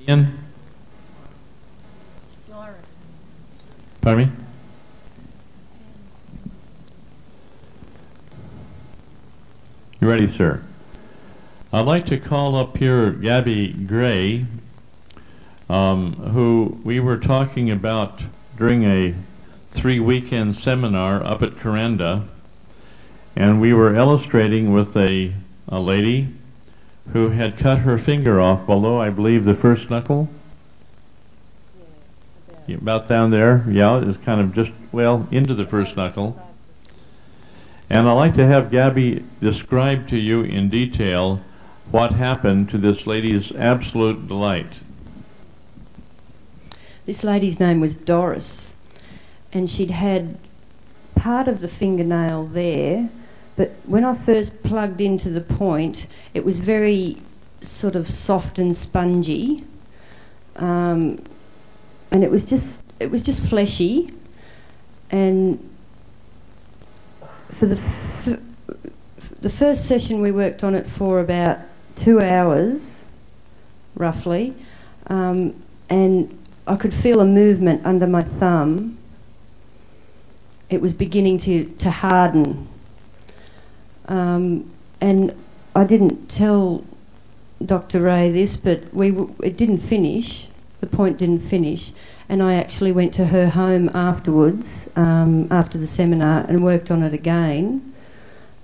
Ian? Pardon me? You ready, sir? I'd like to call up here Gabby Gray, who we were talking about during a 3-weekend seminar up at Coranda, and we were illustrating with a lady who had cut her finger off below, I believe, the first knuckle. Yeah, about down there. Yeah, it's kind of just, well, into the first knuckle. And I'd like to have Gabby describe to you in detail what happened to this lady's absolute delight. This lady's name was Doris, and she'd had part of the fingernail there, but when I first plugged into the point, it was very sort of soft and spongy, and it was just fleshy. And for the first session, we worked on it for about 2 hours, roughly, and I could feel a movement under my thumb. It was beginning to harden. And I didn't tell Dr. Ray this, but it didn't finish. The point didn't finish, and I actually went to her home afterwards, after the seminar, and worked on it again.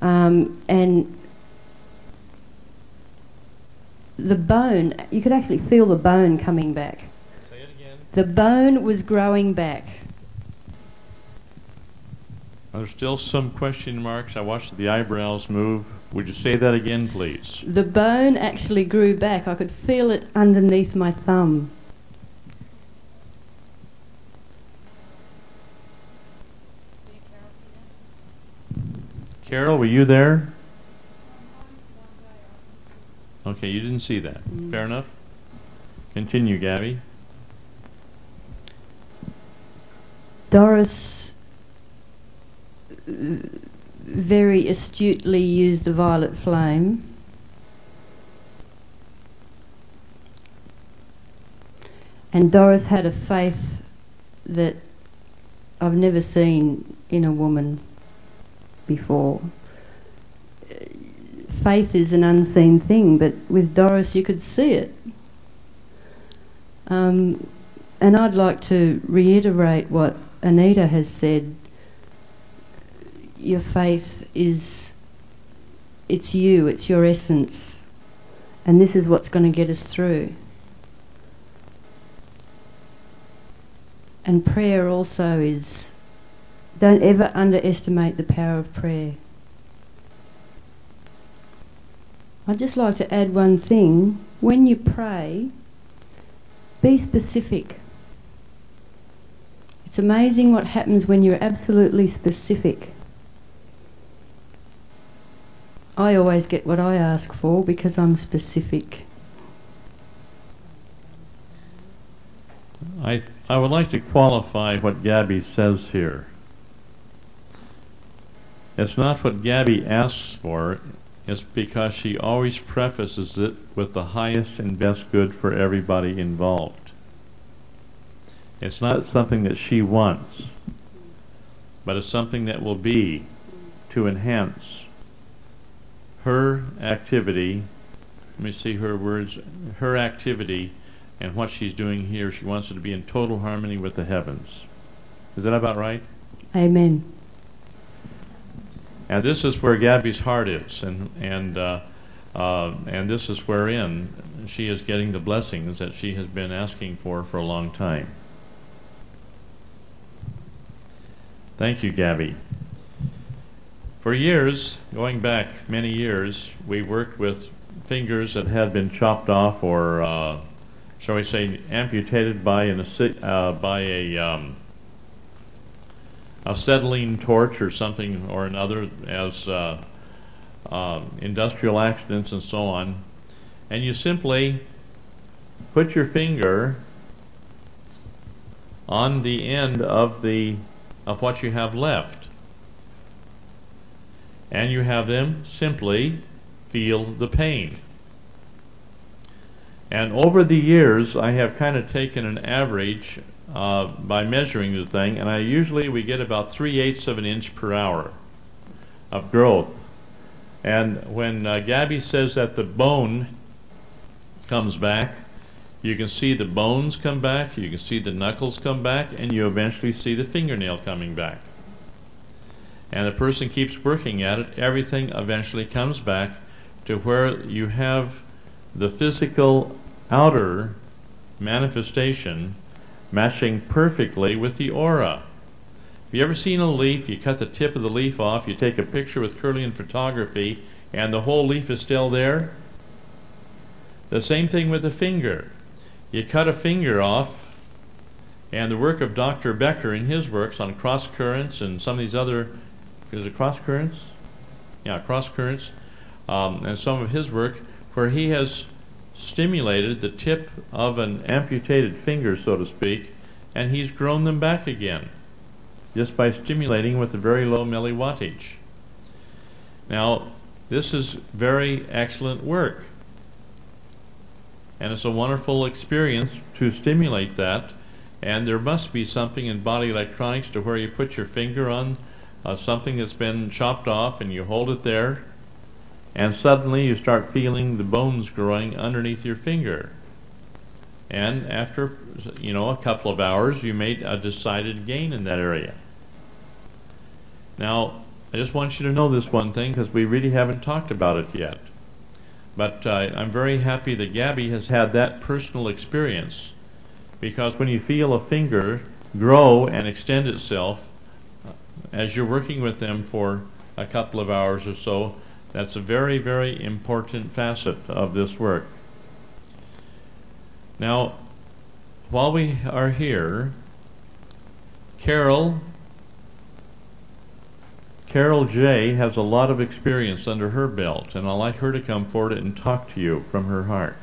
And the bone, you could actually feel the bone coming back. Say it again. The bone was growing back. Are there still some question marks? I watched the eyebrows move. Would you say that again, please? The bone actually grew back. I could feel it underneath my thumb. Carol, were you there? Okay, you didn't see that. Fair enough. Continue, Gabby. Doris very astutely used the violet flame. And Doris had a faith that I've never seen in a woman before. Faith is an unseen thing, but with Doris you could see it. And I'd like to reiterate what Anita has said. Your faith is, it's you, it's your essence, and this is what's going to get us through. And prayer also is, don't ever underestimate the power of prayer. I'd just like to add one thing. When you pray, be specific. It's amazing what happens when you're absolutely specific. I always get what I ask for because I'm specific. I would like to qualify what Gabby says here. It's not what Gabby asks for, it's because she always prefaces it with the highest and best good for everybody involved. It's not something that she wants, but it's something that will be to enhance her activity. Let me see her words. Her activity and what she's doing here, she wants it to be in total harmony with the heavens. Is that about right? Amen. And this is where Gabby's heart is, and this is wherein she is getting the blessings that she has been asking for a long time. Thank you, Gabby. For years, going back many years, we worked with fingers that had been chopped off or, shall we say, amputated by a acetylene torch or something or another, as industrial accidents and so on. And you simply put your finger on the end of what you have left, and you have them simply feel the pain. And over the years, I have kind of taken an average by measuring the thing, and we get about 3/8 of an inch per hour of growth. And when Gabby says that the bone comes back, you can see the bones come back, you can see the knuckles come back, and you eventually see the fingernail coming back. And the person keeps working at it, everything eventually comes back to where you have the physical outer manifestation matching perfectly with the aura. Have you ever seen a leaf? You cut the tip of the leaf off, you take a picture with Kirlian photography, and the whole leaf is still there? The same thing with the finger. You cut a finger off, and the work of Dr. Becker in his works on cross currents and some of these other, is it cross currents? Yeah, cross currents, and some of his work where he has stimulated the tip of an amputated finger, so to speak, and he's grown them back again just by stimulating with a very low milliwattage. Now, this is very excellent work, and it's a wonderful experience to stimulate that. And there must be something in body electronics to where you put your finger on something that's been chopped off and you hold it there, and suddenly you start feeling the bones growing underneath your finger. And after, a couple of hours, you made a decided gain in that area. Now, I just want you to know this one thing, because we really haven't talked about it yet. But I'm very happy that Gabby has had that personal experience, because when you feel a finger grow and extend itself, as you're working with them for a couple of hours or so, that's a very, very important facet of this work. Now, while we are here, Carol J. has a lot of experience under her belt, and I'd like her to come forward and talk to you from her heart.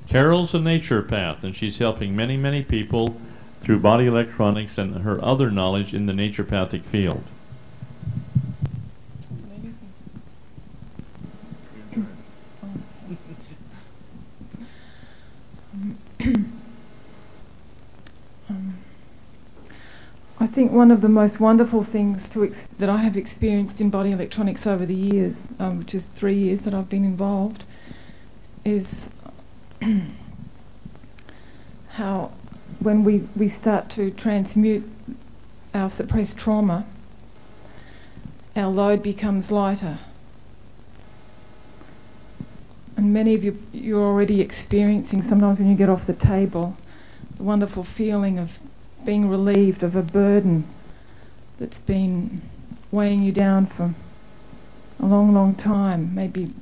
Carol's a naturopath, and she's helping many, many people through body electronics and her other knowledge in the naturopathic field. I think one of the most wonderful things that I have experienced in body electronics over the years, which is 3 years that I've been involved, is how when we start to transmute our suppressed trauma, our load becomes lighter. And many of you're already experiencing, sometimes when you get off the table, the wonderful feeling of being relieved of a burden that's been weighing you down for a long, long time, maybe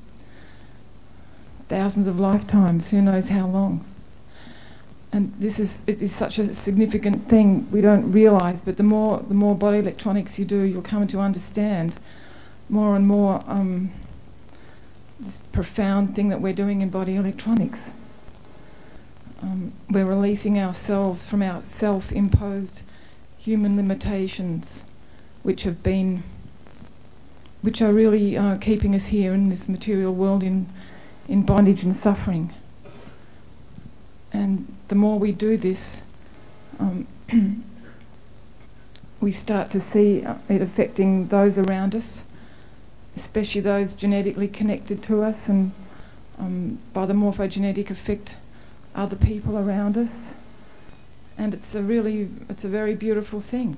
thousands of lifetimes, who knows how long. And it is such a significant thing we don't realise, but the more body electronics you do, you'll come to understand more and more this profound thing that we're doing in body electronics. We're releasing ourselves from our self-imposed human limitations, which are really keeping us here in this material world in bondage and suffering. And the more we do this, we start to see it affecting those around us, especially those genetically connected to us, and by the morphogenetic effect, other people around us. And it's a very beautiful thing.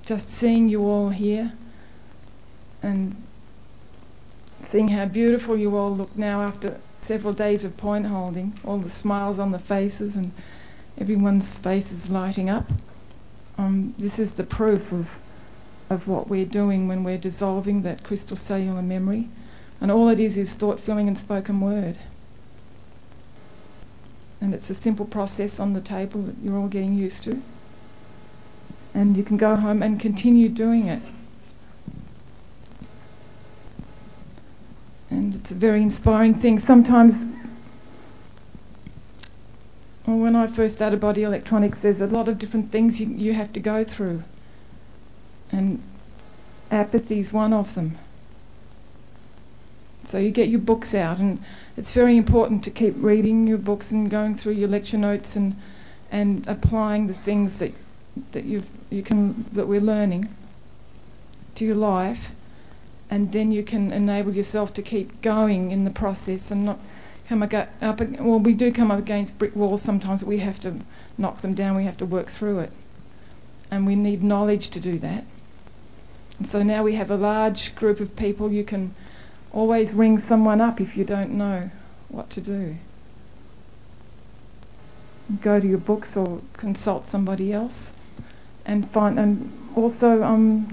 Just seeing you all here, and seeing how beautiful you all look now after several days of point holding, all the smiles on the faces and everyone's faces lighting up. This is the proof of what we're doing when we're dissolving that crystal cellular memory. And all it is thought, feeling and spoken word. And it's a simple process on the table that you're all getting used to. And you can go home and continue doing it. And it's a very inspiring thing. Sometimes, well, when I first started body electronics, there's a lot of different things you have to go through. And apathy is one of them. So you get your books out, and it's very important to keep reading your books and going through your lecture notes and applying the things that we're learning to your life, and then you can enable yourself to keep going in the process and not come up. Well, we do come up against brick walls sometimes, but we have to knock them down. We have to work through it, and we need knowledge to do that. And so now we have a large group of people. You can always ring someone up if you don't know what to do. Go to your books or consult somebody else, and also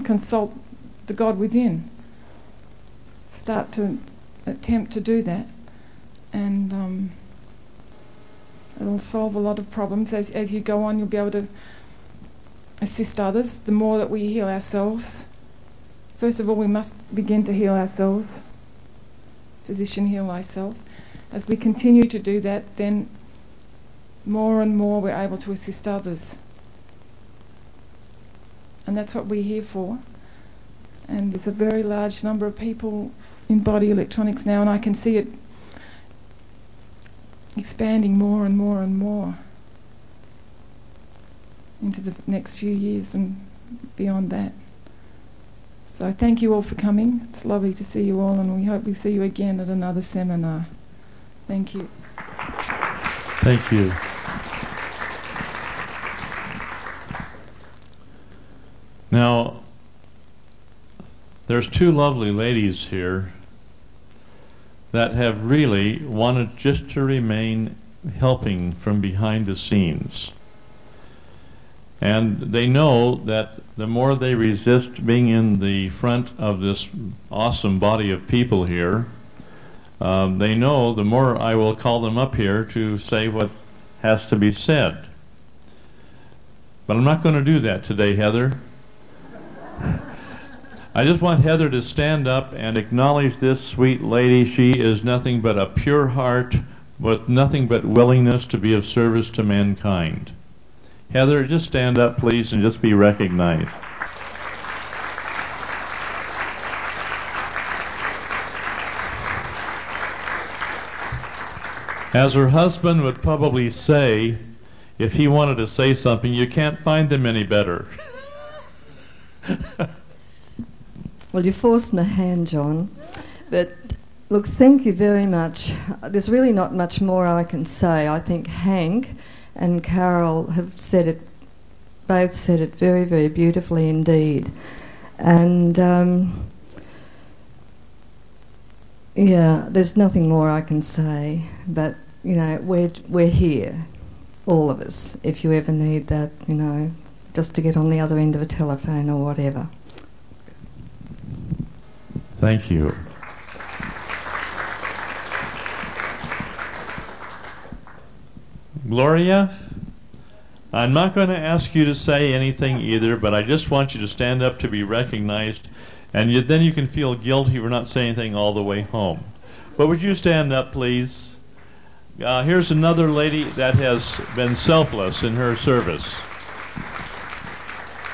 consult the God within. Start to attempt to do that, and it'll solve a lot of problems. As you go on, you'll be able to assist others. The more that we heal ourselves, first of all, we must begin to heal ourselves. Physician, heal thyself. As we continue to do that, then more and more we're able to assist others. And that's what we're here for. And there's a very large number of people in body electronics now, and I can see it expanding more and more and more into the next few years and beyond that. So thank you all for coming. It's lovely to see you all, and we hope we see you again at another seminar. Thank you. Thank you. Now, there's two lovely ladies here that have really wanted just to remain helping from behind the scenes. And they know that the more they resist being in the front of this awesome body of people here, they know the more I will call them up here to say what has to be said. But I'm not going to do that today, Heather. I just want Heather to stand up and acknowledge this sweet lady. She is nothing but a pure heart with nothing but willingness to be of service to mankind. Heather, just stand up, please, and just be recognized. As her husband would probably say, if he wanted to say something, you can't find them any better. Well, you forced my hand, John. But, look, thank you very much. There's really not much more I can say. I think Hank and Carol have both said it very, very beautifully indeed. And, yeah, there's nothing more I can say. But, you know, we're here, all of us, if you ever need that, you know, just to get on the other end of a telephone or whatever. Thank you. Gloria, I'm not going to ask you to say anything either, but I just want you to stand up to be recognized, and then you can feel guilty for not saying anything all the way home. But would you stand up, please? Here's another lady that has been selfless in her service.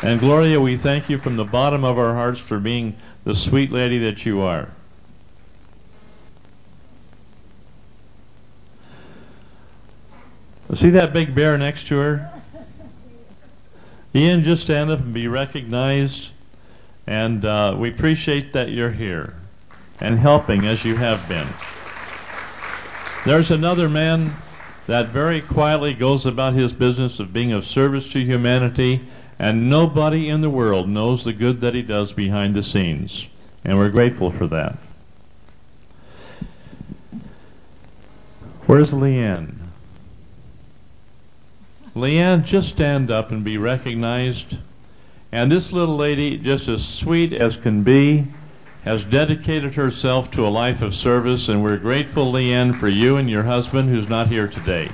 And Gloria, we thank you from the bottom of our hearts for being the sweet lady that you are. See that big bear next to her? Ian, just stand up and be recognized. And we appreciate that you're here and helping as you have been. There's another man that very quietly goes about his business of being of service to humanity, and nobody in the world knows the good that he does behind the scenes. And we're grateful for that. Where's Leanne? Leanne, just stand up and be recognized. And this little lady, just as sweet as can be, has dedicated herself to a life of service, and we're grateful, Leanne, for you and your husband who's not here today.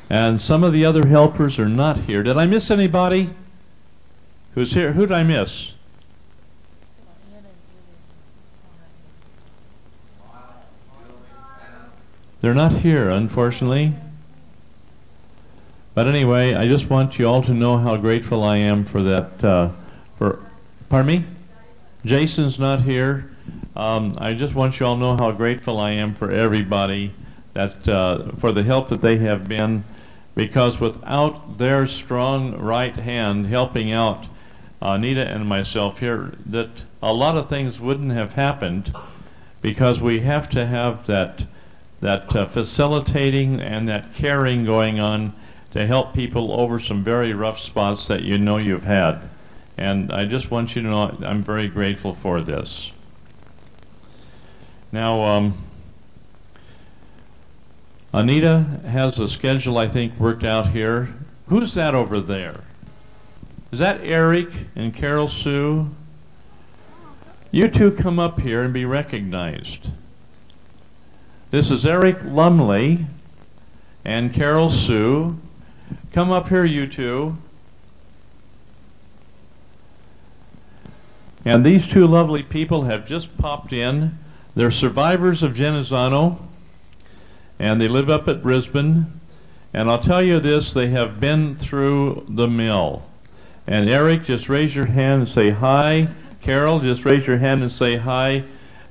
And some of the other helpers are not here. Did I miss anybody? Who's here? Who did I miss? They're not here, unfortunately. But anyway, I just want you all to know how grateful I am for that. Pardon me? Jason's not here. I just want you all to know how grateful I am for everybody that for the help that they have been, because without their strong right hand helping out Anita and myself here, that a lot of things wouldn't have happened, because we have to have that facilitating and that caring going on to help people over some very rough spots that you know you've had. And I just want you to know I'm very grateful for this. Now, Anita has a schedule, I think, worked out here. Who's that over there? Is that Eric and Carol Sue? You two come up here and be recognized. This is Eric Lumley and Carol Sue. Come up here, you two. And these two lovely people have just popped in. They're survivors of Genazzano, and they live up at Brisbane. And I'll tell you this, they have been through the mill. And Eric, just raise your hand and say hi. Carol, just raise your hand and say hi.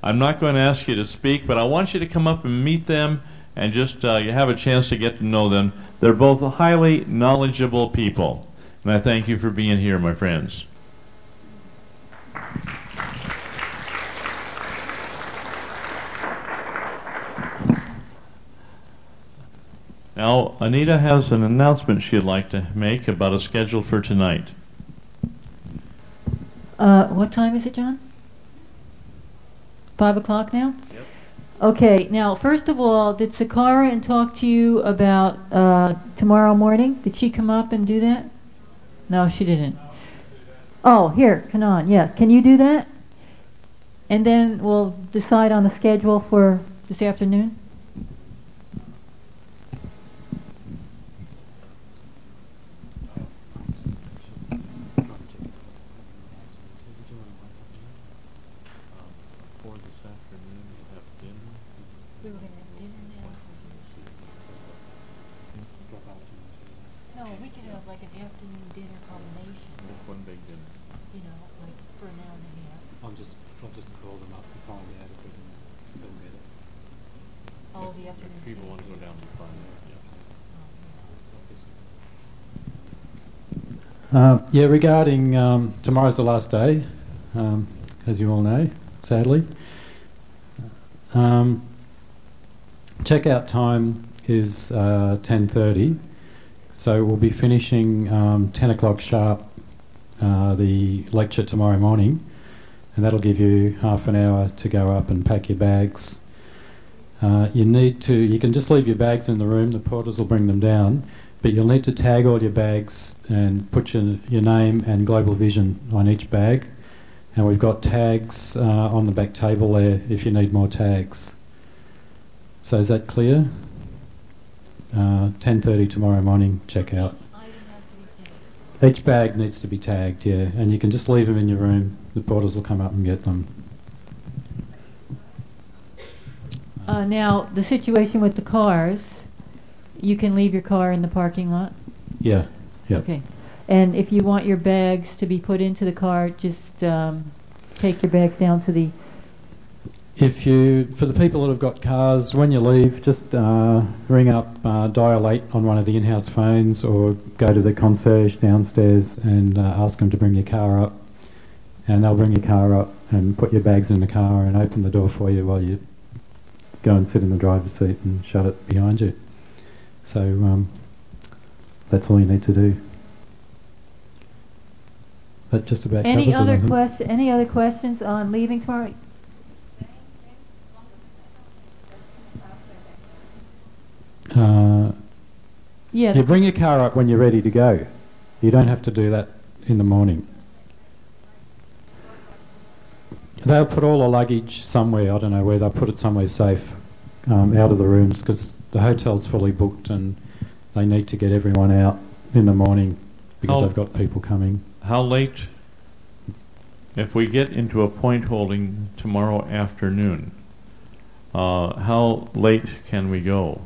I'm not going to ask you to speak, but I want you to come up and meet them and just you have a chance to get to know them. They're both highly knowledgeable people. And I thank you for being here, my friends. Now, Anita has an announcement she'd like to make about a schedule for tonight. What time is it, John? 5 o'clock now? Yep. Okay, now, first of all, did Sakara and talk to you about tomorrow morning? Did she come up and do that? No, she didn't. Oh, here, Kanan, yes. Can you do that? And then we'll decide on the schedule for this afternoon? Yeah, regarding tomorrow's the last day, as you all know, sadly. Checkout time is 10:30, so we'll be finishing 10 o'clock sharp the lecture tomorrow morning, and that'll give you half an hour to go up and pack your bags. You can just leave your bags in the room, the porters will bring them down, but you'll need to tag all your bags and put your name and Global Vision on each bag. And we've got tags on the back table there if you need more tags. So is that clear? 10:30 tomorrow morning, check out. Each bag needs to be tagged, yeah. And you can just leave them in your room. The porters will come up and get them. Now, the situation with the cars, you can leave your car in the parking lot? Yeah, yeah. Okay. And if you want your bags to be put into the car, just take your bags down to the... For the people that have got cars, when you leave, just ring up, dial 8 on one of the in-house phones, or go to the concierge downstairs and ask them to bring your car up. And they'll bring your car up and put your bags in the car and open the door for you while you go and sit in the driver's seat and shut it behind you. So that's all you need to do. That just about Any covers it, I other think. Any other questions on leaving tomorrow? Yeah. You bring your car up when you're ready to go. You don't have to do that in the morning. They'll put all the luggage somewhere, I don't know where, they'll put it somewhere safe, out of the rooms, because the hotel's fully booked and they need to get everyone out in the morning because they've got people coming. How late, if we get into a point holding tomorrow afternoon, how late can we go?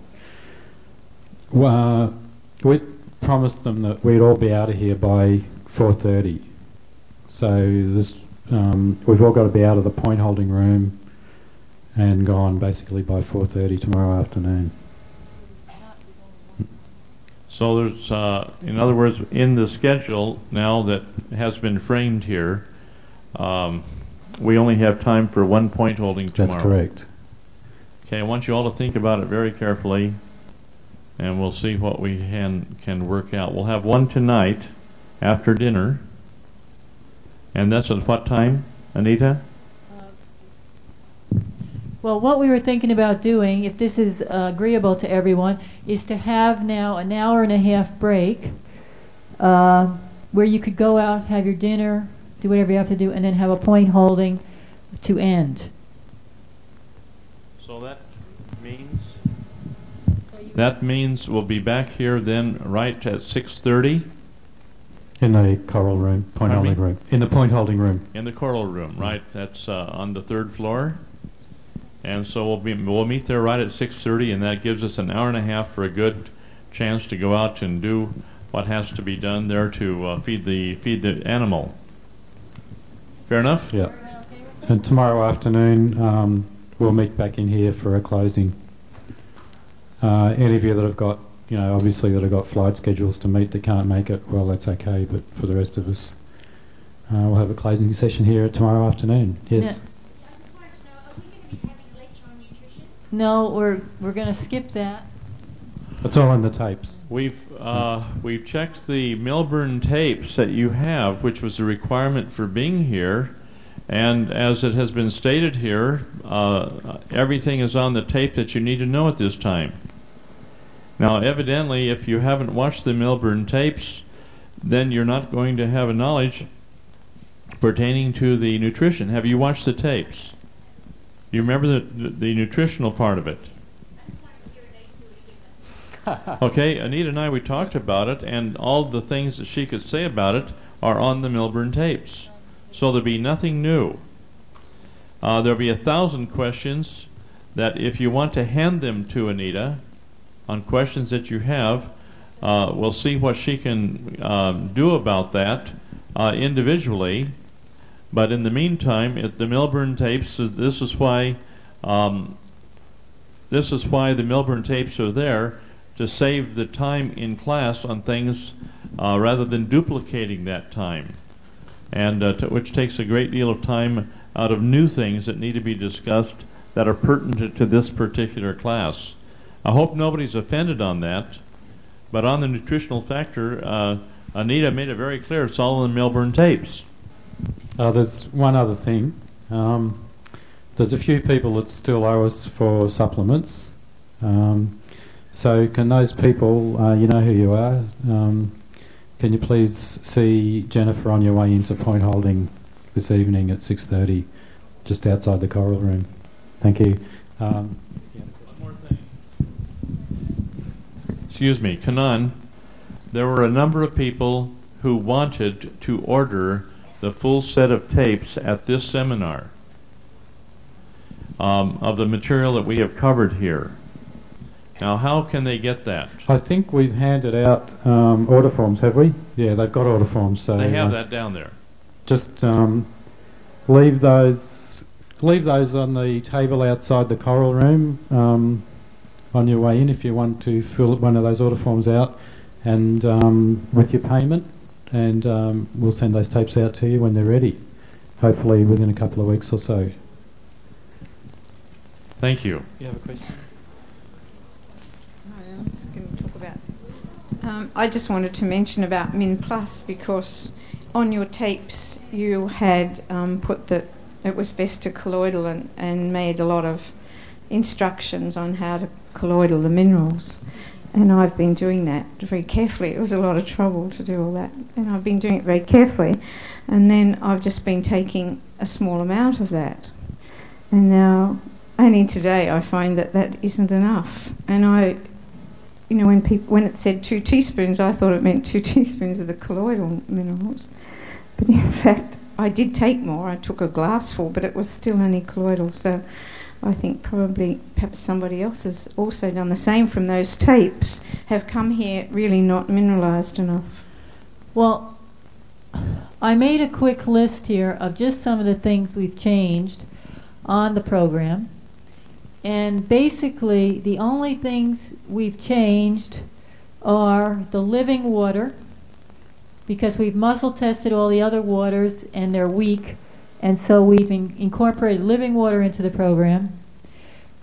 Well, we promised them that we'd all be out of here by 4:30. So this, we've all got to be out of the point holding room and gone basically by 4:30 tomorrow afternoon. So there's, in other words, in the schedule now that has been framed here, we only have time for one point holding tomorrow. That's correct. Okay, I want you all to think about it very carefully, and we'll see what we can work out. We'll have one tonight after dinner, and that's at what time, Anita? Well, what we were thinking about doing, if this is agreeable to everyone, is to have now an hour and a half break where you could go out, have your dinner, do whatever you have to do, and then have a point holding to end. So that means we'll be back here then right at 6:30 In the coral room, point holding room. In the point holding room. in the coral room, right? That's on the third floor. And so we'll meet there right at 6:30, and that gives us an hour and a half for a good chance to go out and do what has to be done there to feed the animal. Fair enough? Yeah. And tomorrow afternoon, we'll meet back in here for a closing. Any of you that have got, obviously that have got flight schedules to meet that can't make it, well, that's okay. But for the rest of us, we'll have a closing session here tomorrow afternoon. Yes. No, we're going to skip that. It's all in the tapes. We've checked the Milburn tapes that you have, which was a requirement for being here, and as it has been stated here, everything is on the tape that you need to know at this time. Now, evidently, if you haven't watched the Milburn tapes, then you're not going to have a knowledge pertaining to the nutrition. Have you watched the tapes? Do you remember the nutritional part of it? Okay, Anita and I, we talked about it, and all the things that she could say about it are on the Milburn tapes. So there'll be nothing new. There'll be 1,000 questions that if you want to hand them to Anita on questions that you have, we'll see what she can do about that individually. But in the meantime, at the Milburn tapes, this is why the Milburn tapes are there, to save the time in class on things rather than duplicating that time, and which takes a great deal of time out of new things that need to be discussed that are pertinent to this particular class. I hope nobody's offended on that, but on the nutritional factor, Anita made it very clear it's all in the Milburn tapes. There's one other thing. There's a few people that still owe us for supplements. So can those people, you know who you are, can you please see Jennifer on your way into point holding this evening at 6:30, just outside the coral room? Thank you. One more thing. Excuse me, Kanan, there were a number of people who wanted to order the full set of tapes at this seminar of the material that we have covered here. Now, how can they get that? I think we've handed out order forms, have we? Yeah, they've got order forms. So they have that down there. Just leave those on the table outside the coral room on your way in if you want to fill one of those order forms out, and with your payment, and we'll send those tapes out to you when they're ready, hopefully within a couple of weeks or so. Thank you. You have a question? I was going to talk about. I just wanted to mention about Min Plus, because on your tapes you had put that it was best to colloidal and made a lot of instructions on how to colloidal the minerals. And I've been doing that very carefully. It was a lot of trouble to do all that. And I've been doing it very carefully. And then I've just been taking a small amount of that. And now, only today, I find that that isn't enough. And when it said 2 teaspoons, I thought it meant 2 teaspoons of the colloidal minerals. But in fact, I did take more. I took a glassful, but it was still only colloidal. So I think perhaps somebody else has also done the same from those tapes, have come here really not mineralised enough. Well, I made a quick list here of just some of the things we've changed on the program. And basically, the only things we've changed are the living water, because we've muscle tested all the other waters and they're weak. And so we've incorporated living water into the program.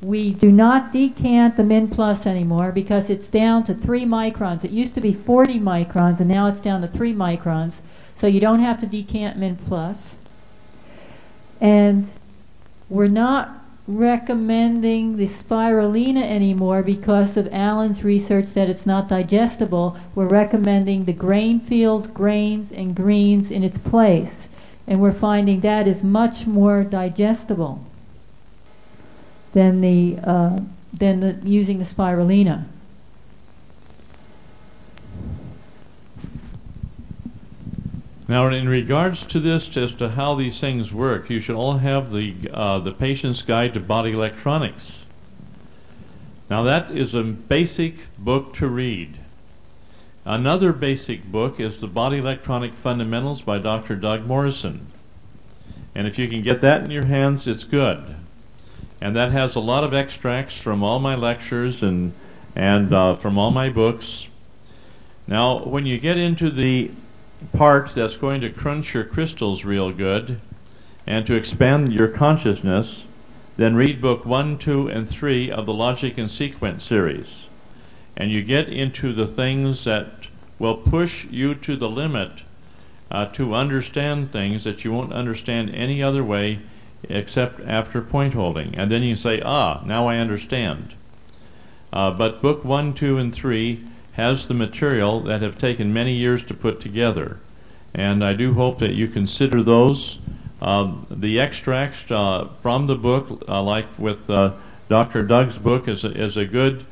We do not decant the Min Plus anymore because it's down to 3 microns. It used to be 40 microns, and now it's down to 3 microns. So you don't have to decant Min Plus. And we're not recommending the spirulina anymore because of Alan's research that it's not digestible. We're recommending the grain fields, grains, and greens in its place. And we're finding that is much more digestible than using the spirulina. Now, in regards to this, as to how these things work, you should all have the Patient's Guide to Body Electronics. Now, that is a basic book to read. Another basic book is The Body Electronic Fundamentals by Dr. Doug Morrison. And if you can get that in your hands, it's good. And that has a lot of extracts from all my lectures and from all my books. Now, when you get into the part that's going to crunch your crystals real good and to expand your consciousness, then read book 1, 2, and 3 of the Logic and Sequence series. And you get into the things that will push you to the limit to understand things that you won't understand any other way except after point holding. And then you say, now I understand. But book 1, 2, and 3 has the material that have taken many years to put together. And I do hope that you consider those. The extracts from the book, like with Dr. Doug's book, is a good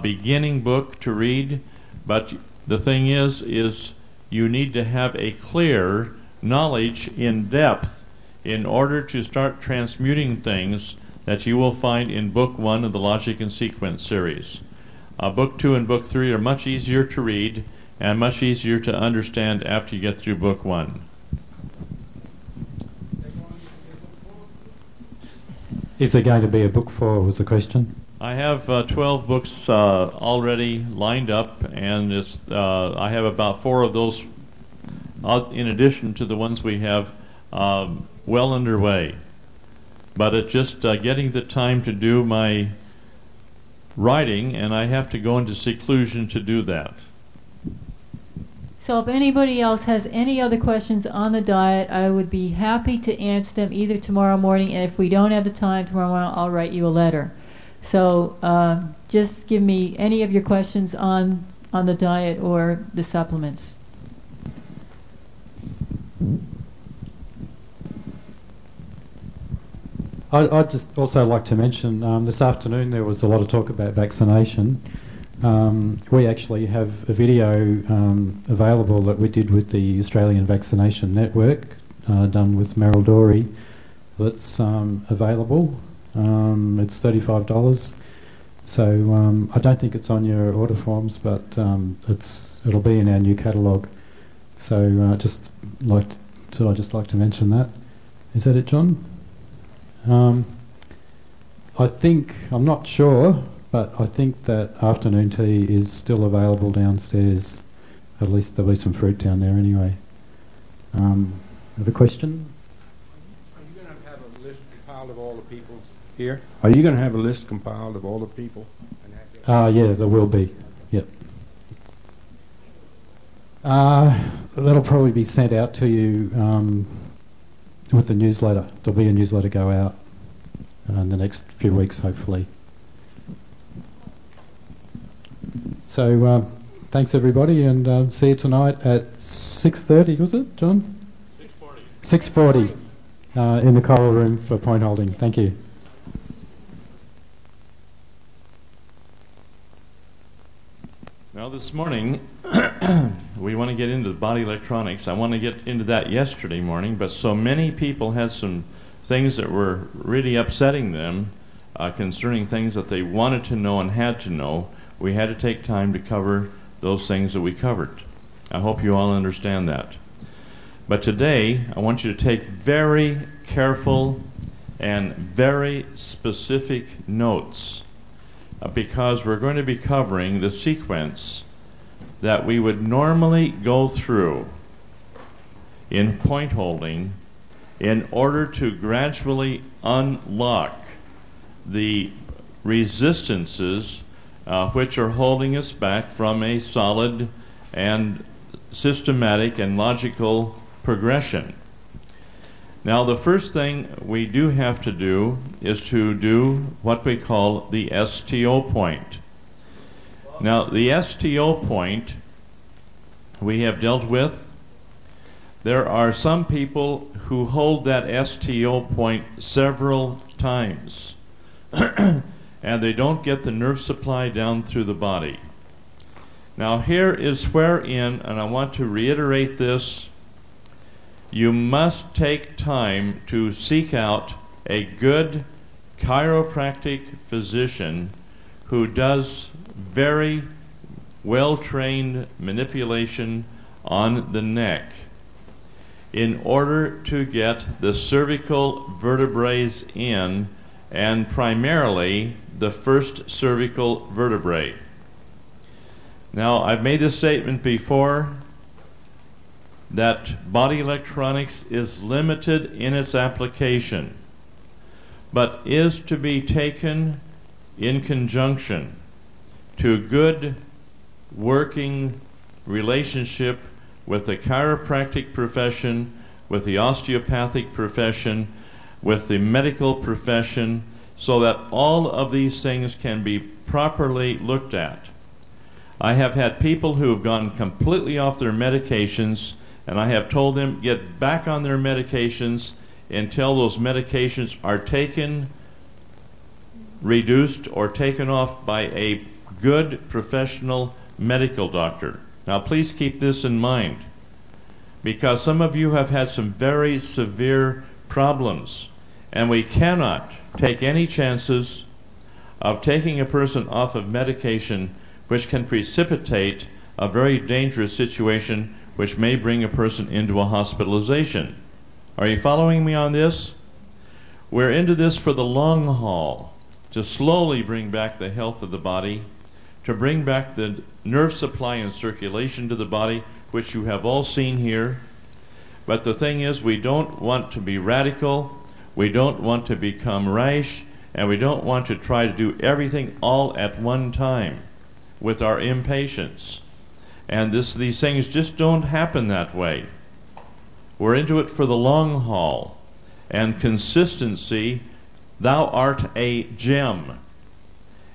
beginning book to read. But the thing is you need to have a clear knowledge in depth in order to start transmuting things that you will find in book 1 of the Logic and Sequence series. Book 2 and book 3 are much easier to read and much easier to understand after you get through book 1. Is there going to be a book 4, was the question? I have 12 books already lined up, and I have about 4 of those in addition to the ones we have well underway. But it's just getting the time to do my writing, and I have to go into seclusion to do that. So if anybody else has any other questions on the diet, I would be happy to answer them either tomorrow morning, and if we don't have the time tomorrow morning, I'll write you a letter. So just give me any of your questions on the diet or the supplements. I'd just also like to mention this afternoon there was a lot of talk about vaccination. We actually have a video available that we did with the Australian Vaccination Network, done with Meryl Dorey, that's available. It's $35. So I don't think it's on your order forms, but it'll be in our new catalogue. So I'd just like to mention that. Is that it, John? I think, I'm not sure, but I think that afternoon tea is still available downstairs. At least there'll be some fruit down there anyway. Have a question? Are you going to have a list compiled of all the people here? Are you going to have a list compiled of all the people? Yeah, there will be. Yep. That'll probably be sent out to you with the newsletter. There'll be a newsletter go out in the next few weeks, hopefully. So thanks everybody, and see you tonight at 6:30. Was it, John? 6:40. 6:40 in the Coral Room for point holding. Thank you. Now this morning, we want to get into the body electronics. I want to get into that yesterday morning, but so many people had some things that were really upsetting them concerning things that they wanted to know and had to know. We had to take time to cover those things that we covered. I hope you all understand that. But today, I want you to take very careful and very specific notes because we're going to be covering the sequence that we would normally go through in point holding in order to gradually unlock the resistances which are holding us back from a solid and systematic and logical progression. Now, the first thing we do have to do is to do what we call the STO point. Now, the STO point we have dealt with. There are some people who hold that STO point several times and they don't get the nerve supply down through the body. Now, here is wherein, and I want to reiterate this, you must take time to seek out a good chiropractic physician who does very well-trained manipulation on the neck in order to get the cervical vertebrae in, and primarily the first cervical vertebrae. Now, I've made this statement before that body electronics is limited in its application, but is to be taken in conjunction to good working relationship with the chiropractic profession, with the osteopathic profession, with the medical profession, so that all of these things can be properly looked at. I have had people who have gone completely off their medications, and I have told them get back on their medications until those medications are taken, reduced, or taken off by a good professional medical doctor. Now, please keep this in mind, because some of you have had some very severe problems, and we cannot take any chances of taking a person off of medication which can precipitate a very dangerous situation which may bring a person into a hospitalization. Are you following me on this? We're into this for the long haul, to slowly bring back the health of the body, to bring back the nerve supply and circulation to the body, which you have all seen here. But the thing is, we don't want to be radical, we don't want to become rash, and we don't want to try to do everything all at one time with our impatience. And these things just don't happen that way. We're into it for the long haul. And consistency, thou art a gem.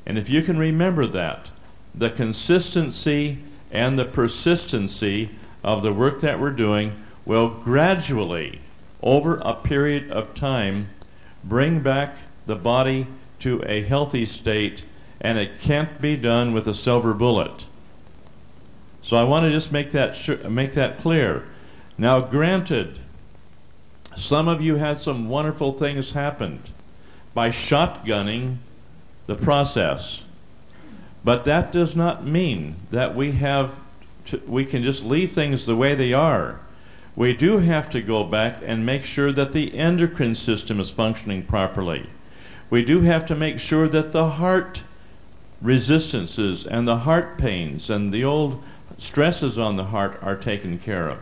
And if you can remember that, the consistency and the persistency of the work that we're doing will gradually, over a period of time, bring back the body to a healthy state, and it can't be done with a silver bullet. So I want to just make that clear. Now, granted, some of you had some wonderful things happen by shotgunning the process, but that does not mean that we can just leave things the way they are. We do have to go back and make sure that the endocrine system is functioning properly. We do have to make sure that the heart resistances and the heart pains and the old stresses on the heart are taken care of.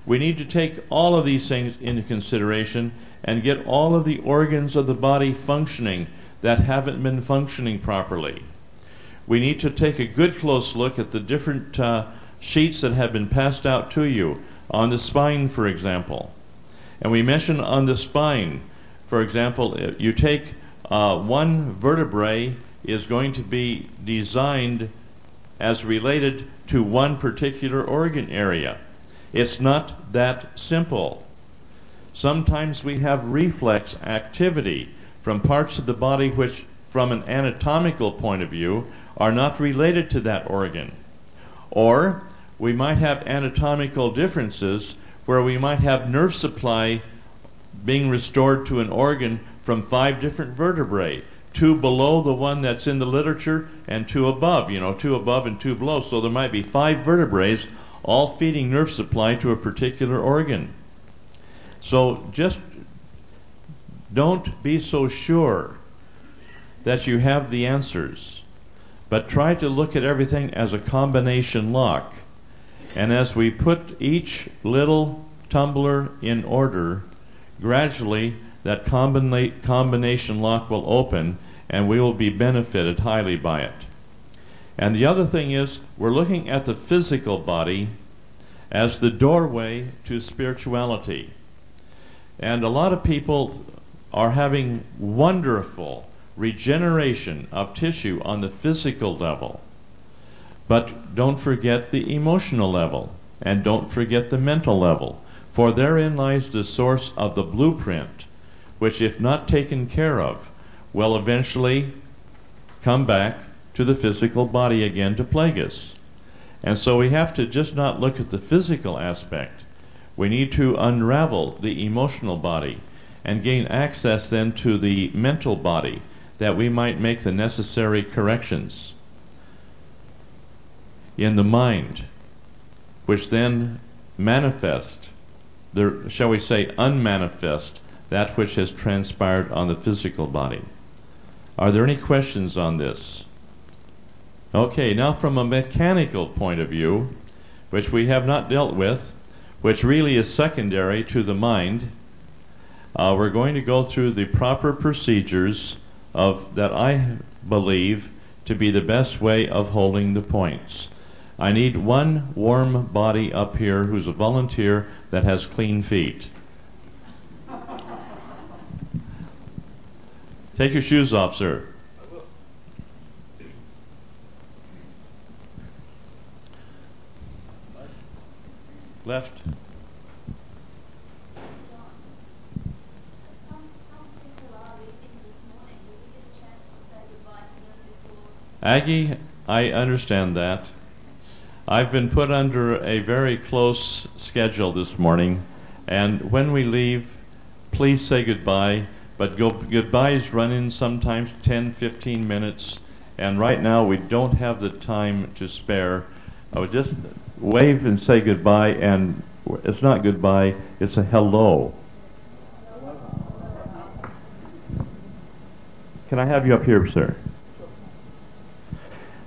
We need to take all of these things into consideration and get all of the organs of the body functioning that haven't been functioning properly. We need to take a good close look at the different sheets that have been passed out to you on the spine, for example. And we mentioned on the spine, for example, you take one vertebrae is going to be designed as related to one particular organ area. It's not that simple. Sometimes we have reflex activity from parts of the body which, from an anatomical point of view, are not related to that organ. Or we might have anatomical differences where we might have nerve supply being restored to an organ from 5 different vertebrae, 2 below the one that's in the literature and 2 above, 2 above and 2 below. So there might be 5 vertebrae all feeding nerve supply to a particular organ. So just don't be so sure that you have the answers, but try to look at everything as a combination lock. And as we put each little tumbler in order, gradually that combination lock will open and we will be benefited highly by it. And the other thing is, we're looking at the physical body as the doorway to spirituality. And a lot of people are having wonderful regeneration of tissue on the physical level. But don't forget the emotional level, and don't forget the mental level, for therein lies the source of the blueprint, which, if not taken care of, will eventually come back to the physical body again to plague us. And so we have to just not look at the physical aspect. We need to unravel the emotional body and gain access then to the mental body, that we might make the necessary corrections in the mind, which then manifest, shall we say, unmanifest that which has transpired on the physical body. Are there any questions on this? Okay, now from a mechanical point of view, which we have not dealt with, which really is secondary to the mind, we're going to go through the proper procedures that I believe to be the best way of holding the points. I need one warm body up here who's a volunteer that has clean feet. Take your shoes off, sir. Left. Aggie, I understand that. I've been put under a very close schedule this morning, and when we leave, please say goodbye, but goodbyes run in sometimes 10-15 minutes, and right now we don't have the time to spare. I would just wave and say goodbye, and it's not goodbye, it's a hello. Can I have you up here, sir?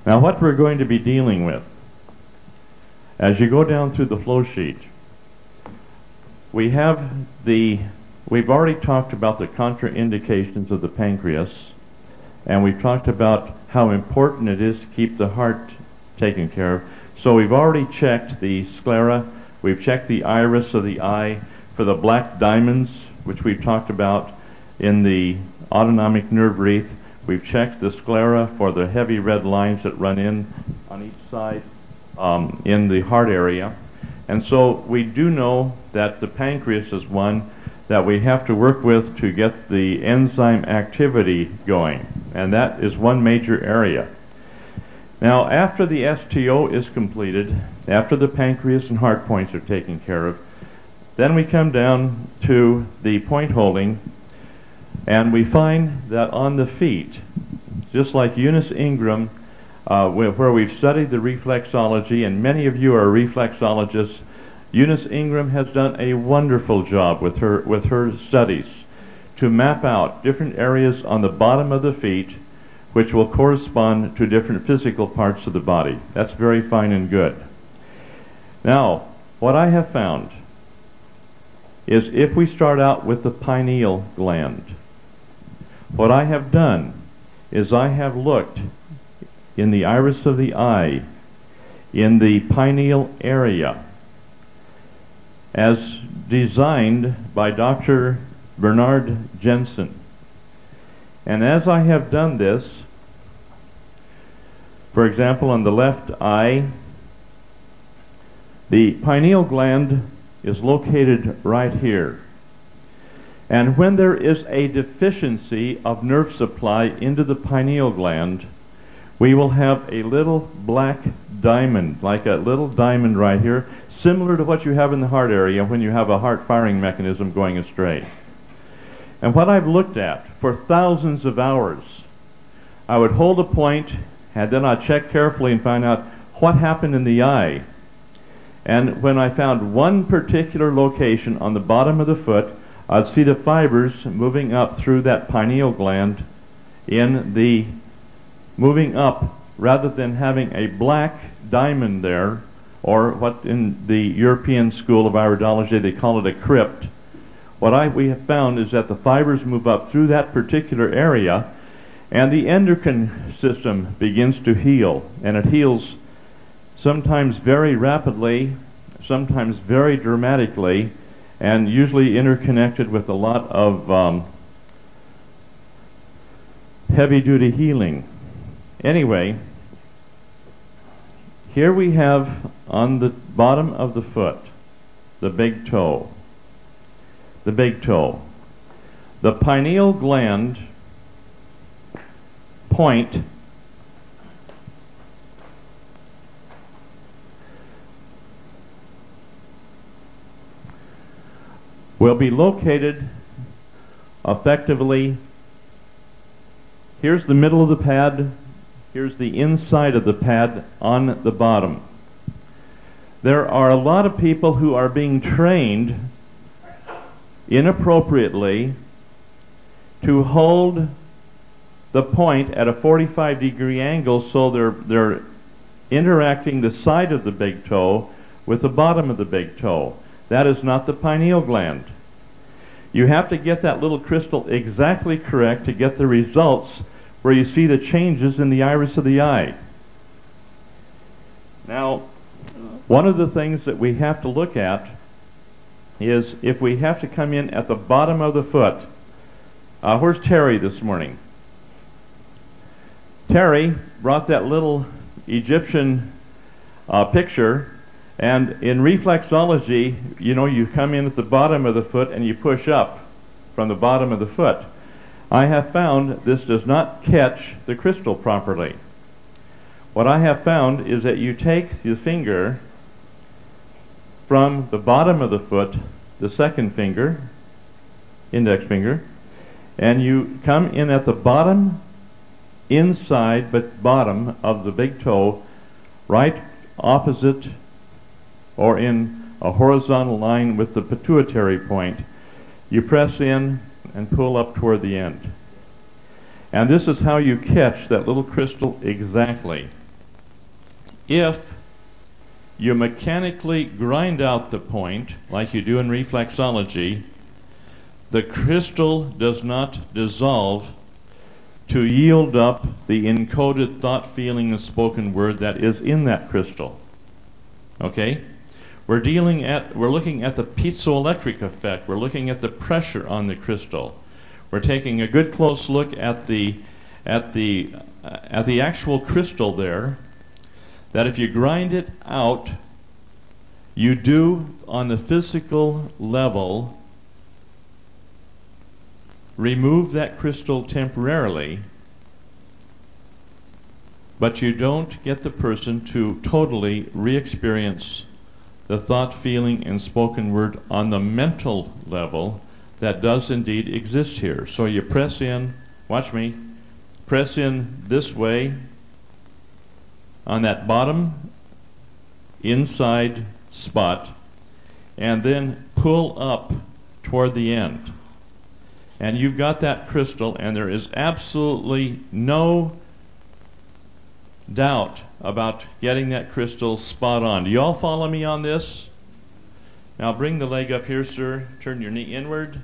Now, what we're going to be dealing with, as you go down through the flow sheet, we've already talked about the contraindications of the pancreas, and we've talked about how important it is to keep the heart taken care of. So we've already checked the sclera, we've checked the iris of the eye for the black diamonds, which we've talked about in the autonomic nerve wreath. We've checked the sclera for the heavy red lines that run in on each side in the heart area. And so we do know that the pancreas is one that we have to work with to get the enzyme activity going. And that is one major area. Now, after the STO is completed, after the pancreas and heart points are taken care of, then we come down to the point holding, and we find that on the feet, just like Eunice Ingram, where we've studied the reflexology, and many of you are reflexologists, Eunice Ingram has done a wonderful job with her studies to map out different areas on the bottom of the feet which will correspond to different physical parts of the body. That's very fine and good. Now, what I have found is if we start out with the pineal gland, what I have done is I have looked in the iris of the eye in the pineal area, as designed by Dr. Bernard Jensen. And as I have done this, for example, on the left eye, the pineal gland is located right here. And when there is a deficiency of nerve supply into the pineal gland, we will have a little black diamond, like a little diamond right here, similar to what you have in the heart area when you have a heart firing mechanism going astray. And what I've looked at for thousands of hours, I would hold a point, and then I'd check carefully and find out what happened in the eye. And when I found one particular location on the bottom of the foot, I'd see the fibers moving up through that pineal gland moving up rather than having a black diamond there, or what in the European school of iridology they call it a crypt. What we have found is that the fibers move up through that particular area, and the endocrine system begins to heal, and it heals sometimes very rapidly, sometimes very dramatically, and usually interconnected with a lot of heavy-duty healing. Anyway, here we have on the bottom of the foot, the big toe. The big toe. The pineal gland point will be located effectively. Here's the middle of the pad. Here's the inside of the pad on the bottom. There are a lot of people who are being trained inappropriately to hold the point at a 45-degree angle, so they're interacting the side of the big toe with the bottom of the big toe. That is not the pineal gland. You have to get that little crystal exactly correct to get the results where you see the changes in the iris of the eye. Now, one of the things that we have to look at is if we have to come in at the bottom of the foot. Where's Terry this morning? Terry brought that little Egyptian picture, and in reflexology, you know, you come in at the bottom of the foot and you push up from the bottom of the foot. I have found this does not catch the crystal properly. What I have found is that you take the finger from the bottom of the foot, the second finger, index finger, and you come in at the bottom, inside but bottom of the big toe, right opposite or in a horizontal line with the pituitary point. You press in and pull up toward the end. And this is how you catch that little crystal exactly. If you mechanically grind out the point, like you do in reflexology, the crystal does not dissolve to yield up the encoded thought, feeling, and spoken word that is in that crystal. Okay? We're looking at the piezoelectric effect. We're looking at the pressure on the crystal. We're taking a good close look at the actual crystal there. That if you grind it out, you do on the physical level remove that crystal temporarily, but you don't get the person to totally re-experience the thought, feeling, and spoken word on the mental level that does indeed exist here. So you press in, watch me, press in this way on that bottom inside spot, and then pull up toward the end. And you've got that crystal, and there is absolutely no doubt about getting that crystal spot on. Do you all follow me on this? Now bring the leg up here, sir. Turn your knee inward.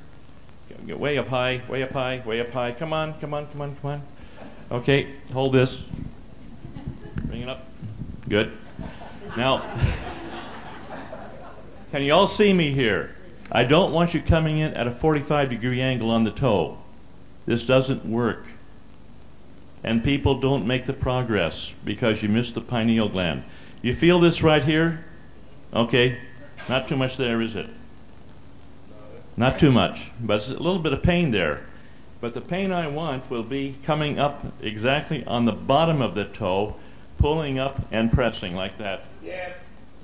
Get way up high, way up high, way up high. Come on, come on, come on, come on. Okay, hold this. Bring it up. Good. Now, can you all see me here? I don't want you coming in at a 45-degree angle on the toe. This doesn't work. And people don't make the progress because you miss the pineal gland. You feel this right here? Okay. Not too much there, is it? Not too much, but it's a little bit of pain there. But the pain I want will be coming up exactly on the bottom of the toe, pulling up and pressing like that. Yeah.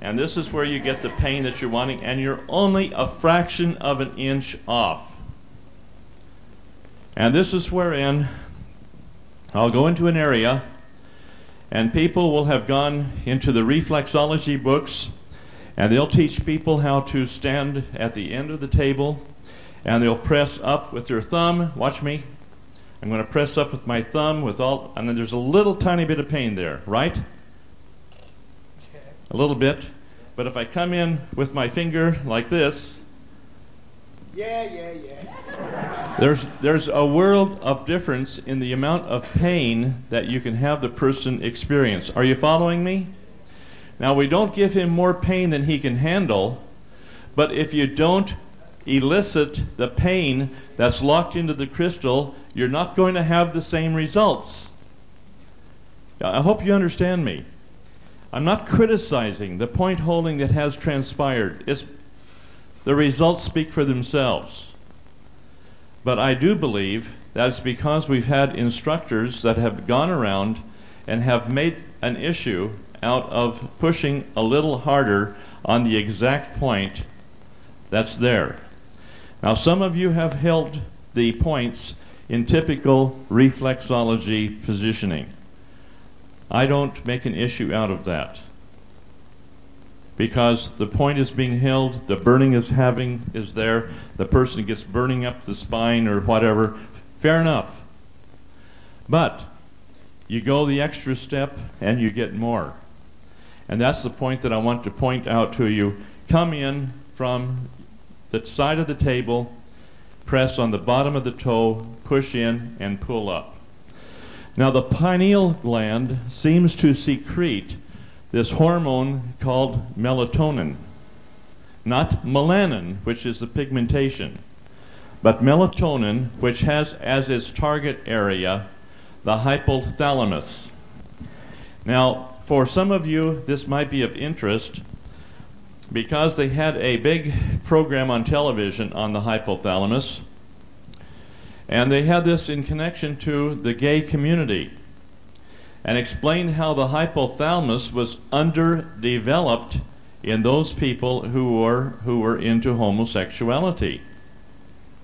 And this is where you get the pain that you're wanting, and you're only a fraction of an inch off. And this is wherein I'll go into an area, and people will have gone into the reflexology books, and they'll teach people how to stand at the end of the table, and they'll press up with their thumb. Watch me. I'm going to press up with my thumb and then there's a little tiny bit of pain there, right? A little bit. But if I come in with my finger like this, there's a world of difference in the amount of pain that you can have the person experience. Are you following me? Now, we don't give him more pain than he can handle, but if you don't elicit the pain that's locked into the crystal, you're not going to have the same results. I hope you understand me. I'm not criticizing the point holding that has transpired. The results speak for themselves. But I do believe that it's because we've had instructors that have gone around and have made an issue out of pushing a little harder on the exact point that's there. Now, some of you have held the points in typical reflexology positioning. I don't make an issue out of that because the point is being held, the burning is there, the person gets burning up the spine or whatever. Fair enough. But you go the extra step and you get more. And that's the point that I want to point out to you. Come in from the side of the table, press on the bottom of the toe, push in, and pull up. Now, the pineal gland seems to secrete this hormone called melatonin. Not melanin, which is the pigmentation, but melatonin, which has as its target area the hypothalamus. Now, for some of you, this might be of interest because they had a big program on television on the hypothalamus, and they had this in connection to the gay community and explained how the hypothalamus was underdeveloped in those people who were into homosexuality.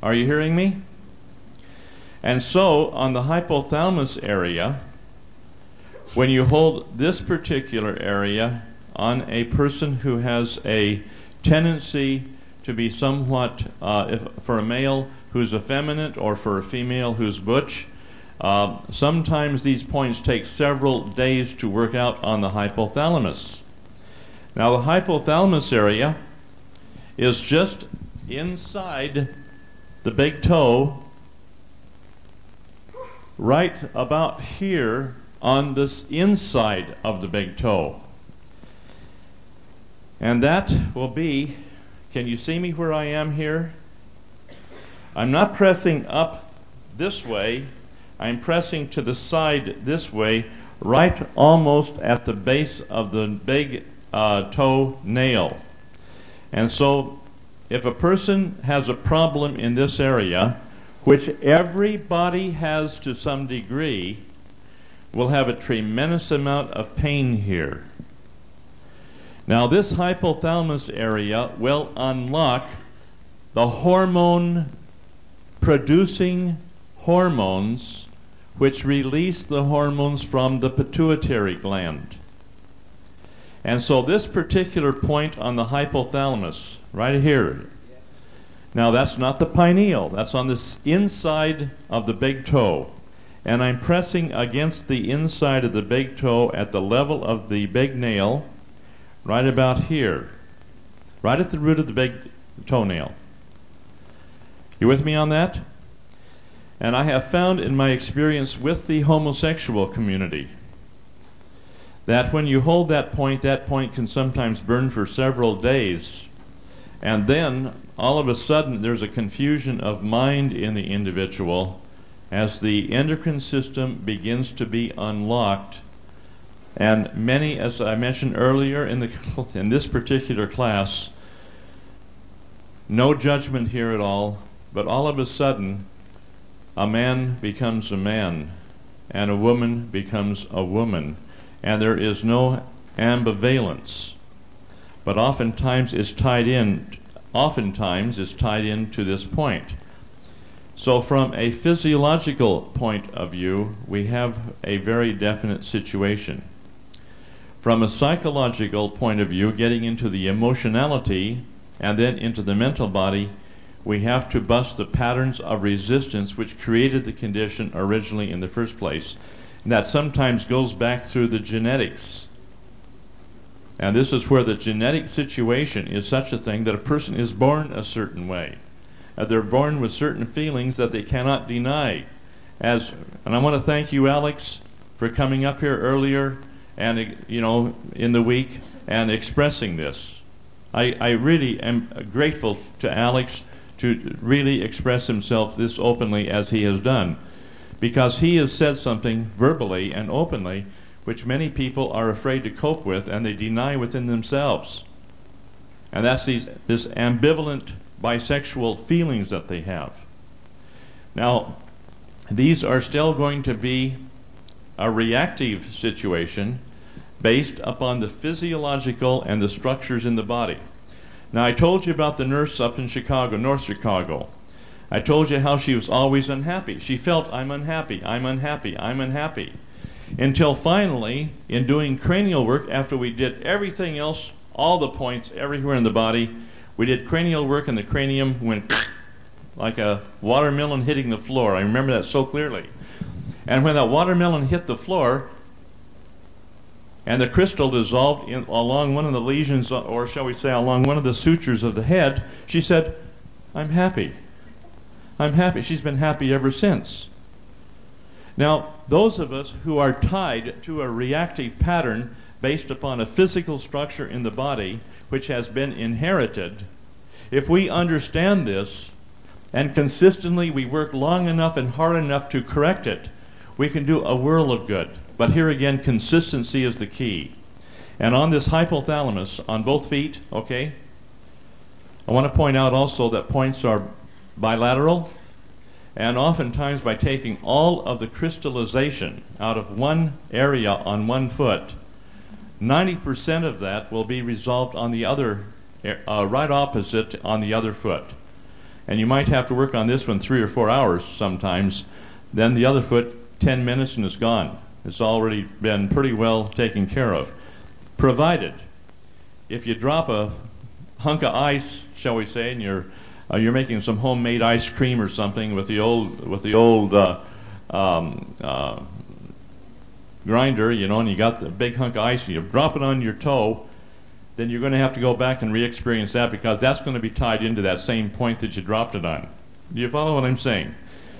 Are you hearing me? And so, on the hypothalamus area, when you hold this particular area on a person who has a tendency to be somewhat, for a male who's effeminate or for a female who's butch, sometimes these points take several days to work out on the hypothalamus. Now, the hypothalamus area is just inside the big toe, right about here on this inside of the big toe. And that will be, can you see me where I am here? I'm not pressing up this way, I'm pressing to the side this way, right almost at the base of the big toe nail. And so if a person has a problem in this area, which everybody has to some degree, will have a tremendous amount of pain here. Now, this hypothalamus area will unlock the hormone-producing hormones which release the hormones from the pituitary gland. And so this particular point on the hypothalamus, right here, now that's not the pineal, that's on the inside of the big toe. And I'm pressing against the inside of the big toe at the level of the big nail, right about here, right at the root of the big toenail. You with me on that? And I have found in my experience with the homosexual community that when you hold that point can sometimes burn for several days. And then, all of a sudden, there's a confusion of mind in the individual as the endocrine system begins to be unlocked. And many, as I mentioned earlier in this particular class, no judgment here at all, but all of a sudden, a man becomes a man, and a woman becomes a woman, and there is no ambivalence. But oftentimes it's tied into this point. So from a physiological point of view, we have a very definite situation. From a psychological point of view, getting into the emotionality and then into the mental body, we have to bust the patterns of resistance which created the condition originally in the first place. And that sometimes goes back through the genetics. And this is where the genetic situation is such a thing that a person is born a certain way. They're born with certain feelings that they cannot deny. And I want to thank you, Alex, for coming up here earlier and, in the week and expressing this. I really am grateful to Alex to really express himself this openly as he has done, because he has said something verbally and openly which many people are afraid to cope with and they deny within themselves. And that's this ambivalent bisexual feelings that they have. Now, these are still going to be a reactive situation based upon the physiological and the structures in the body. Now, I told you about the nurse up in Chicago, North Chicago. I told you how she was always unhappy. She felt, I'm unhappy, I'm unhappy, I'm unhappy. Until finally, in doing cranial work, after we did everything else, all the points everywhere in the body, we did cranial work and the cranium went like a watermelon hitting the floor. I remember that so clearly. And when that watermelon hit the floor and the crystal dissolved along one of the lesions, or shall we say along one of the sutures of the head, she said, I'm happy. I'm happy. She's been happy ever since. Now, those of us who are tied to a reactive pattern based upon a physical structure in the body which has been inherited, if we understand this and consistently we work long enough and hard enough to correct it, we can do a world of good. But here again, consistency is the key. And on this hypothalamus, on both feet, okay, I want to point out also that points are bilateral, and oftentimes by taking all of the crystallization out of one area on one foot, 90% of that will be resolved on the other, right opposite on the other foot. And you might have to work on this one 3 or 4 hours sometimes. Then the other foot, 10 minutes and it's gone. It's already been pretty well taken care of. Provided, if you drop a hunk of ice, shall we say, and you're making some homemade ice cream or something with the old grinder, and you got the big hunk of ice, and you drop it on your toe, then you're going to have to go back and re-experience that, because that's going to be tied into that same point that you dropped it on. Do you follow what I'm saying?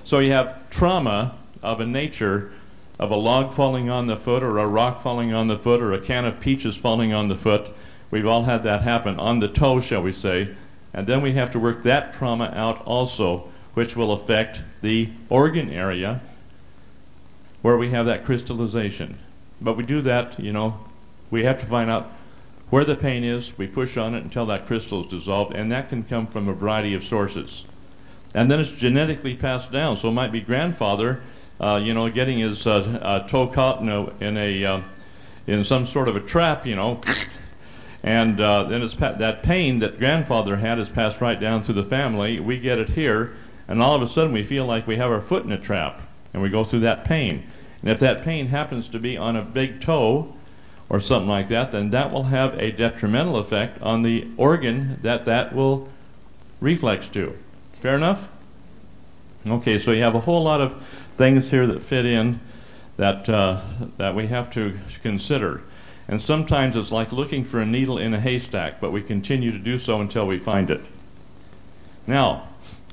So you have trauma of a nature of a log falling on the foot, or a rock falling on the foot, or a can of peaches falling on the foot. We've all had that happen on the toe, shall we say. And then we have to work that trauma out also, which will affect the organ area where we have that crystallization. But we do that, we have to find out where the pain is. We push on it until that crystal is dissolved, and that can come from a variety of sources. And then it's genetically passed down. So it might be grandfather, getting his toe caught in some sort of a trap, and then that pain that grandfather had is passed right down through the family. We get it here, and all of a sudden we feel like we have our foot in a trap, and we go through that pain. And if that pain happens to be on a big toe or something like that, then that will have a detrimental effect on the organ that will reflex to. Fair enough? Okay, so you have a whole lot of things here that fit in that we have to consider. And sometimes it's like looking for a needle in a haystack, but we continue to do so until we find it. Now,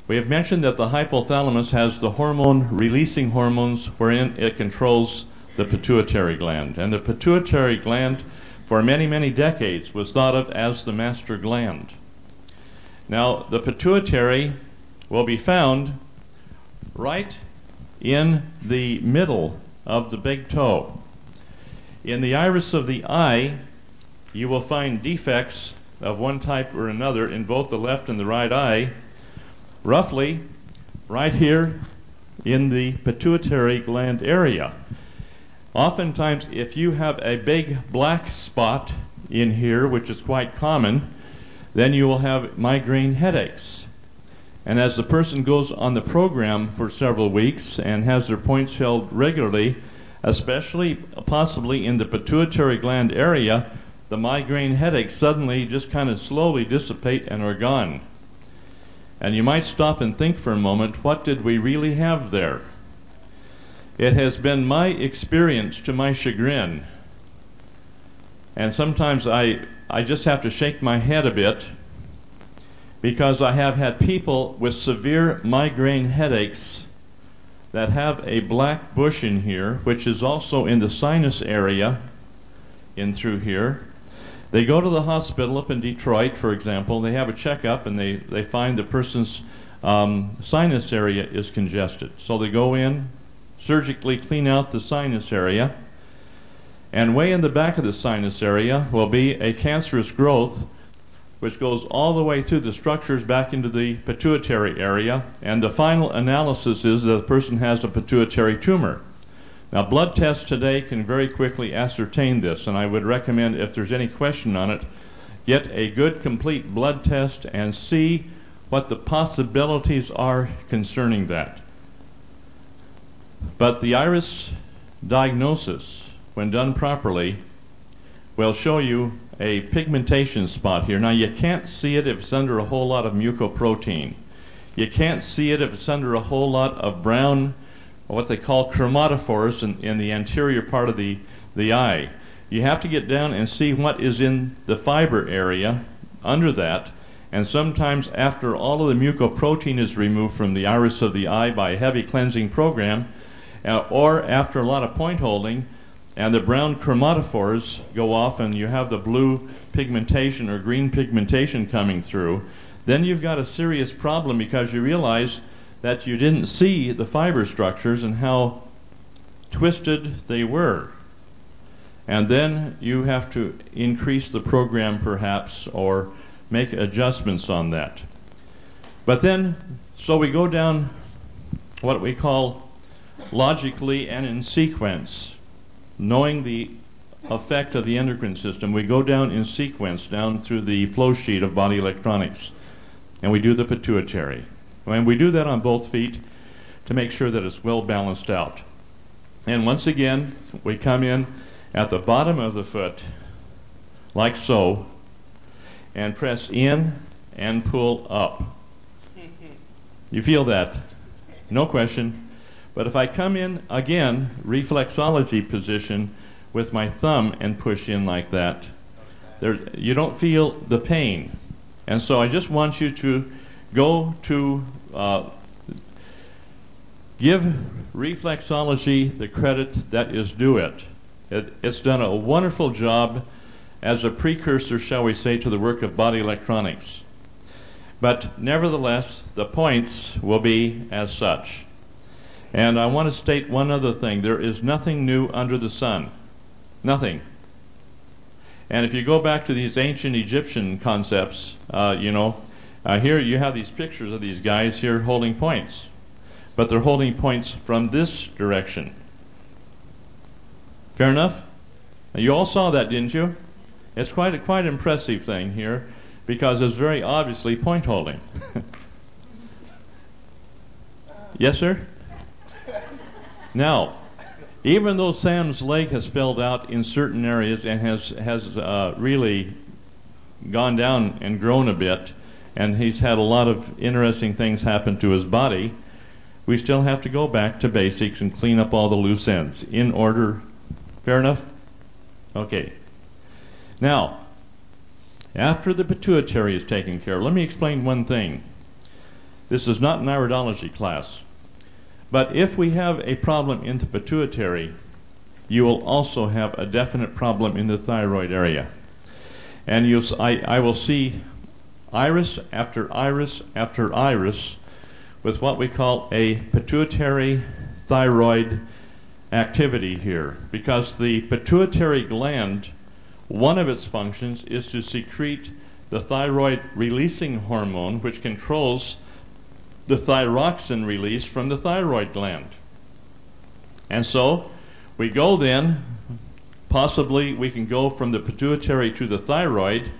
we have mentioned that the hypothalamus has the hormone-releasing hormones wherein it controls the pituitary gland. And the pituitary gland, for many, many decades, was thought of as the master gland. Now, the pituitary will be found right in the middle of the big toe. In the iris of the eye, you will find defects of one type or another in both the left and the right eye, roughly right here in the pituitary gland area. Oftentimes, if you have a big black spot in here, which is quite common, then you will have migraine headaches. And as the person goes on the program for several weeks and has their points held regularly, especially possibly in the pituitary gland area, the migraine headaches suddenly just kind of slowly dissipate and are gone. And you might stop and think for a moment, what did we really have there? It has been my experience, to my chagrin, and sometimes I just have to shake my head a bit, because I have had people with severe migraine headaches that have a black bush in here, which is also in the sinus area in through here. They go to the hospital up in Detroit, for example. They have a checkup, and they find the person's sinus area is congested. So they go in, surgically clean out the sinus area, and way in the back of the sinus area will be a cancerous growth which goes all the way through the structures back into the pituitary area, and the final analysis is that the person has a pituitary tumor. Now, blood tests today can very quickly ascertain this, and I would recommend, if there's any question on it, get a good complete blood test and see what the possibilities are concerning that. But the iris diagnosis, when done properly, will show you a pigmentation spot here. Now, you can't see it if it's under a whole lot of mucoprotein. You can't see it if it's under a whole lot of brown, or what they call chromatophores in the anterior part of the eye. You have to get down and see what is in the fiber area under that, and sometimes after all of the mucoprotein is removed from the iris of the eye by a heavy cleansing program, or after a lot of point holding, and the brown chromatophores go off and you have the blue pigmentation or green pigmentation coming through, then you've got a serious problem, because you realize that you didn't see the fiber structures and how twisted they were. And then you have to increase the program perhaps, or make adjustments on that. But then, so we go down what we call logically and in sequence, knowing the effect of the endocrine system. We go down in sequence, down through the flow sheet of body electronics, and we do the pituitary. And we do that on both feet to make sure that it's well balanced out. And once again, we come in at the bottom of the foot, like so, and press in and pull up. You feel that? No question. But if I come in again, reflexology position, with my thumb and push in like that, you don't feel the pain. And so I just want you to go to give reflexology the credit that is due it. It's done a wonderful job as a precursor, shall we say, to the work of body electronics. But nevertheless, the points will be as such. And I want to state one other thing. There is nothing new under the sun. Nothing. And if you go back to these ancient Egyptian concepts, here you have these pictures of these guys here holding points. But they're holding points from this direction. Fair enough? Now, you all saw that, didn't you? It's quite an impressive thing here, because it's very obviously point holding. Yes, sir? Now, even though Sam's leg has filled out in certain areas and has really gone down and grown a bit, and he's had a lot of interesting things happen to his body, we still have to go back to basics and clean up all the loose ends in order. Fair enough? Okay. Now, after the pituitary is taken care of, let me explain one thing. This is not an iridology class. But if we have a problem in the pituitary, you will also have a definite problem in the thyroid area. And I will see iris after iris after iris with what we call a pituitary thyroid activity here, because the pituitary gland, one of its functions is to secrete the thyroid releasing hormone, which controls the thyroxine release from the thyroid gland. And so we go then, possibly we can go from the pituitary to the thyroid,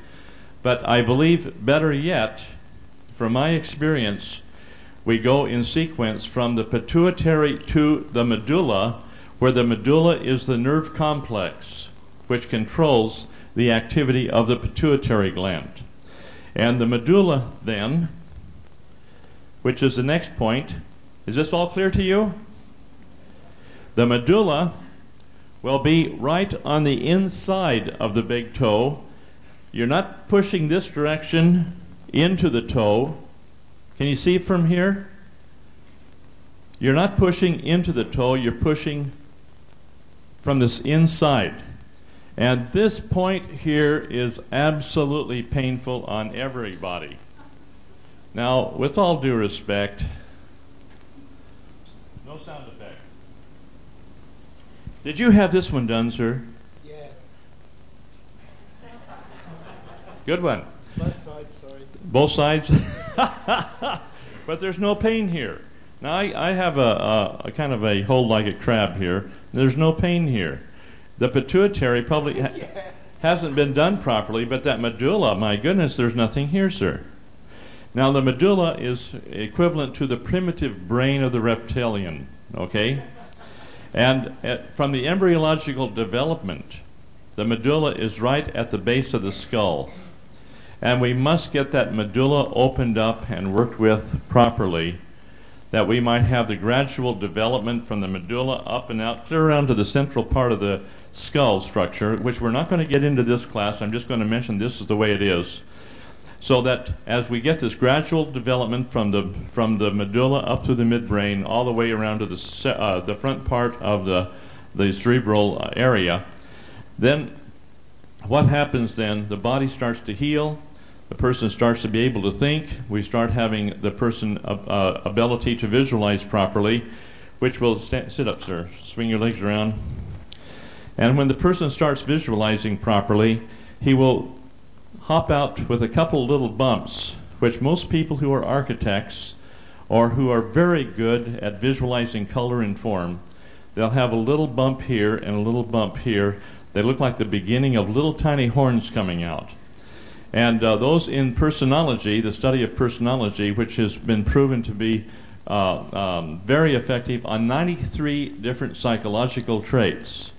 but I believe better yet, from my experience, we go in sequence from the pituitary to the medulla, where the medulla is the nerve complex which controls the activity of the pituitary gland. And the medulla then, which is the next point, is this all clear to you? The medulla will be right on the inside of the big toe. You're not pushing this direction into the toe. Can you see from here? You're not pushing into the toe, you're pushing from this inside. And this point here is absolutely painful on everybody. Now, with all due respect, no sound effect. Did you have this one done, sir? Yeah. Good one. Both sides, sorry. Both sides? But there's no pain here. Now, I have a kind of a hold like a crab here. There's no pain here. The pituitary probably hasn't been done properly, but that medulla, my goodness, there's nothing here, sir. Now, the medulla is equivalent to the primitive brain of the reptilian, okay? And from the embryological development, the medulla is right at the base of the skull. And we must get that medulla opened up and worked with properly, that we might have the gradual development from the medulla up and out, clear around to the central part of the skull structure, which we're not going to get into this class. I'm just going to mention this is the way it is. So that as we get this gradual development from the medulla up to the midbrain, all the way around to the front part of the cerebral area, then what happens then? The body starts to heal. The person starts to be able to think. We start having the person ability to visualize properly, which will sit up, sir. Swing your legs around. And when the person starts visualizing properly, he will hop out with a couple little bumps, which most people who are architects or who are very good at visualizing color and form, they'll have a little bump here and a little bump here. They look like the beginning of little tiny horns coming out. And those in personology, the study of personology, which has been proven to be very effective on 93 different psychological traits,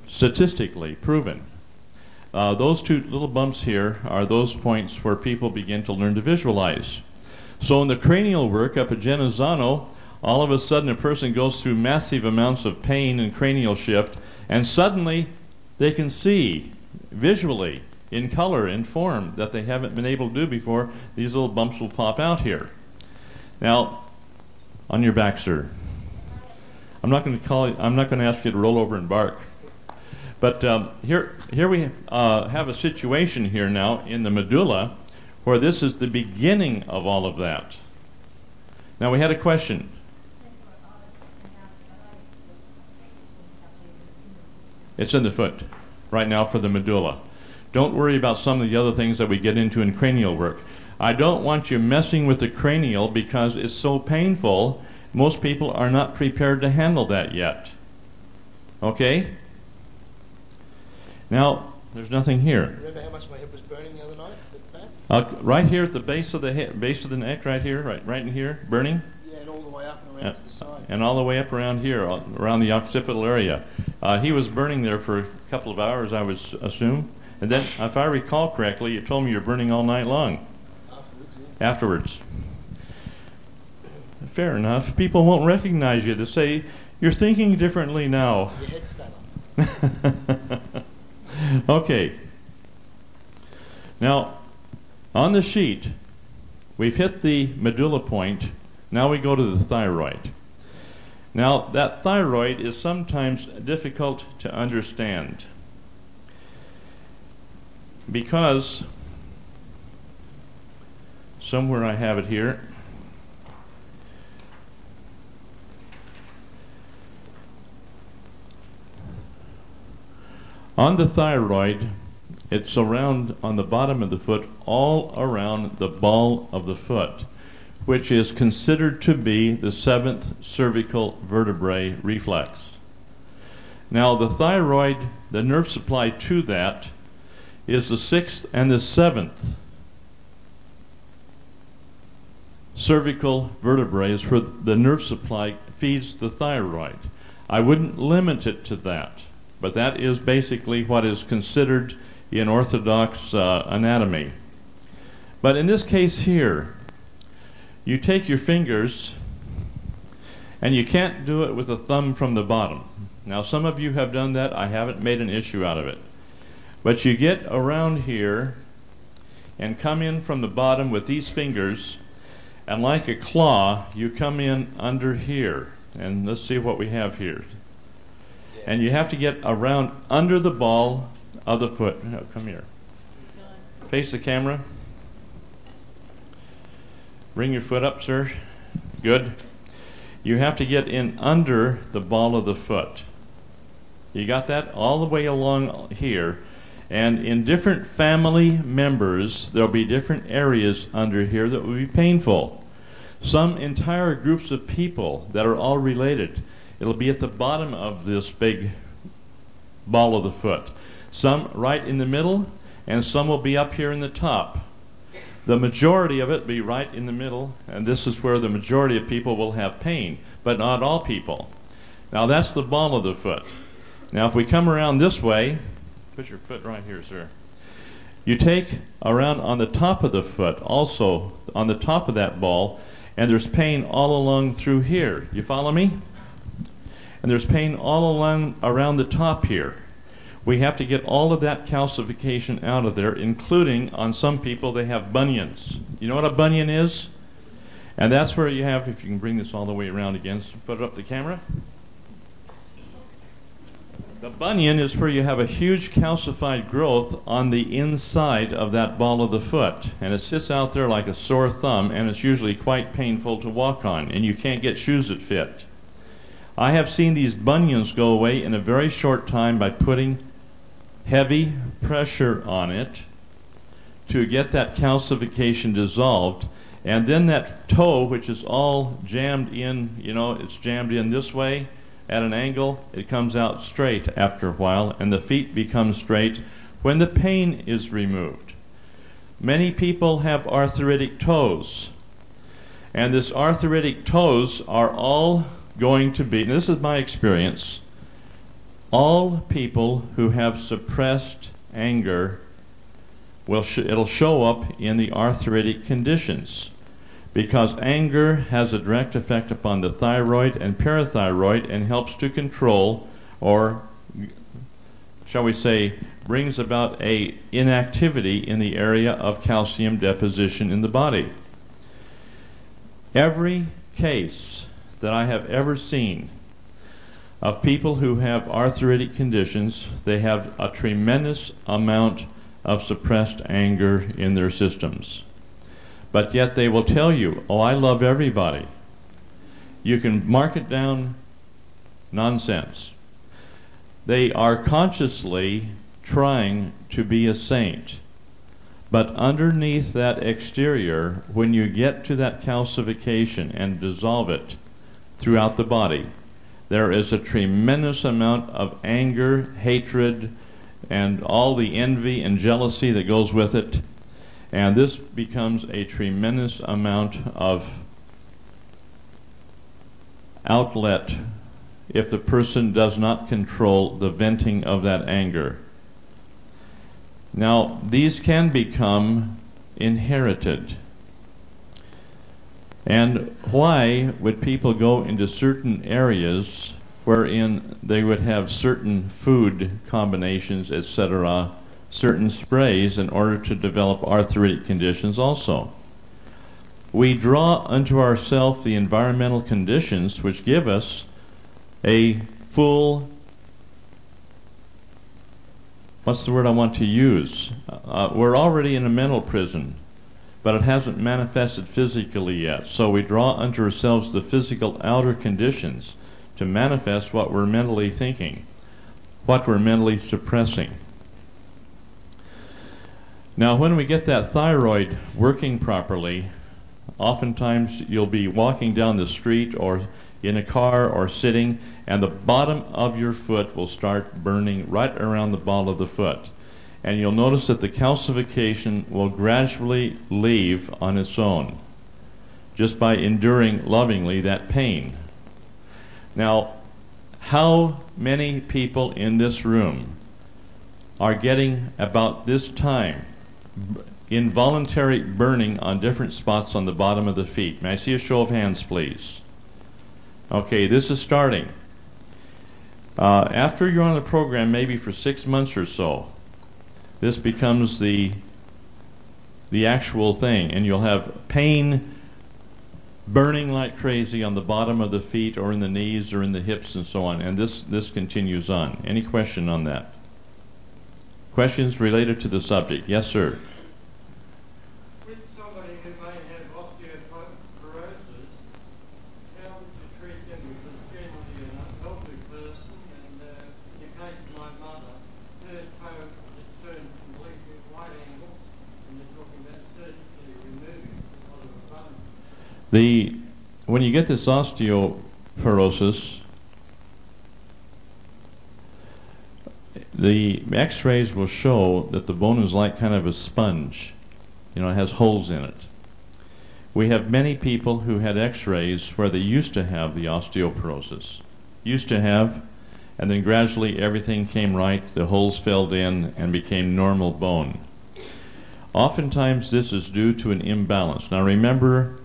statistically proven. Those two little bumps here are those points where people begin to learn to visualize. So in the cranial work up at Genazzano, all of a sudden a person goes through massive amounts of pain and cranial shift, and suddenly they can see visually in color and form that they haven't been able to do before. These little bumps will pop out here. Now, on your back, sir. I'm not going to ask you to roll over and bark. But here we have a situation here now in the medulla where this is the beginning of all of that. Now we had a question. It's in the foot right now for the medulla. Don't worry about some of the other things that we get into in cranial work. I don't want you messing with the cranial because it's so painful. Most people are not prepared to handle that yet. Okay? Now, there's nothing here. Remember how much my hip was burning the other night at the back? Right here at the base of the base of the neck, right here, right in here, burning. Yeah, and all the way up and around to the side. And all the way up around here, around the occipital area. He was burning there for a couple of hours, I would assume. And then, if I recall correctly, you told me you're burning all night long. Afterwards, yeah. Afterwards. Fair enough. People won't recognize you to say, you're thinking differently now. Your head's fat. Okay. Now, on the sheet, we've hit the medulla point. Now we go to the thyroid. Now, that thyroid is sometimes difficult to understand because somewhere I have it here. On the thyroid, it's around on the bottom of the foot, all around the ball of the foot, which is considered to be the 7th cervical vertebrae reflex. Now, the thyroid, the nerve supply to that, is the 6th and the 7th cervical vertebrae is where the nerve supply feeds the thyroid. I wouldn't limit it to that, but that is basically what is considered in orthodox anatomy. But in this case here, you take your fingers, and you can't do it with a thumb from the bottom. Now, some of you have done that. I haven't made an issue out of it. But you get around here and come in from the bottom with these fingers, and like a claw, you come in under here. And let's see what we have here. And you have to get around under the ball of the foot. No, come here. Face the camera. Bring your foot up, sir. Good. You have to get in under the ball of the foot. You got that? All the way along here. And in different family members, there'll be different areas under here that will be painful. Some entire groups of people that are all related, it'll be at the bottom of this big ball of the foot. Some right in the middle, and some will be up here in the top. The majority of it will be right in the middle, and this is where the majority of people will have pain, but not all people. Now, that's the ball of the foot. Now, if we come around this way, put your foot right here, sir. You take around on the top of the foot, also on the top of that ball, and there's pain all along through here. You follow me? And there's pain all along around the top here. We have to get all of that calcification out of there, including on some people they have bunions. You know what a bunion is? And that's where you have, if you can bring this all the way around again, so put it up the camera. The bunion is where you have a huge calcified growth on the inside of that ball of the foot. And it sits out there like a sore thumb, and it's usually quite painful to walk on, and you can't get shoes that fit. I have seen these bunions go away in a very short time by putting heavy pressure on it to get that calcification dissolved. And then that toe, which is all jammed in, you know, it's jammed in this way, at an angle, it comes out straight after a while, and the feet become straight when the pain is removed. Many people have arthritic toes, and this arthritic toes are all going to be, and this is my experience, all people who have suppressed anger, it'll show up in the arthritic conditions. Because anger has a direct effect upon the thyroid and parathyroid and helps to control, or shall we say, brings about a inactivity in the area of calcium deposition in the body. Every case that I have ever seen of people who have arthritic conditions, they have a tremendous amount of suppressed anger in their systems. But yet they will tell you, oh, I love everybody. You can mark it down, nonsense. They are consciously trying to be a saint. But underneath that exterior, when you get to that calcification and dissolve it throughout the body, there is a tremendous amount of anger, hatred, and all the envy and jealousy that goes with it. And this becomes a tremendous amount of outlet if the person does not control the venting of that anger. Now, these can become inherited. And why would people go into certain areas wherein they would have certain food combinations, etc., certain sprays in order to develop arthritic conditions also? We draw unto ourselves the environmental conditions which give us a full, what's the word I want to use? We're already in a mental prison, but it hasn't manifested physically yet. So we draw unto ourselves the physical outer conditions to manifest what we're mentally thinking, what we're mentally suppressing. Now, when we get that thyroid working properly, oftentimes you'll be walking down the street or in a car or sitting, and the bottom of your foot will start burning right around the ball of the foot. And you'll notice that the calcification will gradually leave on its own, just by enduring lovingly that pain. Now, how many people in this room are getting about this time involuntary burning on different spots on the bottom of the feet? May I see a show of hands, please? Okay, this is starting. After you're on the program, maybe for 6 months or so, this becomes the actual thing, and you'll have pain burning like crazy on the bottom of the feet or in the knees or in the hips and so on, and this continues on. Any question on that? Questions related to the subject? Yes, sir. With somebody who may have osteoporosis, how would you treat them? Because generally you're an elderly person, and in the case of my mother, her toe has turned completely right angle, and they're talking about surgically removing a lot of the bone. When you get this osteoporosis, the x-rays will show that the bone is like kind of a sponge. You know, it has holes in it. We have many people who had x-rays where they used to have the osteoporosis. And then gradually everything came right, the holes filled in and became normal bone. Oftentimes this is due to an imbalance. Now remember,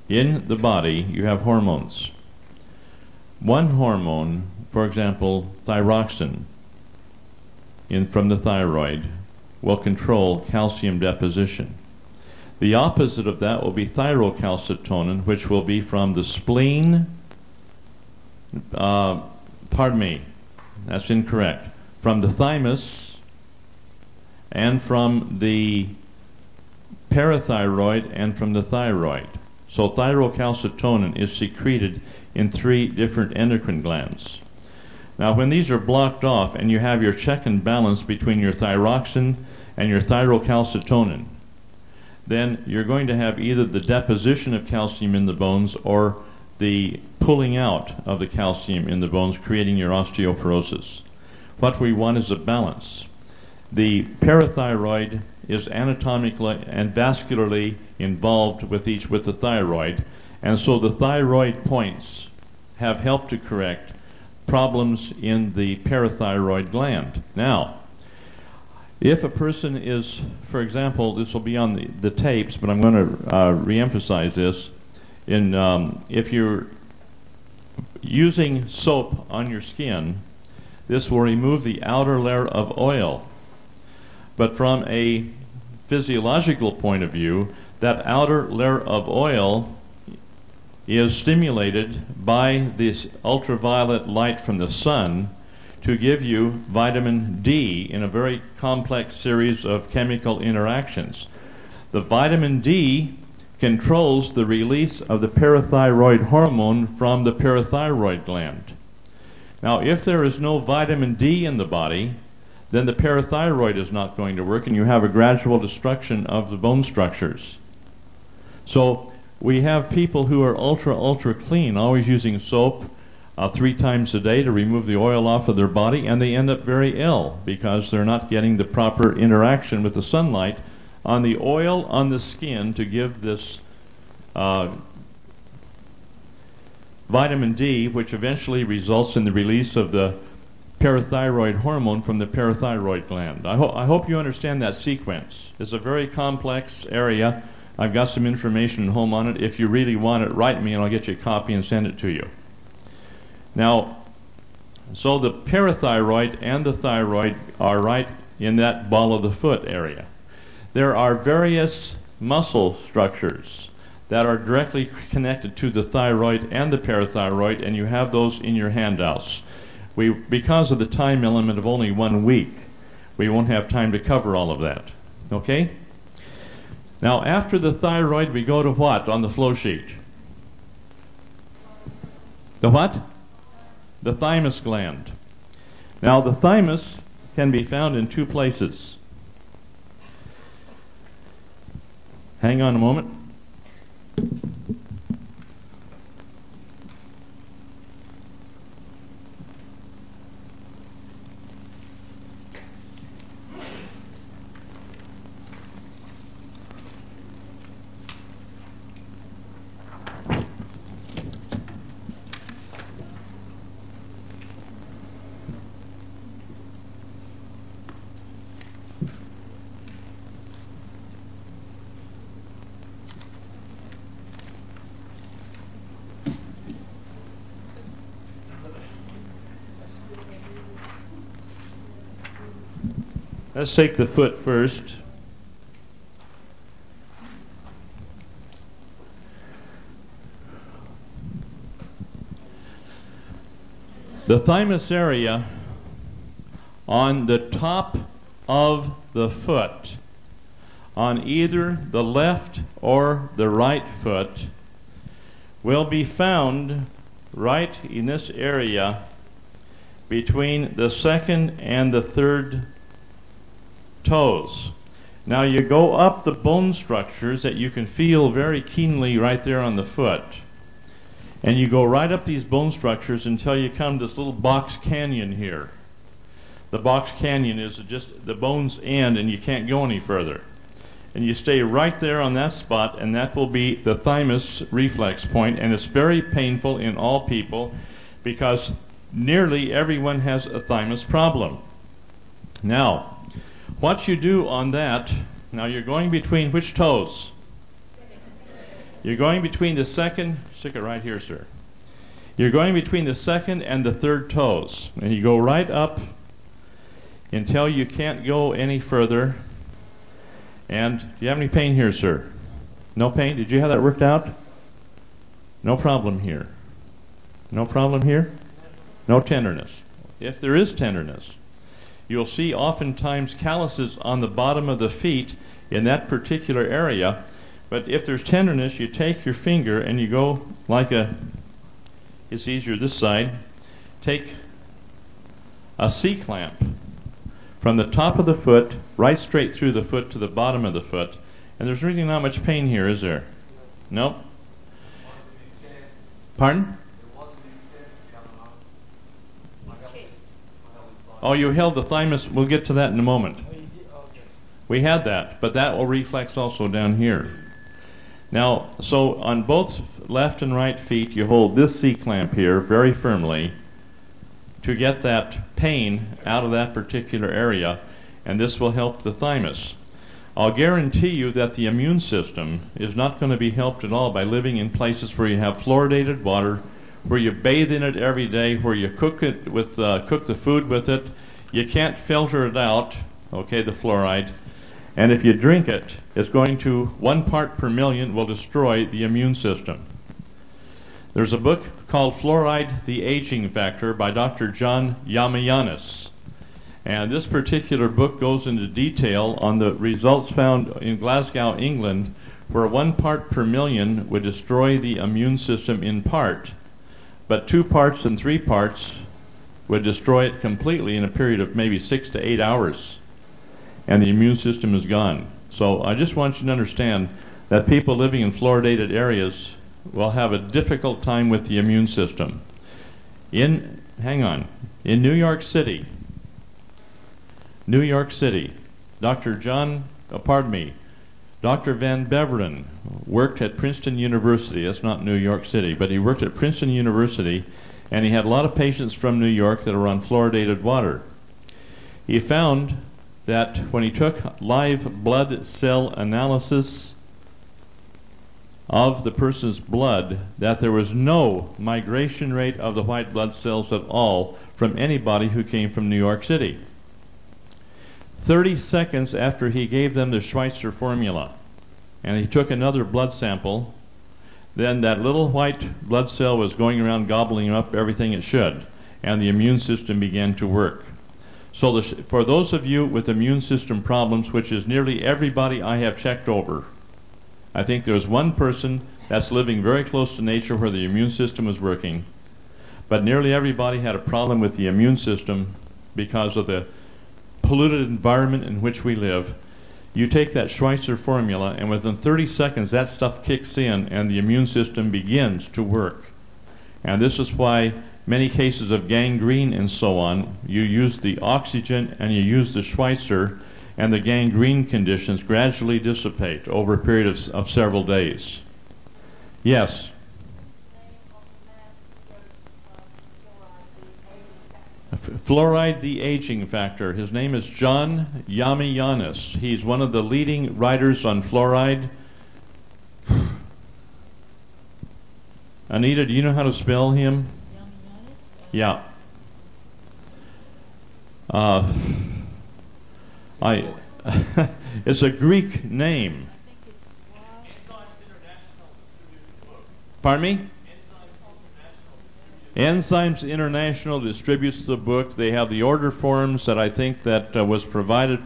in the body you have hormones. One hormone, for example, thyroxine, from the thyroid, will control calcium deposition. The opposite of that will be thyrocalcitonin, which will be from the spleen, pardon me, that's incorrect, from the thymus and from the parathyroid and from the thyroid. So thyrocalcitonin is secreted in 3 different endocrine glands. Now when these are blocked off and you have your check and balance between your thyroxine and your thyrocalcitonin, then you're going to have either the deposition of calcium in the bones or the pulling out of the calcium in the bones, creating your osteoporosis. What we want is a balance. The parathyroid is anatomically and vascularly involved with the thyroid, and so the thyroid points have helped to correct problems in the parathyroid gland. Now, if a person is, for example, this will be on the tapes, but I'm going to re-emphasize this, if you're using soap on your skin, this will remove the outer layer of oil. But from a physiological point of view, that outer layer of oil is stimulated by this ultraviolet light from the sun to give you vitamin D in a very complex series of chemical interactions. The vitamin D controls the release of the parathyroid hormone from the parathyroid gland. Now, if there is no vitamin D in the body, then the parathyroid is not going to work, and you have a gradual destruction of the bone structures. So we have people who are ultra clean, always using soap 3 times a day to remove the oil off of their body, and they end up very ill because they're not getting the proper interaction with the sunlight on the oil on the skin to give this vitamin D, which eventually results in the release of the parathyroid hormone from the parathyroid gland. I hope you understand that sequence. It's a very complex area. I've got some information at home on it. If you really want it, write me and I'll get you a copy and send it to you. Now, so the parathyroid and the thyroid are right in that ball of the foot area. There are various muscle structures that are directly connected to the thyroid and the parathyroid, and you have those in your handouts. Because of the time element of only 1 week, we won't have time to cover all of that. Okay? Now, after the thyroid, we go to what on the flow sheet? The what? The thymus gland. Now, the thymus can be found in 2 places. Hang on a moment. Let's take the foot first. The thymus area on the top of the foot, on either the left or the right foot, will be found right in this area between the second and the third toes. Now you go up the bone structures that you can feel very keenly right there on the foot, and you go right up these bone structures until you come to this little box canyon here. The box canyon is just the bone's end, and you can't go any further. And you stay right there on that spot, and that will be the thymus reflex point, and it's very painful in all people because nearly everyone has a thymus problem. Now, what you do on that, now you're going between which toes? You're going between the second, stick it right here, sir. You're going between the second and the third toes. And you go right up until you can't go any further. And do you have any pain here, sir? No pain? Did you have that worked out? No problem here. No problem here? No tenderness. If there is tenderness, you'll see oftentimes calluses on the bottom of the feet in that particular area. But if there's tenderness, you take your finger and you go like it's easier this side, take a C-clamp from the top of the foot right straight through the foot to the bottom of the foot. And there's really not much pain here, is there? Nope. Pardon? Oh, you held the thymus. We'll get to that in a moment. We had that, but that will reflex also down here. Now, so on both left and right feet, you hold this C-clamp here very firmly to get that pain out of that particular area, and this will help the thymus. I'll guarantee you that the immune system is not going to be helped at all by living in places where you have fluoridated water, where you bathe in it every day, where you cook it with cook the food with it. You can't filter it out, okay, the fluoride. And if you drink it, it's going to 1 part per million will destroy the immune system. There's a book called Fluoride, the Aging Factor by Dr. John Yamayanis. And this particular book goes into detail on the results found in Glasgow, England, where 1 part per million would destroy the immune system in part, but 2 parts and 3 parts would destroy it completely in a period of maybe 6 to 8 hours, and the immune system is gone. So I just want you to understand that people living in fluoridated areas will have a difficult time with the immune system. In New York City, Dr. Van Beveren worked at Princeton University. That's not New York City, but he worked at Princeton University, and he had a lot of patients from New York that are on fluoridated water. He found that when he took live blood cell analysis of the person's blood, that there was no migration rate of the white blood cells at all from anybody who came from New York City. 30 seconds after he gave them the Schweitzer formula, and he took another blood sample then that little white blood cell was going around gobbling up everything it should, and the immune system began to work. So for those of you with immune system problems, which is nearly everybody I have checked over, I think there's one person that's living very close to nature where the immune system is working, but nearly everybody had a problem with the immune system because of the polluted environment in which we live. You take that Schweitzer formula, and within 30 seconds that stuff kicks in and the immune system begins to work. And this is why many cases of gangrene and so on, you use the oxygen and you use the Schweitzer, and the gangrene conditions gradually dissipate over a period of several days. Yes? Fluoride, the aging factor. His name is John Yamianis. He's one of the leading writers on fluoride. Anita, do you know how to spell him? Yeah. It's a Greek name. Pardon me? Enzymes International distributes the book. They have the order forms that I think that was provided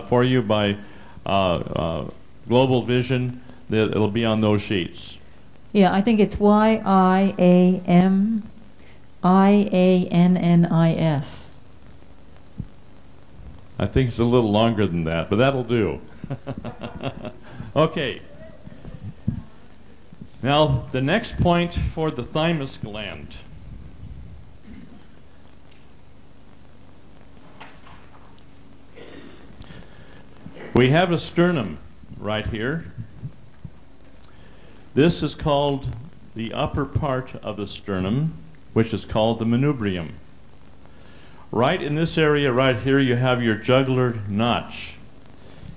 for you by Global Vision. It'll be on those sheets. Yeah, I think it's YIAMIANNIS. I think it's a little longer than that, but that'll do. Okay. Now, the next point for the thymus gland. We have a sternum right here. This is called the upper part of the sternum, which is called the manubrium. Right in this area right here, you have your jugular notch.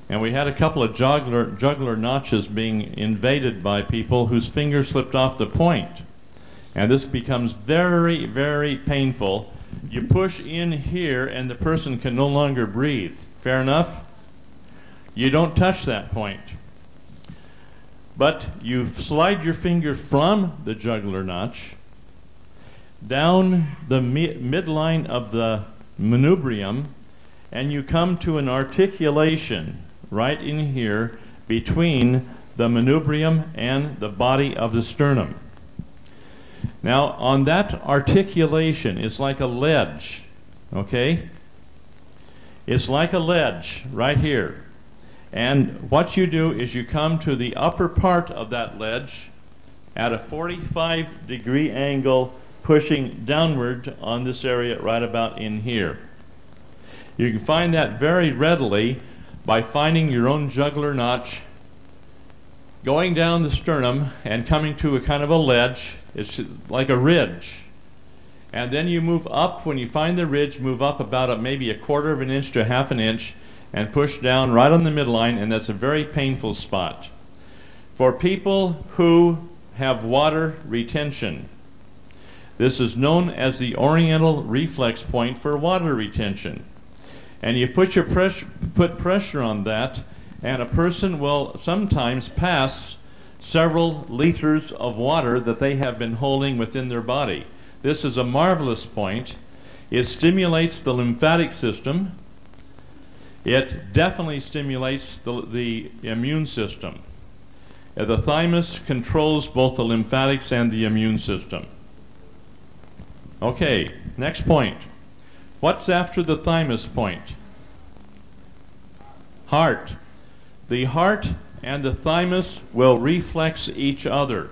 And we had a couple of jugular notches being invaded by people whose fingers slipped off the point. And this becomes very, very painful. You push in here and the person can no longer breathe. Fair enough? You don't touch that point. But you slide your finger from the jugular notch down the midline of the manubrium, and you come to an articulation right in here between the manubrium and the body of the sternum. Now, on that articulation, it's like a ledge, okay? It's like a ledge right here. And what you do is you come to the upper part of that ledge at a 45-degree angle, pushing downward on this area right about in here. You can find that very readily by finding your own jugular notch, going down the sternum and coming to a kind of a ledge. It's like a ridge. And then you move up. When you find the ridge, move up about maybe a quarter of an inch to half an inch and push down right on the midline, and that's a very painful spot. For people who have water retention, this is known as the oriental reflex point for water retention. And you put pressure on that, and a person will sometimes pass several liters of water that they have been holding within their body. This is a marvelous point. It stimulates the lymphatic system. It definitely stimulates the immune system. The thymus controls both the lymphatics and the immune system. Okay, next point. What's after the thymus point? Heart. The heart and the thymus will reflex each other,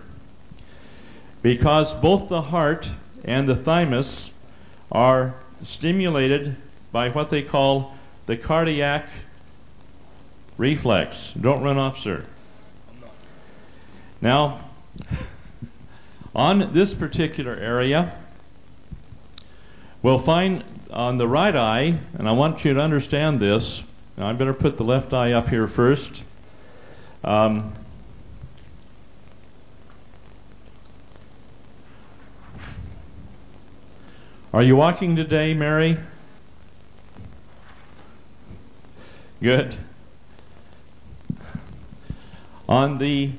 because both the heart and the thymus are stimulated by what they call the cardiac reflex. Don't run off, sir. Now, on this particular area, we'll find on the right eye, and I want you to understand this. Now, I better put the left eye up here first. Are you walking today, Mary? Good. On the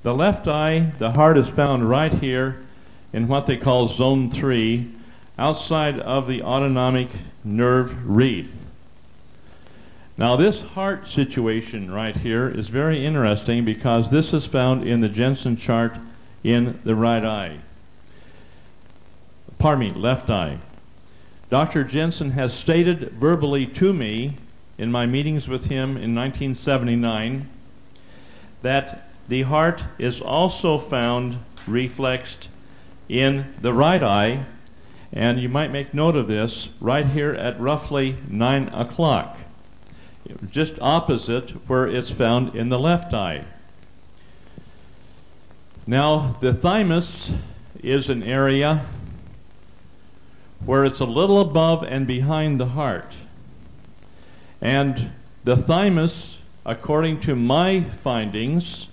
The left eye, the heart is found right here in what they call zone 3, outside of the autonomic nerve wreath. Now this heart situation right here is very interesting because this is found in the Jensen chart in the right eye. Pardon me, left eye. Dr. Jensen has stated verbally to me in my meetings with him in 1979 that the heart is also found reflexed in the right eye, and you might make note of this right here at roughly 9 o'clock, just opposite where it's found in the left eye. Now, the thymus is an area where it's a little above and behind the heart. And the thymus, according to my findings,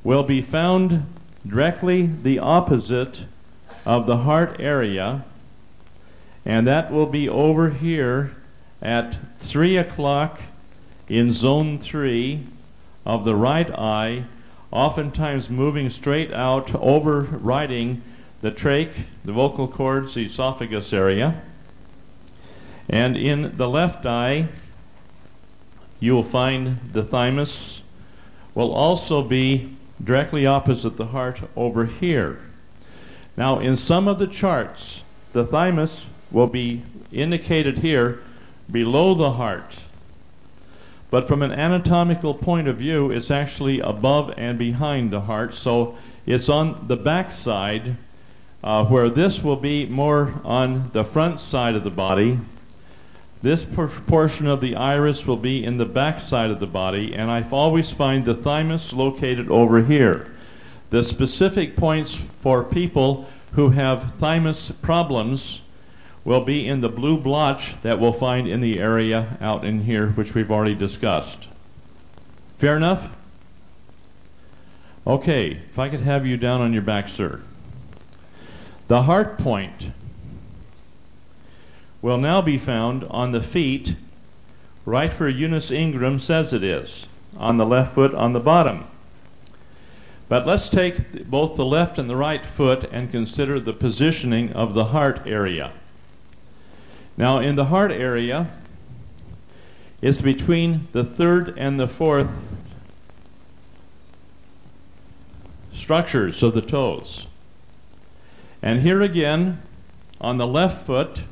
will be found directly the opposite of the heart area, and that will be over here at 3 o'clock in zone 3 of the right eye, oftentimes moving straight out, overriding the trach, the vocal cords, the esophagus area. And in the left eye, you will find the thymus will also be directly opposite the heart over here. Now, in some of the charts, the thymus will be indicated here below the heart. But from an anatomical point of view, it's actually above and behind the heart. So it's on the back side, where this will be more on the front side of the body. This portion of the iris will be in the back side of the body, and I always find the thymus located over here. The specific points for people who have thymus problems will be in the blue blotch that we'll find in the area out in here, which we've already discussed. Fair enough? Okay, if I could have you down on your back, sir. The heart point will now be found on the feet, right where Eunice Ingram says it is, on the left foot on the bottom. But let's take both the left and the right foot and consider the positioning of the heart area. Now, in the heart area, it's between the third and the fourth structures of the toes. And here again, on the left foot,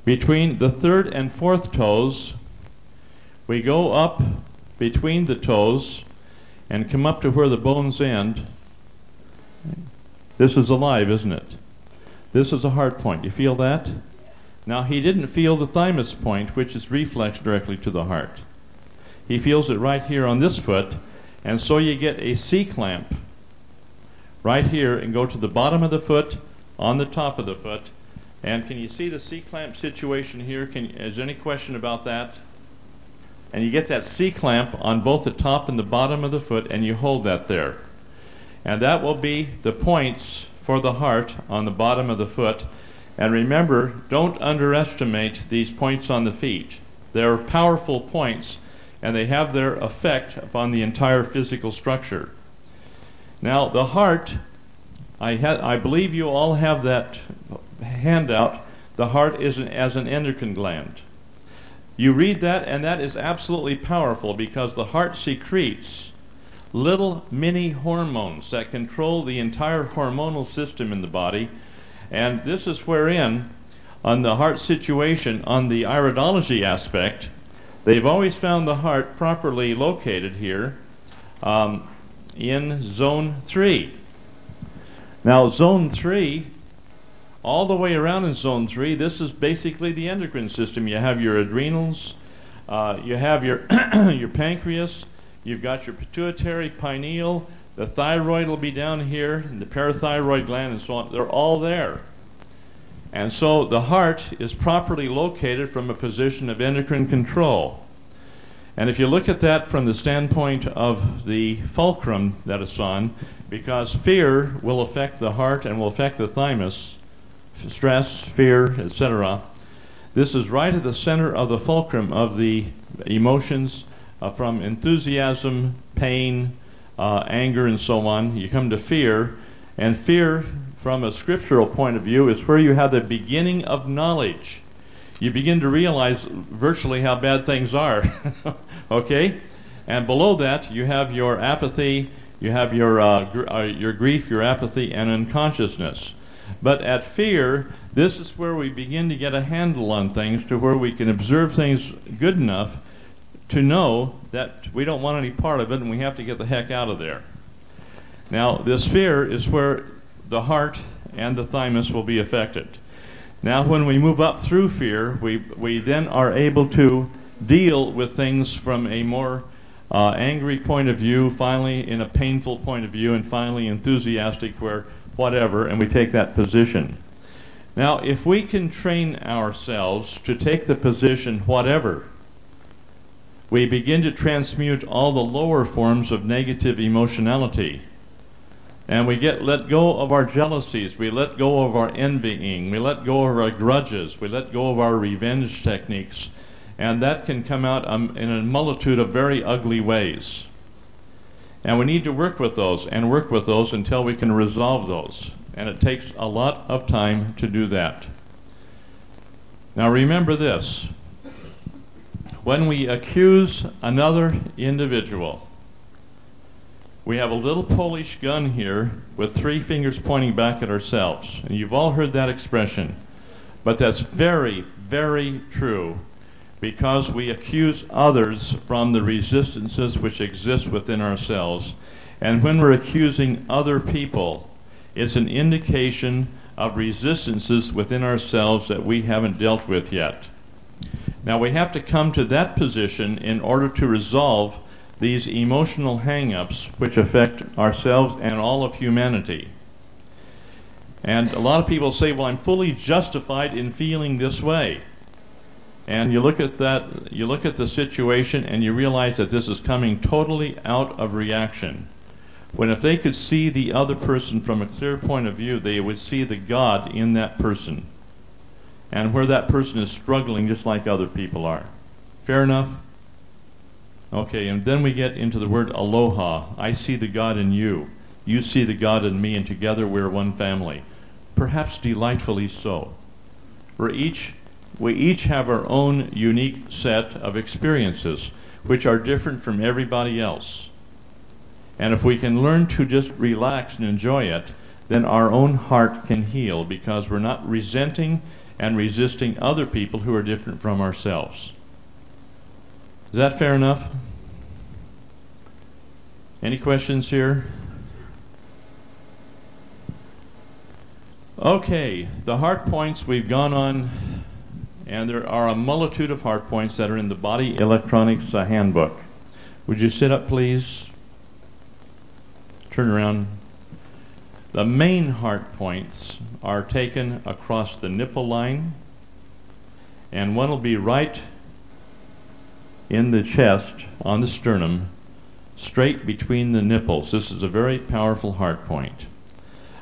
between the third and fourth toes, we go up between the toes and come up to where the bones end. This is alive, isn't it? This is a heart point. You feel that? Now, he didn't feel the thymus point, which is reflexed directly to the heart. He feels it right here on this foot, and so you get a C-clamp right here and go to the bottom of the foot, on the top of the foot. And can you see the C-clamp situation here? Is there any question about that? And you get that C-clamp on both the top and the bottom of the foot, and you hold that there. And that will be the points for the heart on the bottom of the foot. And remember, don't underestimate these points on the feet. They're powerful points, and they have their effect upon the entire physical structure. Now, the heart, I believe you all have that handout. The heart is as an endocrine gland. You read that, and that is absolutely powerful because the heart secretes little mini hormones that control the entire hormonal system in the body. And this is wherein, on the heart situation, on the iridology aspect, they've always found the heart properly located here in zone 3. Now, zone 3, all the way around in zone 3, this is basically the endocrine system. You have your adrenals, you have your your pancreas, you've got your pituitary, pineal, the thyroid will be down here, and the parathyroid gland and so on. They're all there. And so the heart is properly located from a position of endocrine control. And if you look at that from the standpoint of the fulcrum that it's on, because fear will affect the heart and will affect the thymus, stress, fear, etc., this is right at the center of the fulcrum of the emotions from enthusiasm, pain, anger, and so on, you come to fear. And fear, from a scriptural point of view, is where you have the beginning of knowledge. You begin to realize virtually how bad things are. Okay? And below that, you have your apathy, you have your grief, your apathy, and unconsciousness. But at fear, this is where we begin to get a handle on things, to where we can observe things good enough to know that we don't want any part of it and we have to get the heck out of there. Now, this fear is where the heart and the thymus will be affected. Now, when we move up through fear, we then are able to deal with things from a more angry point of view, finally in a painful point of view, and finally enthusiastic, where whatever, and we take that position. Now, if we can train ourselves to take the position whatever, we begin to transmute all the lower forms of negative emotionality. And we let go of our jealousies, we let go of our envying, we let go of our grudges, we let go of our revenge techniques, and that can come out in a multitude of very ugly ways. And we need to work with those and work with those until we can resolve those. And it takes a lot of time to do that. Now remember this. When we accuse another individual, we have a little Polish gun here with 3 fingers pointing back at ourselves. And you've all heard that expression. But that's very, very true, because we accuse others from the resistances which exist within ourselves. And when we're accusing other people, it's an indication of resistances within ourselves that we haven't dealt with yet. Now, we have to come to that position in order to resolve these emotional hang-ups which affect ourselves and all of humanity. And a lot of people say, well, I'm fully justified in feeling this way. And you look at that, you look at the situation and you realize that this is coming totally out of reaction. When if they could see the other person from a clear point of view, they would see the God in that person. And where that person is struggling just like other people are. Fair enough? Okay, and then we get into the word aloha. I see the God in you. You see the God in me, and together we're one family. Perhaps delightfully so. We each have our own unique set of experiences, which are different from everybody else. And if we can learn to just relax and enjoy it, then our own heart can heal, because we're not resenting and resisting other people who are different from ourselves. Is that fair enough? Any questions here? Okay, the heart points we've gone on, and there are a multitude of heart points that are in the Body Electronics Handbook. Would you sit up, please? Turn around. The main heart points are taken across the nipple line, and one will be right in the chest, on the sternum, straight between the nipples. This is a very powerful heart point.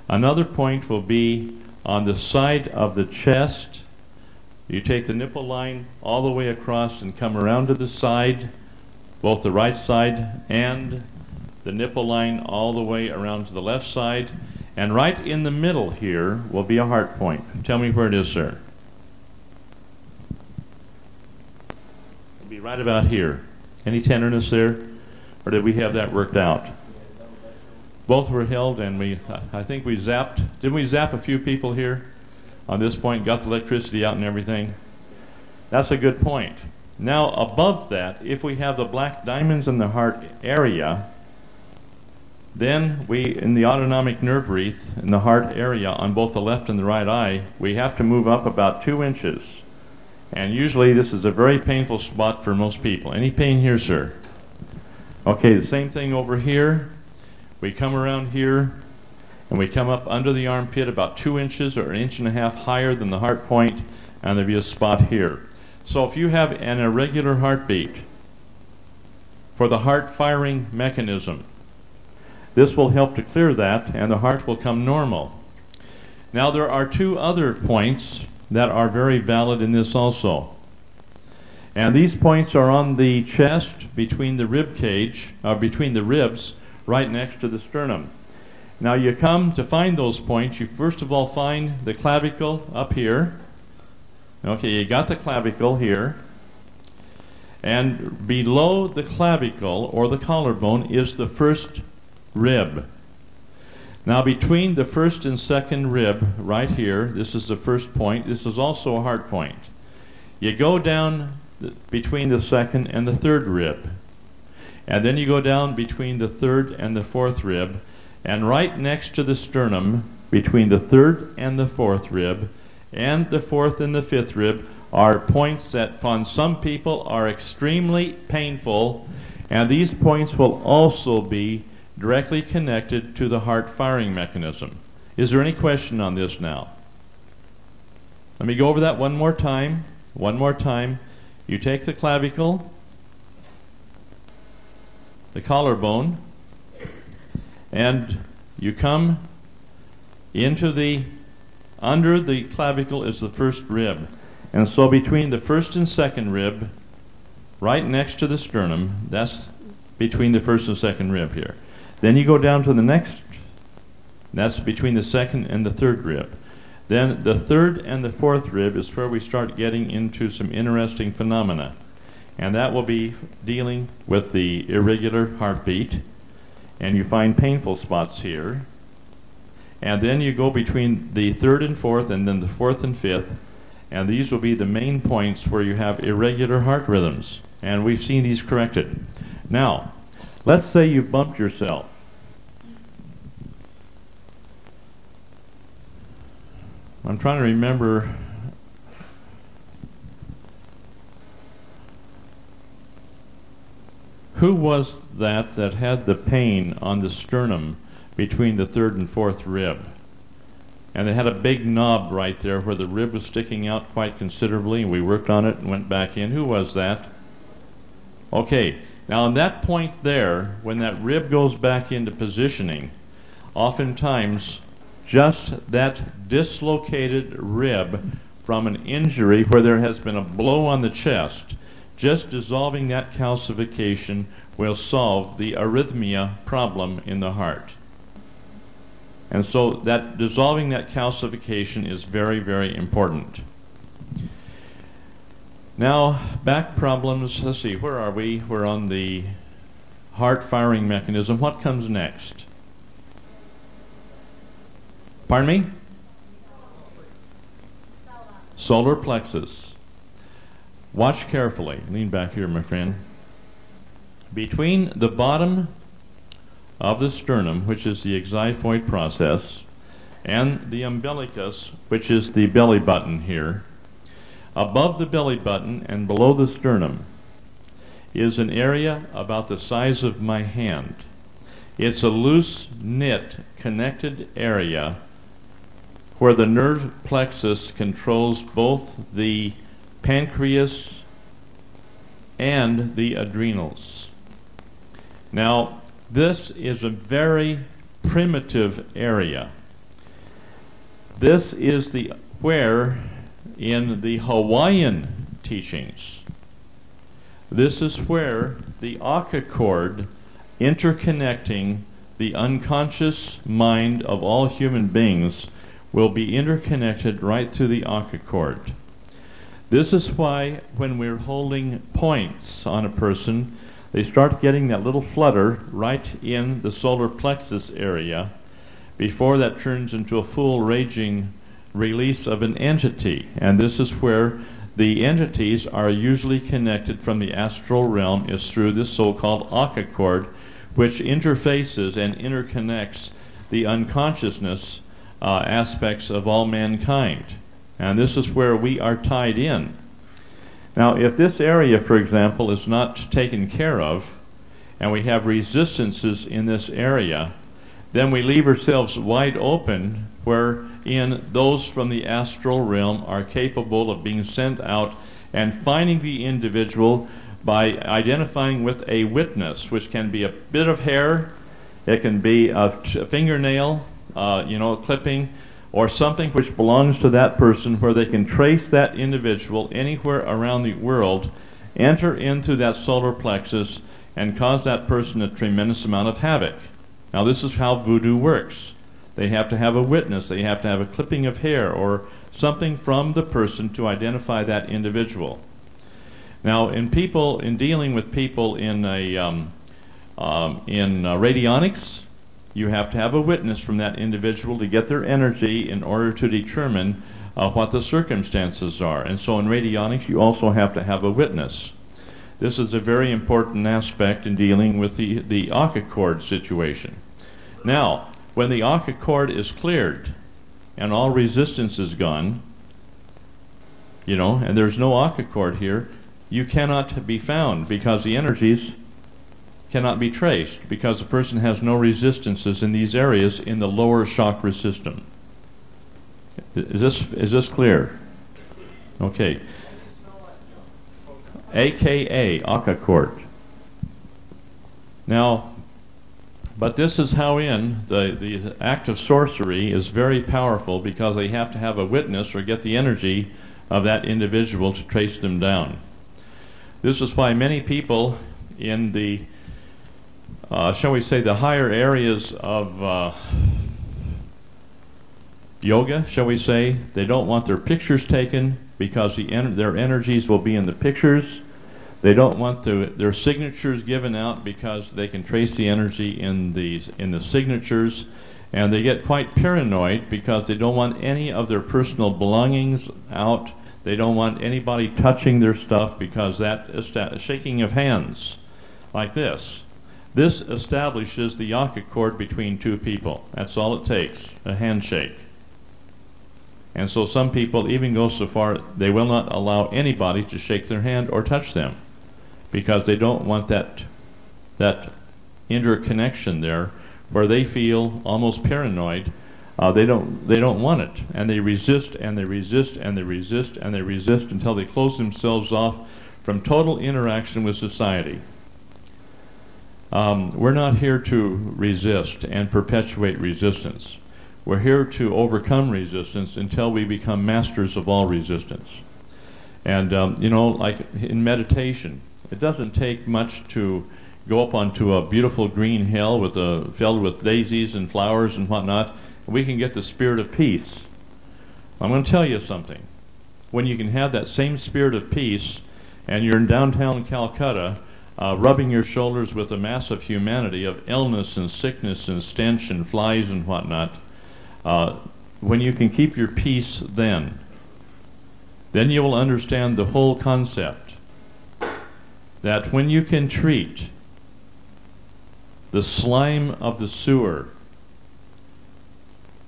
Another point will be on the side of the chest. You take the nipple line all the way across and come around to the side, both the right side and the nipple line all the way around to the left side. And right in the middle here will be a heart point. Tell me where it is, sir. It'll be right about here. Any tenderness there? Or did we have that worked out? Both were held, and I think we zapped. Didn't we zap a few people here on this point? Got the electricity out and everything? That's a good point. Now, above that, if we have the black diamonds in the heart area, then in the autonomic nerve wreath, in the heart area, on both the left and the right eye, we have to move up about 2 inches. And usually this is a very painful spot for most people. Any pain here, sir? Okay, the same thing over here. We come around here, and we come up under the armpit about 2 inches or 1.5 inches higher than the heart point, and there'll be a spot here. So if you have an irregular heartbeat for the heart firing mechanism, this will help to clear that, and the heart will come normal. Now, there are 2 other points that are very valid in this also. And these points are on the chest between the rib cage, between the ribs, right next to the sternum. Now you come to find those points, you first of all find the clavicle up here. Okay, you got the clavicle here. And below the clavicle, or the collarbone, is the first rib. Now between the first and second rib, right here, this is the first point, this is also a heart point. You go down between the second and the third rib. And then you go down between the third and the fourth rib. And right next to the sternum, between the third and the fourth rib, and the fourth and the fifth rib, are points that on some people are extremely painful, and these points will also be directly connected to the heart firing mechanism. Is there any question on this now? Let me go over that one more time. One more time. You take the clavicle, the collarbone, and you come into the, under the clavicle is the first rib. And so between the first and second rib, right next to the sternum, that's between the first and second rib here. Then you go down to the next, that's between the second and the third rib. Then the third and the fourth rib is where we start getting into some interesting phenomena. And that will be dealing with the irregular heartbeat. And you find painful spots here. And then you go between the third and fourth, and then the fourth and fifth. And these will be the main points where you have irregular heart rhythms. And we've seen these corrected. Now, let's say you bumped yourself. I'm trying to remember. Who was that had the pain on the sternum between the third and fourth rib? And they had a big knob right there where the rib was sticking out quite considerably, and we worked on it and went back in. Who was that? Okay, now on that point there, when that rib goes back into positioning, oftentimes just that dislocated rib from an injury where there has been a blow on the chest, just dissolving that calcification will solve the arrhythmia problem in the heart. And so that dissolving that calcification is very, very important. Now, back problems, let's see, where are we? We're on the heart firing mechanism. What comes next? Pardon me? Solar plexus. Watch carefully. Lean back here, my friend. Between the bottom of the sternum, which is the xiphoid process, and the umbilicus, which is the belly button here, above the belly button and below the sternum is an area about the size of my hand. It's a loose knit connected area where the nerve plexus controls both the pancreas and the adrenals. Now, this is a very primitive area. This is the where in the Hawaiian teachings, this is where the Aka cord interconnecting the unconscious mind of all human beings will be interconnected right through the Aka cord. This is why when we're holding points on a person, they start getting that little flutter right in the solar plexus area before that turns into a full raging release of an entity. And this is where the entities are usually connected from the astral realm, is through this so-called Aka cord, which interfaces and interconnects the unconsciousness aspects of all mankind. And this is where we are tied in. Now, if this area, for example, is not taken care of, and we have resistances in this area, then we leave ourselves wide open wherein those from the astral realm are capable of being sent out and finding the individual by identifying with a witness, which can be a bit of hair, it can be a fingernail, a clipping, or something which belongs to that person, where they can trace that individual anywhere around the world enter into that solar plexus and cause that person a tremendous amount of havoc. Now this is how voodoo works. They have to have a witness, they have to have a clipping of hair or something from the person to identify that individual. Now in dealing with people in radionics, you have to have a witness from that individual to get their energy in order to determine what the circumstances are. And so in radionics, you also have to have a witness. This is a very important aspect in dealing with the octochord situation. Now, when the octochord is cleared and all resistance is gone, and there's no octochord here, you cannot be found because the energies cannot be traced because the person has no resistances in these areas in the lower chakra system. Is this clear? Okay. AKA octochord. Now, but this is how the act of sorcery is very powerful because they have to have a witness or get the energy of that individual to trace them down. This is why many people in the shall we say, the higher areas of yoga, shall we say, they don't want their pictures taken because their energies will be in the pictures. They don't want their signatures given out because they can trace the energy in the signatures, and they get quite paranoid because they don't want any of their personal belongings out. They don't want anybody touching their stuff because that is shaking of hands like this. This establishes the octochord between two people. That's all it takes, a handshake. And so some people even go so far, they will not allow anybody to shake their hand or touch them because they don't want that interconnection there where they feel almost paranoid. They don't want it, and they resist and they resist and they resist and they resist until they close themselves off from total interaction with society. We're not here to resist and perpetuate resistance. We're here to overcome resistance until we become masters of all resistance. And, like in meditation, it doesn't take much to go up onto a beautiful green hill filled with daisies and flowers and whatnot, and we can get the spirit of peace. I'm going to tell you something. When you can have that same spirit of peace and you're in downtown Calcutta, rubbing your shoulders with a mass of humanity, of illness and sickness and stench and flies and whatnot, when you can keep your peace then you will understand the whole concept that when you can treat the slime of the sewer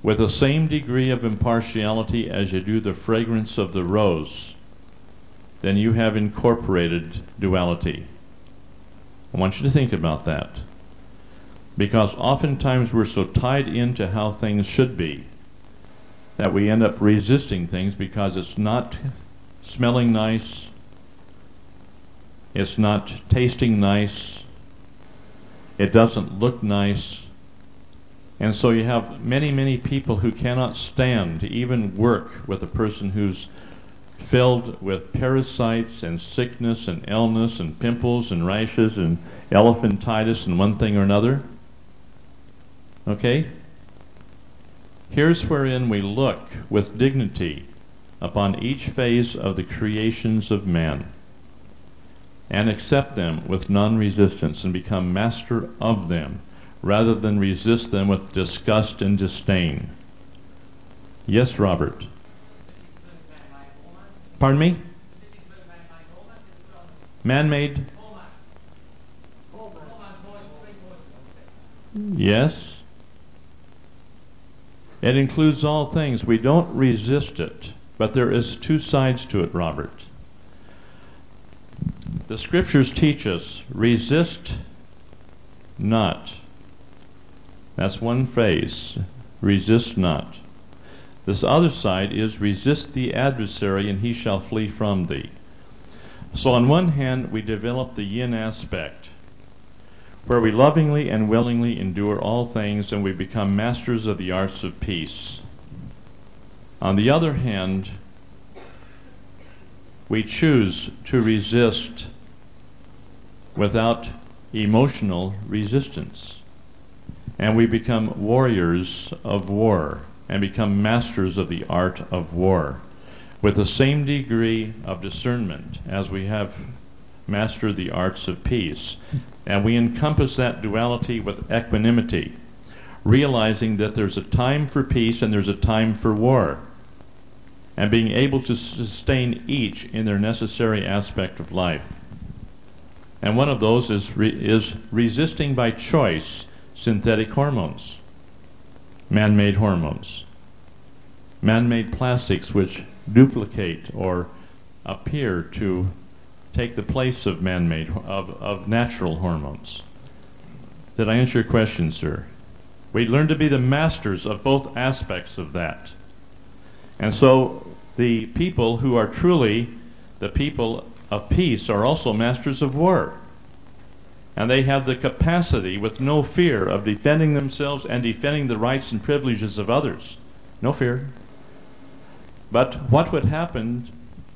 with the same degree of impartiality as you do the fragrance of the rose, then you have incorporated duality. I want you to think about that. Because oftentimes we're so tied into how things should be that we end up resisting things because it's not smelling nice, it's not tasting nice, it doesn't look nice. And so you have many, many people who cannot stand to even work with a person who's filled with parasites and sickness and illness and pimples and rashes and elephantitis and one thing or another. Okay? Here's wherein we look with dignity upon each phase of the creations of man and accept them with non-resistance and become master of them rather than resist them with disgust and disdain. Yes, Robert? Pardon me? Man-made? Yes. It includes all things. We don't resist it, but there is two sides to it, Robert. The scriptures teach us, resist not. That's one phrase, resist not. This other side is resist the adversary and he shall flee from thee. So on one hand, we develop the yin aspect, where we lovingly and willingly endure all things and we become masters of the arts of peace. On the other hand, we choose to resist without emotional resistance. And we become warriors of war and become masters of the art of war with the same degree of discernment as we have mastered the arts of peace. And we encompass that duality with equanimity, realizing that there's a time for peace and there's a time for war, and being able to sustain each in their necessary aspect of life. And one of those is resisting by choice synthetic hormones, man-made hormones, man-made plastics which duplicate or appear to take the place of man-made, of natural hormones. Did I answer your question, sir? We learn to be the masters of both aspects of that. And so the people who are truly the people of peace are also masters of war. And they have the capacity, with no fear, of defending themselves and defending the rights and privileges of others. No fear. But what would happen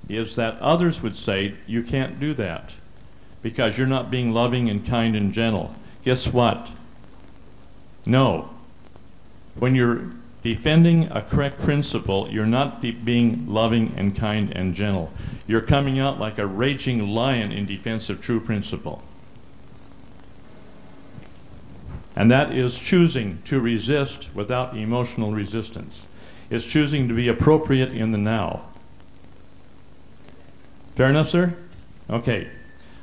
is that others would say, you can't do that because you're not being loving and kind and gentle. Guess what? No. When you're defending a correct principle, you're not being loving and kind and gentle. You're coming out like a raging lion in defense of true principle. And that is choosing to resist without emotional resistance. It's choosing to be appropriate in the now. Fair enough, sir? Okay.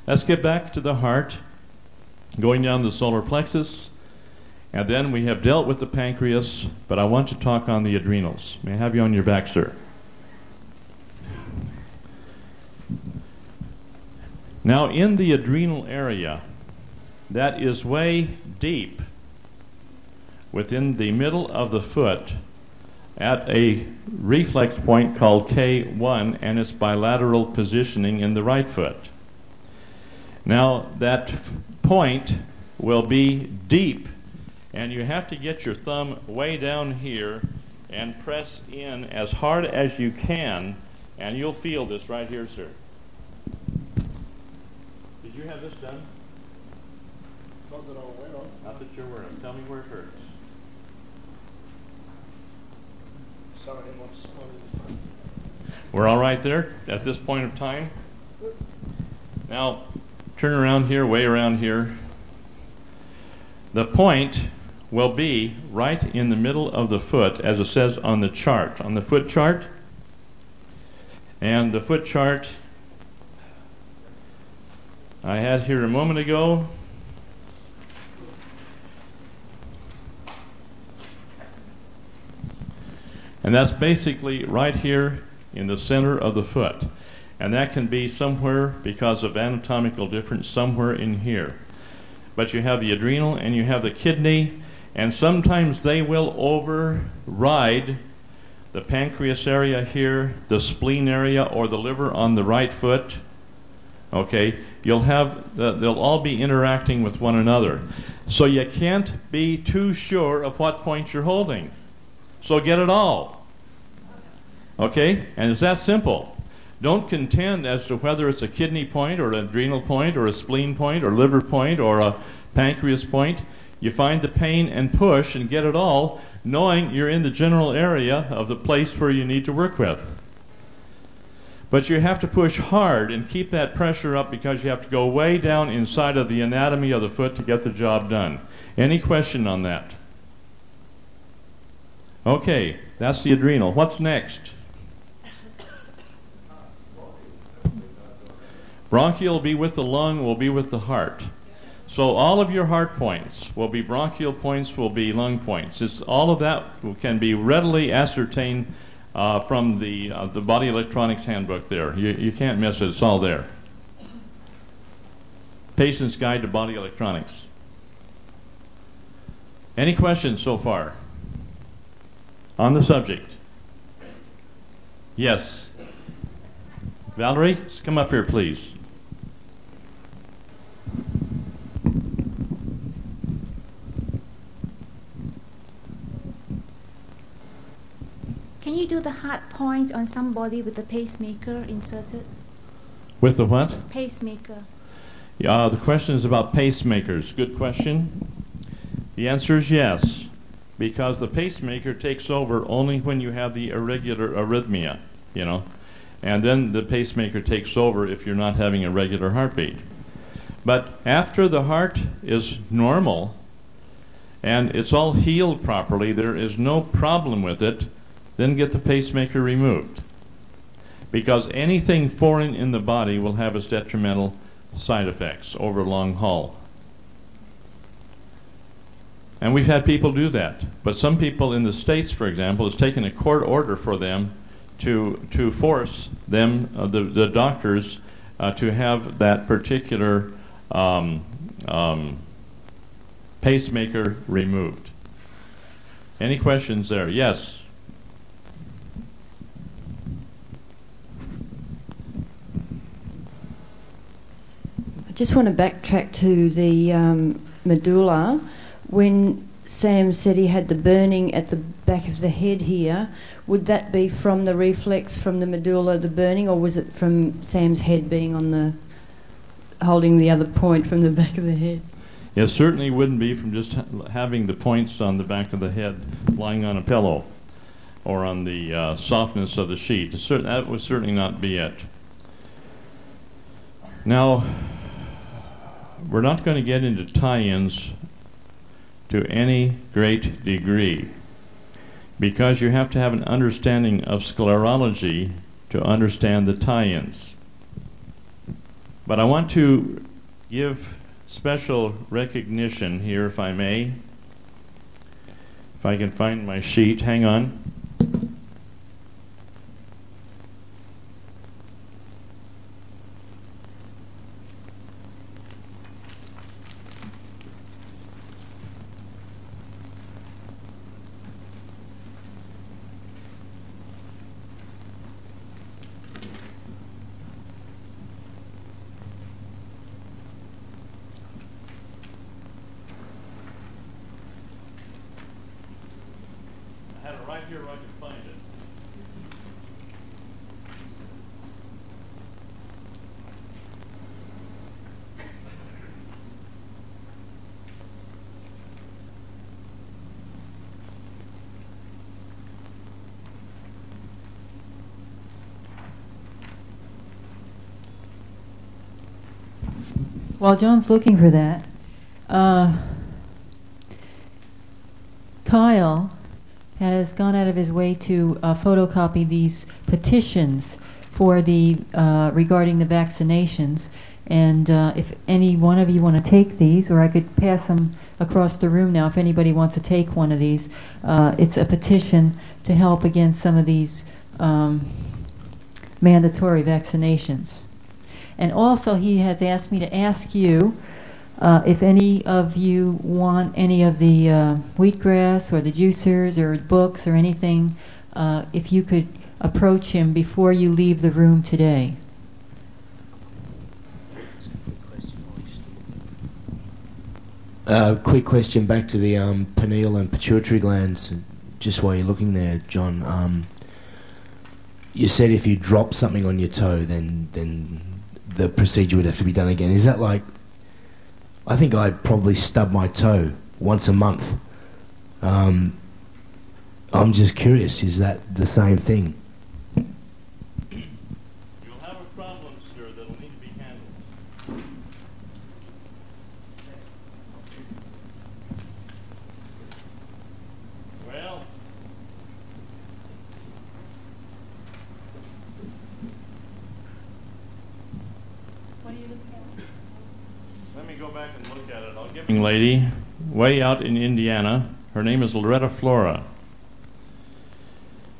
Let's get back to the heart, going down the solar plexus. And then we have dealt with the pancreas, but I want to talk on the adrenals. May I have you on your back, sir? Now, in the adrenal area, that is way deep within the middle of the foot at a reflex point called K1 and its bilateral positioning in the right foot. Now, that point will be deep, and you have to get your thumb way down here and press in as hard as you can, and you'll feel this right here, sir. Did you have this done? Not that I'm aware of. Not that you're aware of. Tell me where it hurts. Sorry, I want to smile in the front. We're all right there at this point of time. Now, turn around here, way around here. The point will be right in the middle of the foot, as it says on the chart, on the foot chart. And the foot chart I had here a moment ago. And that's basically right here in the center of the foot. And that can be somewhere, because of anatomical difference, somewhere in here. But you have the adrenal and you have the kidney, and sometimes they will override the pancreas area here, the spleen area, or the liver on the right foot. Okay, you'll have, they'll all be interacting with one another. So you can't be too sure of what point you're holding. So get it all. Okay? And it's that simple. Don't contend as to whether it's a kidney point or an adrenal point or a spleen point or liver point or a pancreas point. You find the pain and push and get it all, knowing you're in the general area of the place where you need to work with. But you have to push hard and keep that pressure up, because you have to go way down inside of the anatomy of the foot to get the job done. Any question on that? Okay, that's the adrenal. What's next? Bronchial will be with the lung, will be with the heart. So all of your heart points will be bronchial points, will be lung points. All of that can be readily ascertained from the Body Electronics Handbook there. You can't miss it. It's all there. Patient's Guide to Body Electronics. Any questions so far on the subject? Yes. Valerie, come up here, please. Can you do the hard point on somebody with the pacemaker inserted? With the what? Pacemaker. The question is about pacemakers. Good question. The answer is yes, because the pacemaker takes over only when you have the irregular arrhythmia, and then the pacemaker takes over if you're not having a regular heartbeat. But after the heart is normal and it's all healed properly, there is no problem with it, then get the pacemaker removed. Because anything foreign in the body will have its detrimental side effects over long haul. And we've had people do that. But some people in the States, for example, it's taken a court order for them to force them, the doctors, to have that particular pacemaker removed. Any questions there? Yes. I just want to backtrack to the medulla. When Sam said he had the burning at the back of the head here, would that be from the reflex from the medulla, the burning, or was it from Sam's head being on the, holding the other point from the back of the head? It certainly wouldn't be from just having the points on the back of the head lying on a pillow or on the softness of the sheet. That would certainly not be it. Now, we're not going to get into tie-ins to any great degree, because you have to have an understanding of sclerology to understand the tie-ins. But I want to give special recognition here, if I may. If I can find my sheet, hang on. While John's looking for that, Kyle has gone out of his way to photocopy these petitions for the regarding the vaccinations. And if any one of you want to take these, or I could pass them across the room now if anybody wants to take one of these. It's a petition to help against some of these mandatory vaccinations. And also he has asked me to ask you if any of you want any of the wheatgrass or the juicers or books or anything, if you could approach him before you leave the room today. Quick question back to the pineal and pituitary glands, just while you're looking there, John. You said if you drop something on your toe, then the procedure would have to be done again. Is that like, I think I probably stub my toe once a month. I'm just curious, is that the same thing? You'll have a problem, sir, that'll need to be handled. Well, What are you looking at? let me go back and look at it. I'll give you a lady way out in Indiana. Her name is Loretta Flora.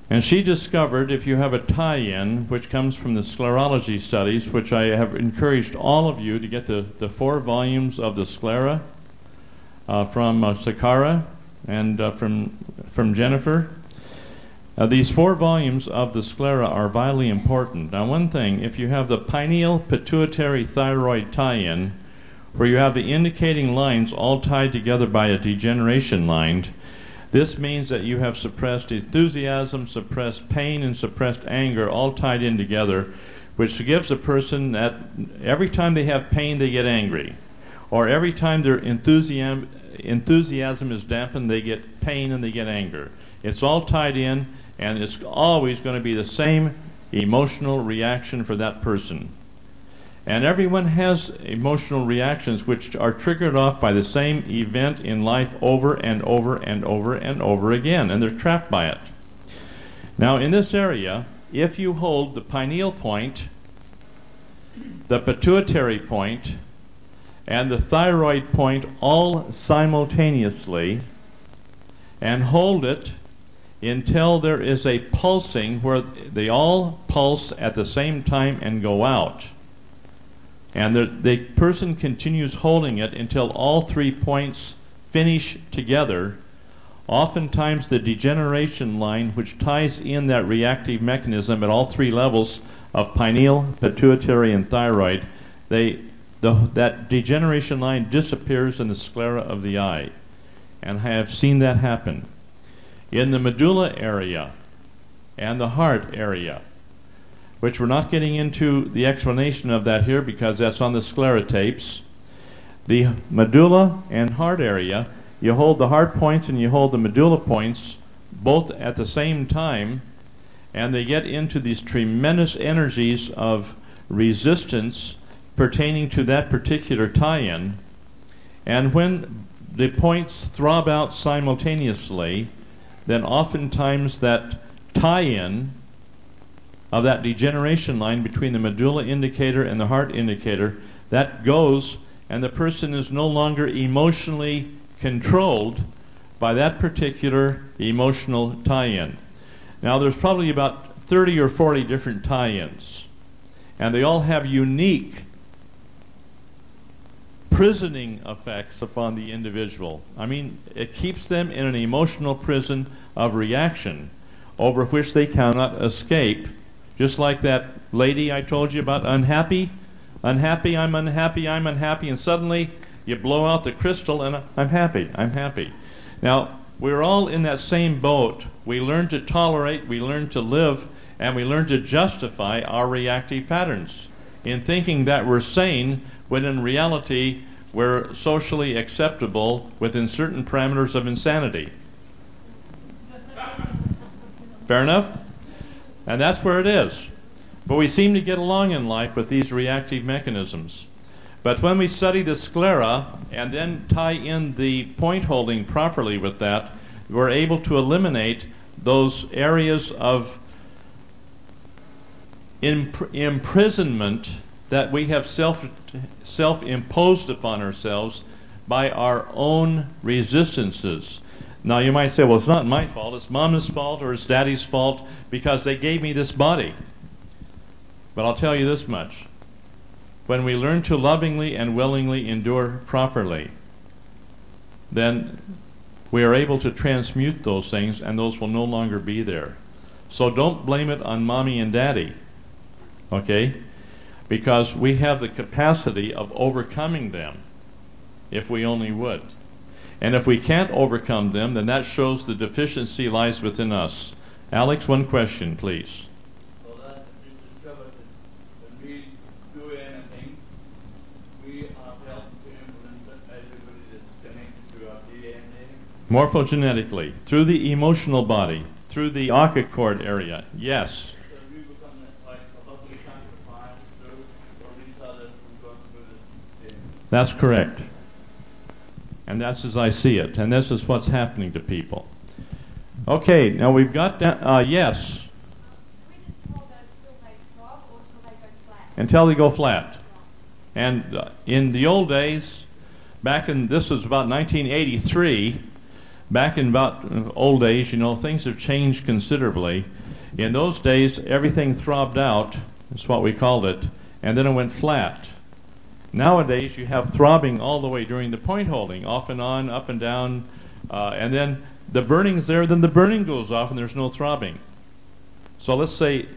And she discovered if you have a tie-in, which comes from the sclerology studies, which I have encouraged all of you to get the 4 volumes of the sclera from Sakara and from Jennifer. These 4 volumes of the sclera are vitally important. Now, one thing, if you have the pineal pituitary thyroid tie-in, where you have the indicating lines all tied together by a degeneration line, this means that you have suppressed enthusiasm, suppressed pain, and suppressed anger all tied in together, which gives a person that every time they have pain, they get angry. Or every time their enthusiasm is dampened, they get pain and they get anger. It's all tied in, and it's always going to be the same emotional reaction for that person. And everyone has emotional reactions which are triggered off by the same event in life over and over and over and over again, and they're trapped by it. Now, in this area, if you hold the pineal point, the pituitary point, and the thyroid point all simultaneously, and hold it until there is a pulsing where they all pulse at the same time and go out. And the person continues holding it until all 3 points finish together. Oftentimes the degeneration line, which ties in that reactive mechanism at all 3 levels of pineal, pituitary, and thyroid, that degeneration line disappears in the sclera of the eye. And I have seen that happen. In the medulla area and the heart area, which we're not getting into the explanation of that here because that's on the sclera tapes. The medulla and heart area, you hold the heart points and you hold the medulla points both at the same time, and they get into these tremendous energies of resistance pertaining to that particular tie-in. And when the points throb out simultaneously, then oftentimes that tie-in of that degeneration line between the medulla indicator and the heart indicator, that goes, and the person is no longer emotionally controlled by that particular emotional tie-in. Now there's probably about 30 or 40 different tie-ins, and they all have unique prisoning effects upon the individual. I mean, it keeps them in an emotional prison of reaction over which they cannot escape. Just like that lady I told you about, unhappy, I'm unhappy, and suddenly you blow out the crystal and I'm happy. Now, we're all in that same boat. We learn to tolerate, we learn to live, and we learn to justify our reactive patterns in thinking that we're sane when in reality we're socially acceptable within certain parameters of insanity. Fair enough? And that's where it is. But we seem to get along in life with these reactive mechanisms. But when we study the sclera and then tie in the point holding properly with that, we're able to eliminate those areas of imprisonment that we have self-imposed upon ourselves by our own resistances. Now you might say, well, it's not my fault, it's Mama's fault or it's Daddy's fault because they gave me this body. But I'll tell you this much. When we learn to lovingly and willingly endure properly, then we are able to transmute those things and those will no longer be there. So don't blame it on Mommy and Daddy, okay? Because we have the capacity of overcoming them if we only would. And if we can't overcome them, then that shows the deficiency lies within us. Alex, one question, please. So that we discovered that when we do anything, we are helped to influence everybody that's connected to our DNA. Morphogenetically, through the emotional body, through the occult cord area, yes. So we become like a lovely sacrifice for each other who go through this thing. That's correct. And that's as I see it. And this is what's happening to people. Okay, now we've got that. Yes. Until they go flat. And in the old days, this was about 1983, back in about old days, things have changed considerably. In those days, everything throbbed out, that's what we called it, and then it went flat. Nowadays, you have throbbing all the way during the point holding, off and on, up and down, and then the burning's there, then the burning goes off and there's no throbbing. So let's say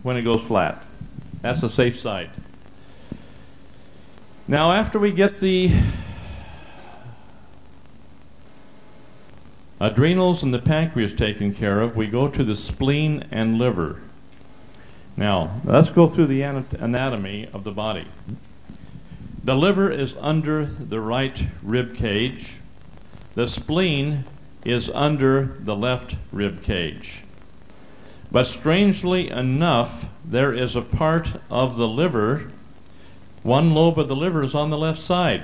when it goes flat. That's the safe side. Now, after we get the adrenals and the pancreas taken care of, we go to the spleen and liver. Now, let's go through the anatomy of the body. The liver is under the right rib cage. The spleen is under the left rib cage. But strangely enough, there is a part of the liver, one lobe of the liver is on the left side.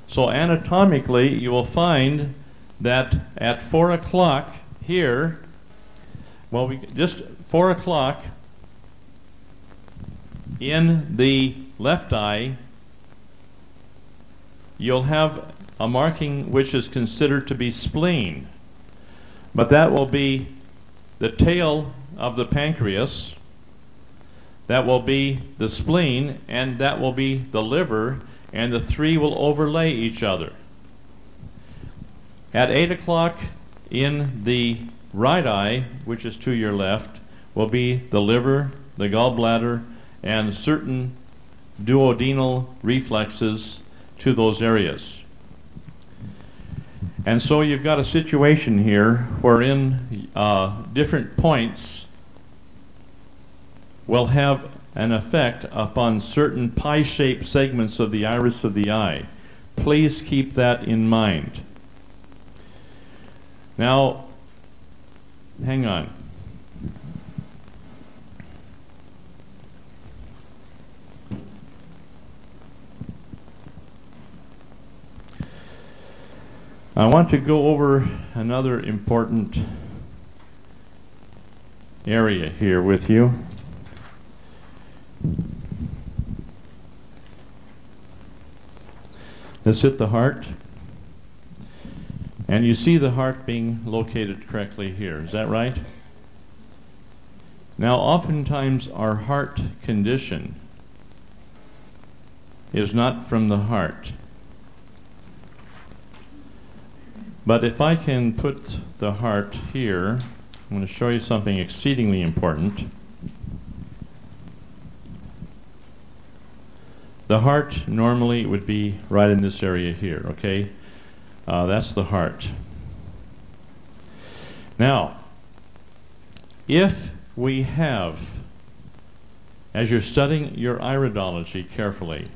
So anatomically, you will find that at 4 o'clock here, well, just 4 o'clock in the left eye, you'll have a marking which is considered to be spleen. But that will be the tail of the pancreas, that will be the spleen, and that will be the liver, and the three will overlay each other. At 8 o'clock in the right eye, which is to your left, will be the liver, the gallbladder, and certain duodenal reflexes to those areas. And so you've got a situation here wherein different points will have an effect upon certain pie-shaped segments of the iris of the eye. Please keep that in mind. Now, hang on. I want to go over another important area here with you. Let's hit the heart. And you see the heart being located correctly here. Is that right? Now, oftentimes our heart condition is not from the heart. But if I can put the heart here, I'm going to show you something exceedingly important. The heart normally would be right in this area here, okay? That's the heart. Now, if we have, as you're studying your iridology carefully,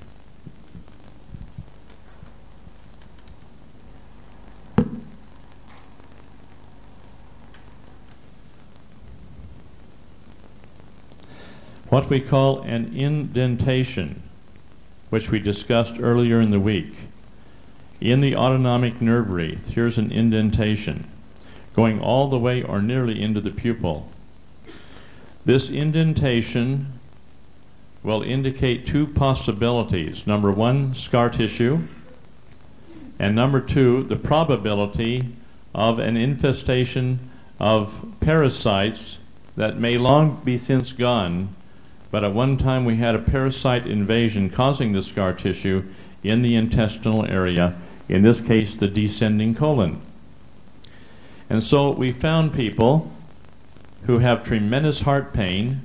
what we call an indentation, which we discussed earlier in the week. In the autonomic nerve wreath, here's an indentation going all the way or nearly into the pupil. This indentation will indicate two possibilities. Number one, scar tissue, and number two, the probability of an infestation of parasites that may long be since gone, but at one time we had a parasite invasion causing the scar tissue in the intestinal area, in this case the descending colon. And so we found people who have tremendous heart pain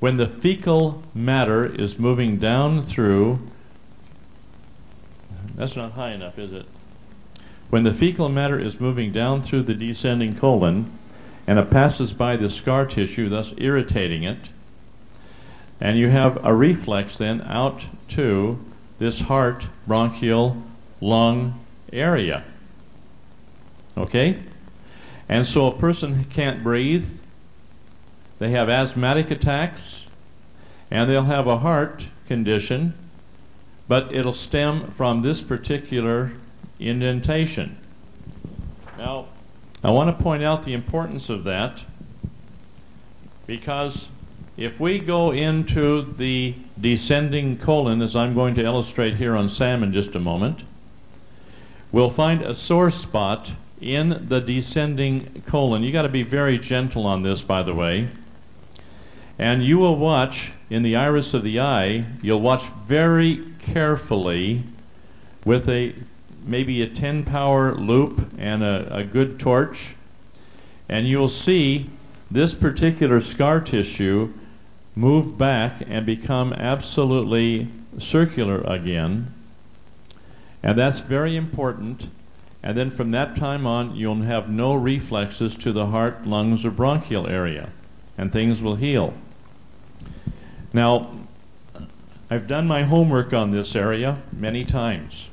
when the fecal matter is moving down through, that's not high enough, is it? When the fecal matter is moving down through the descending colon and it passes by the scar tissue, thus irritating it, and you have a reflex then out to this heart, bronchial, lung area. Okay? And so a person can't breathe, they have asthmatic attacks, and they'll have a heart condition, but it'll stem from this particular indentation. Now, I want to point out the importance of that, because if we go into the descending colon, as I'm going to illustrate here on Sam in just a moment, we'll find a sore spot in the descending colon. You got to be very gentle on this, by the way. And you will watch in the iris of the eye, you'll watch very carefully with maybe a 10 power loop and a good torch, and you'll see this particular scar tissue move back and become absolutely circular again. And that's very important. And then from that time on, you'll have no reflexes to the heart, lungs, or bronchial area, and things will heal. Now, I've done my homework on this area many times.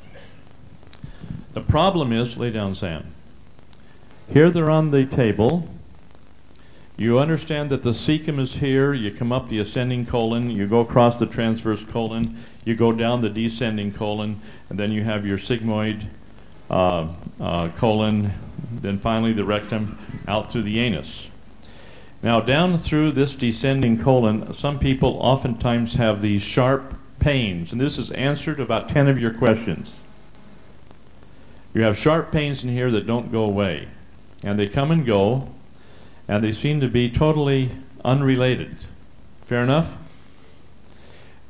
The problem is, lay down, Sam. Here they're on the table. You understand that the cecum is here. You come up the ascending colon. You go across the transverse colon. You go down the descending colon. And then you have your sigmoid colon. Then finally the rectum out through the anus. Now down through this descending colon, some people oftentimes have these sharp pains. And this has answered about 10 of your questions. You have sharp pains in here that don't go away. And they come and go. And they seem to be totally unrelated. Fair enough?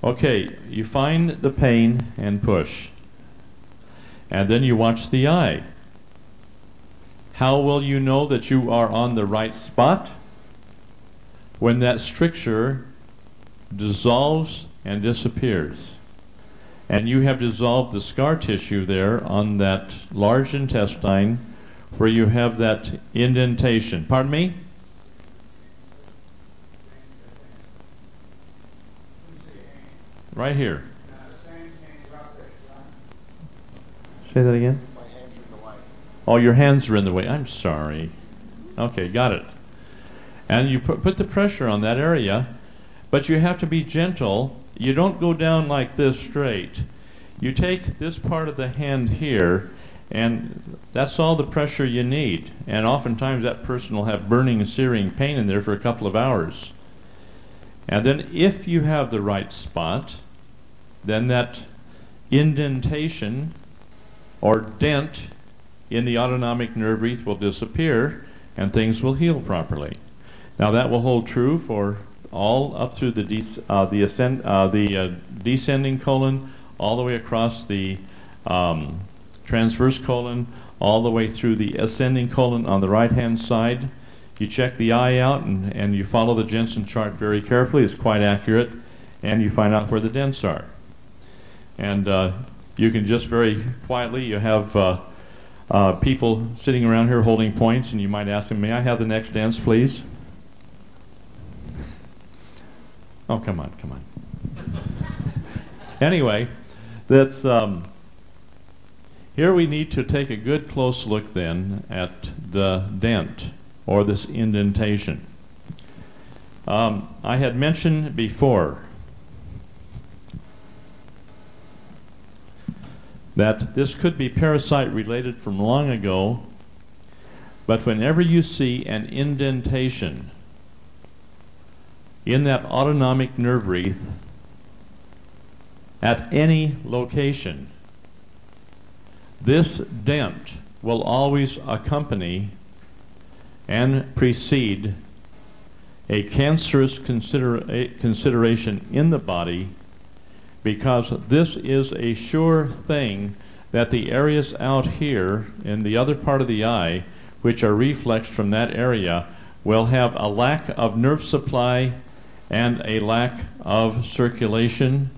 Okay, you find the pain and push. And then you watch the eye. How will you know that you are on the right spot? When that stricture dissolves and disappears. And you have dissolved the scar tissue there on that large intestine where you have that indentation. Pardon me? Right here. Say that again? Oh, your hands are in the way. I'm sorry. Okay, got it. And you put the pressure on that area, but you have to be gentle. You don't go down like this straight. You take this part of the hand here, and that's all the pressure you need. And oftentimes that person will have burning and searing pain in there for a couple of hours. And then if you have the right spot, then that indentation or dent in the autonomic nerve wreath will disappear and things will heal properly. Now that will hold true for all up through the descending colon, all the way across the transverse colon, all the way through the ascending colon on the right-hand side. You check the eye out and you follow the Jensen chart very carefully. It's quite accurate. And you find out where the dents are. And you can just very quietly, you have people sitting around here holding points, and you might ask them, may I have the next dents, please? Oh, come on, come on. Anyway, that's, here we need to take a good close look then at the dent, or this indentation. I had mentioned before that this could be parasite related from long ago, but whenever you see an indentation in that autonomic nerve wreath at any location, this dent will always accompany and precede a cancerous consideration in the body, because this is a sure thing that the areas out here in the other part of the eye, which are reflexed from that area, will have a lack of nerve supply and a lack of circulation.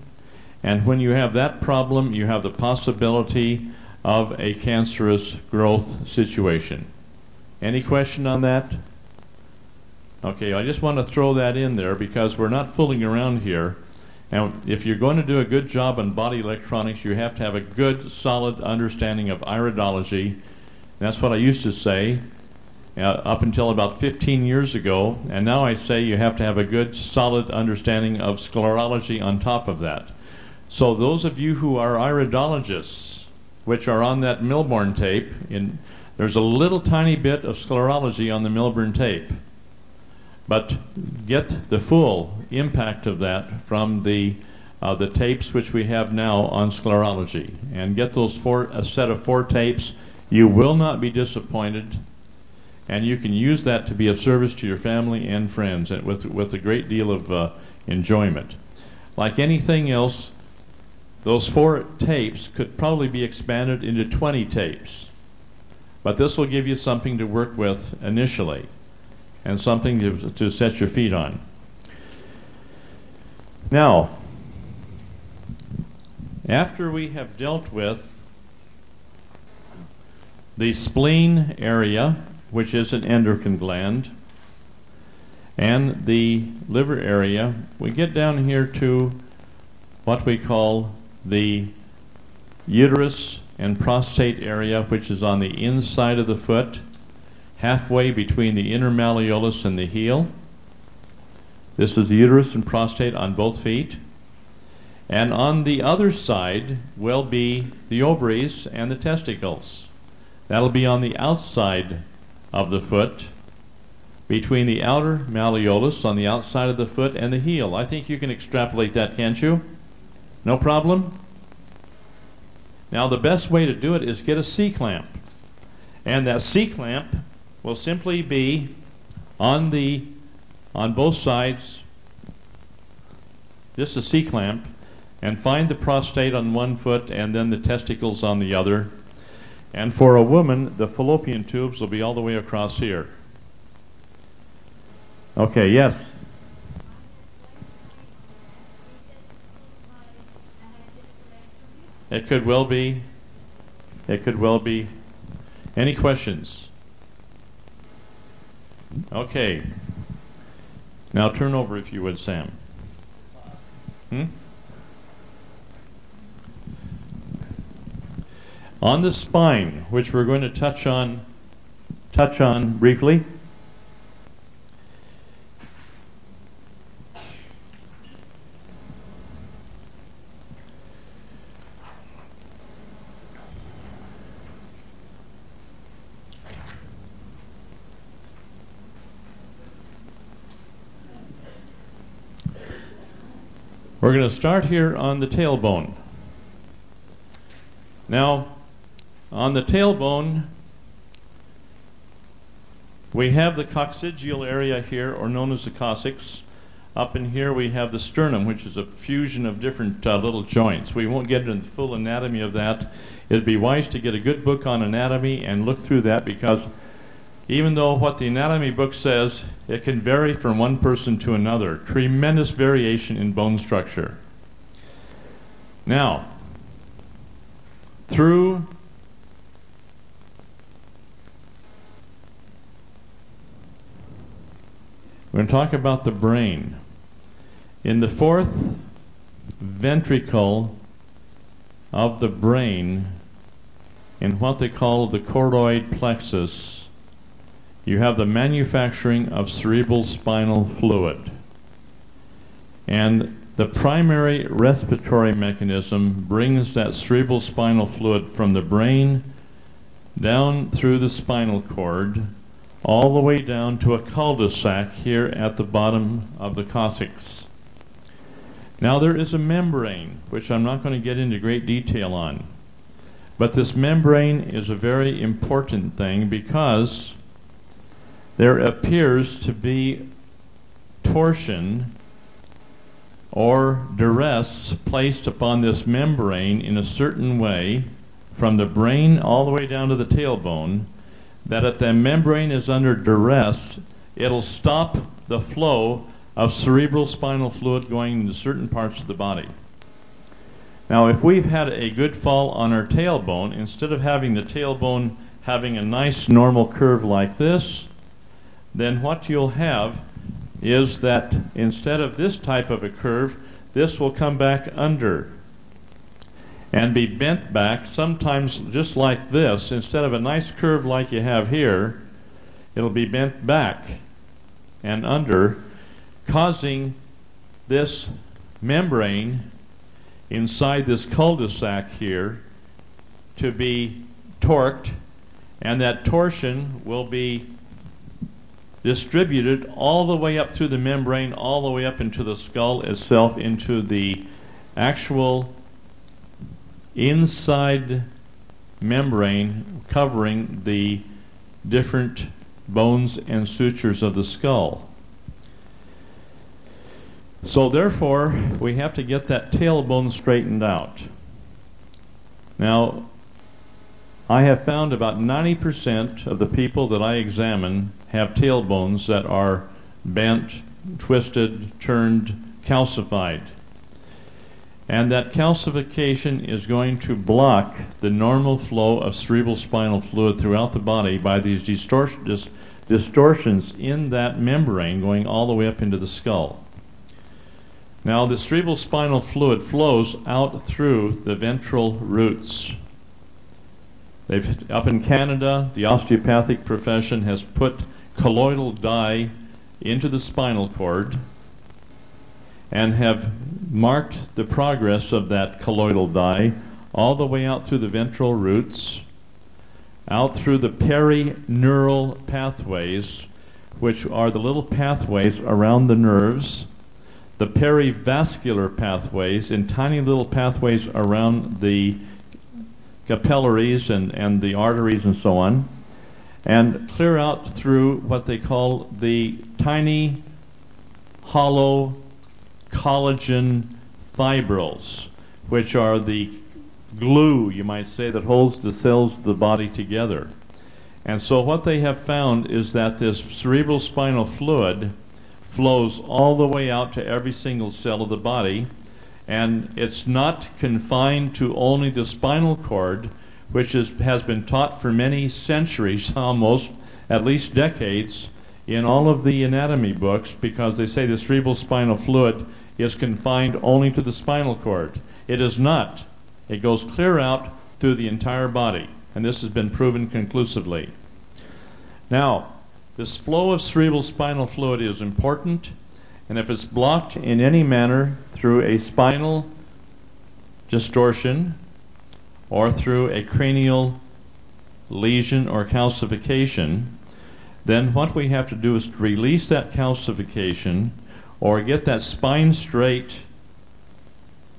And when you have that problem, you have the possibility of a cancerous growth situation. Any question on that? Okay, I just want to throw that in there because we're not fooling around here. And if you're going to do a good job on body electronics, you have to have a good, solid understanding of iridology. That's what I used to say up until about 15 years ago. And now I say you have to have a good, solid understanding of sclerology on top of that. So those of you who are iridologists, which are on that Milbourne tape, there's a little tiny bit of sclerology on the Milbourne tape. But get the full impact of that from the tapes which we have now on sclerology. And get those a set of 4 tapes. You will not be disappointed. And you can use that to be of service to your family and friends, and with a great deal of enjoyment. Like anything else, those 4 tapes could probably be expanded into 20 tapes. But this will give you something to work with initially, and something to set your feet on. Now, after we have dealt with the spleen area, which is an endocrine gland, and the liver area, we get down here to what we call the uterus and prostate area, which is on the inside of the foot, halfway between the inner malleolus and the heel. This is the uterus and prostate on both feet. And on the other side will be the ovaries and the testicles. That'll be on the outside of the foot, between the outer malleolus on the outside of the foot and the heel. I think you can extrapolate that, can't you? No problem? Now the best way to do it is get a C-clamp. And that C-clamp will simply be on both sides, just a C-clamp, and find the prostate on one foot and then the testicles on the other. And for a woman, the fallopian tubes will be all the way across here. Okay, yes? It could well be. It could well be. Any questions? Okay. Now turn over if you would, Sam. On the spine, which we're going to touch on briefly. We're going to start here on the tailbone. Now, on the tailbone, we have the coccygeal area here, or known as the coccyx. Up in here we have the sternum, which is a fusion of different little joints. We won't get into the full anatomy of that. It'd be wise to get a good book on anatomy and look through that, because even though what the anatomy book says, it can vary from one person to another. Tremendous variation in bone structure. Now, we're going to talk about the brain. In the fourth ventricle of the brain, in what they call the choroid plexus, you have the manufacturing of cerebral spinal fluid. And the primary respiratory mechanism brings that cerebral spinal fluid from the brain down through the spinal cord, all the way down to a cul-de-sac here at the bottom of the coccyx. Now there is a membrane, which I'm not going to get into great detail on. But this membrane is a very important thing, because there appears to be torsion or duress placed upon this membrane in a certain way from the brain all the way down to the tailbone, that if the membrane is under duress, it'll stop the flow of cerebral spinal fluid going into certain parts of the body. Now, if we've had a good fall on our tailbone, instead of having the tailbone having a nice normal curve like this, then what you'll have is that instead of this type of a curve, this will come back under and be bent back, sometimes just like this. Instead of a nice curve like you have here, it'll be bent back and under, causing this membrane inside this cul-de-sac here to be torqued, and that torsion will be distributed all the way up through the membrane, all the way up into the skull itself, into the actual inside membrane covering the different bones and sutures of the skull. So therefore, we have to get that tailbone straightened out. Now, I have found about 90% of the people that I examine have tailbones that are bent, twisted, turned, calcified. And that calcification is going to block the normal flow of cerebral spinal fluid throughout the body by these distortions in that membrane going all the way up into the skull. Now, the cerebrospinal fluid flows out through the ventral roots. Up in Canada, the osteopathic profession has put colloidal dye into the spinal cord and have marked the progress of that colloidal dye all the way out through the ventral roots, out through the perineural pathways, which are the little pathways around the nerves, the perivascular pathways, and tiny little pathways around the capillaries and the arteries and so on, and clear out through what they call the tiny hollow collagen fibrils, which are the glue, you might say, that holds the cells of the body together. And so what they have found is that this cerebrospinal fluid flows all the way out to every single cell of the body, and it's not confined to only the spinal cord, which has been taught for many centuries, almost, at least decades, in all of the anatomy books, because they say the cerebrospinal fluid is confined only to the spinal cord. It is not. It goes clear out through the entire body, and this has been proven conclusively. Now, this flow of cerebrospinal fluid is important, and if it's blocked in any manner through a spinal distortion or through a cranial lesion or calcification, then what we have to do is to release that calcification or get that spine straight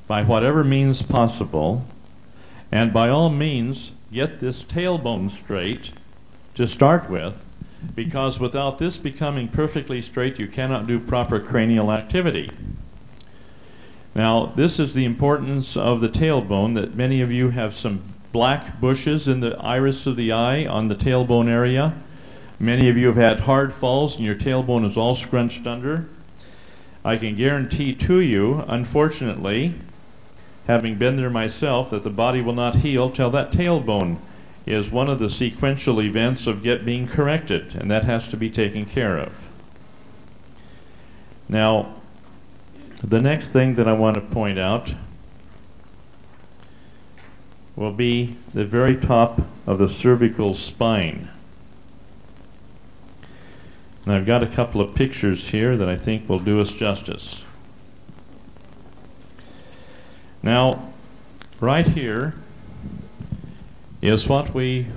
by whatever means possible, and by all means get this tailbone straight to start with, because without this becoming perfectly straight, you cannot do proper cranial activity. Now, this is the importance of the tailbone, that many of you have some black bushes in the iris of the eye on the tailbone area. Many of you have had hard falls and your tailbone is all scrunched under. I can guarantee to you, unfortunately, having been there myself, that the body will not heal till that tailbone is one of the sequential events of being corrected, and that has to be taken care of. Now, the next thing that I want to point out will be the very top of the cervical spine. And I've got a couple of pictures here that I think will do us justice. Now, right here is what we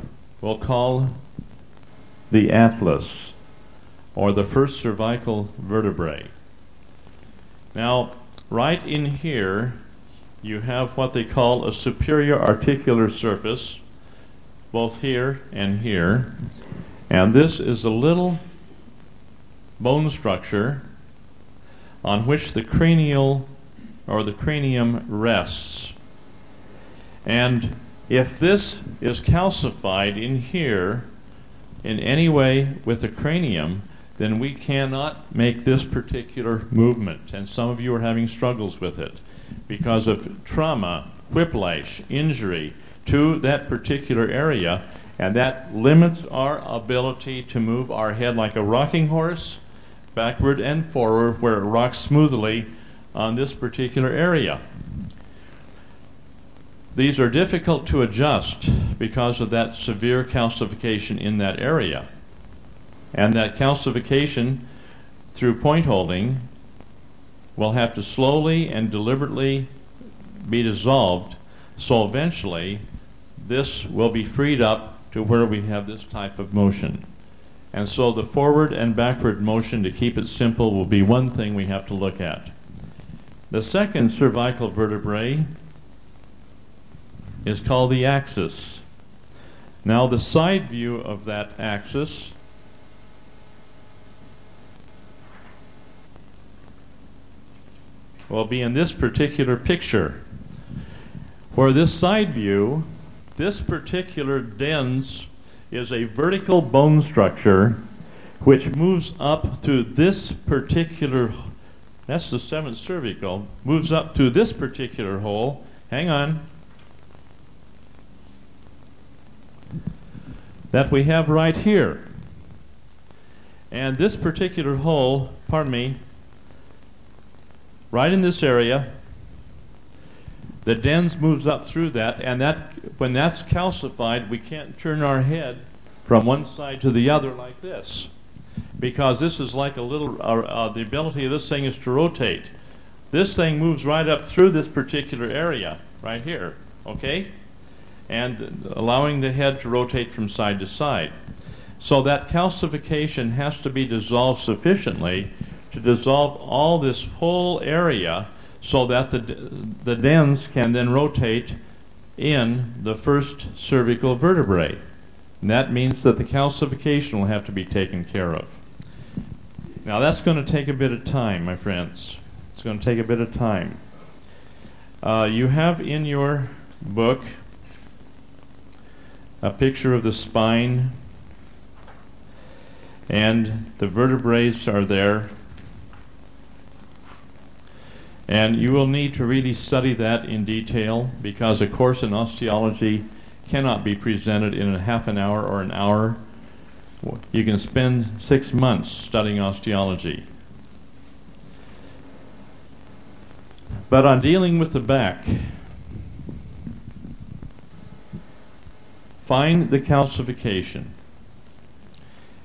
will call the atlas, or the first cervical vertebrae. Now, right in here, you have what they call a superior articular surface, both here and here. And this is a little bone structure on which the cranial or the cranium rests. And if this is calcified in here in any way with the cranium, then we cannot make this particular movement. And some of you are having struggles with it because of trauma, whiplash, injury to that particular area, and that limits our ability to move our head like a rocking horse, backward and forward, where it rocks smoothly on this particular area. These are difficult to adjust because of that severe calcification in that area. And that calcification through point holding will have to slowly and deliberately be dissolved, so eventually this will be freed up to where we have this type of motion. And so the forward and backward motion, to keep it simple, will be one thing we have to look at. The second cervical vertebrae is called the axis. Now, the side view of that axis will be in this particular picture, where this side view, this particular dens is a vertical bone structure which moves up to this particular, that's the seventh cervical, moves up to this particular hole. Hang on. That we have right here. And this particular hole, pardon me, right in this area, the dens moves up through that, and that when that's calcified, we can't turn our head from one side to the other like this, because this is like a little, the ability of this thing is to rotate. This thing moves right up through this particular area, right here, okay? And allowing the head to rotate from side to side. So that calcification has to be dissolved sufficiently to dissolve all this whole area so that the dens can then rotate in the first cervical vertebrae. And that means that the calcification will have to be taken care of. Now that's going to take a bit of time, my friends. It's going to take a bit of time. You have in your book a picture of the spine, and the vertebrae are there. And you will need to really study that in detail, because a course in osteology cannot be presented in a half an hour or an hour. You can spend 6 months studying osteology. But on dealing with the back, find the calcification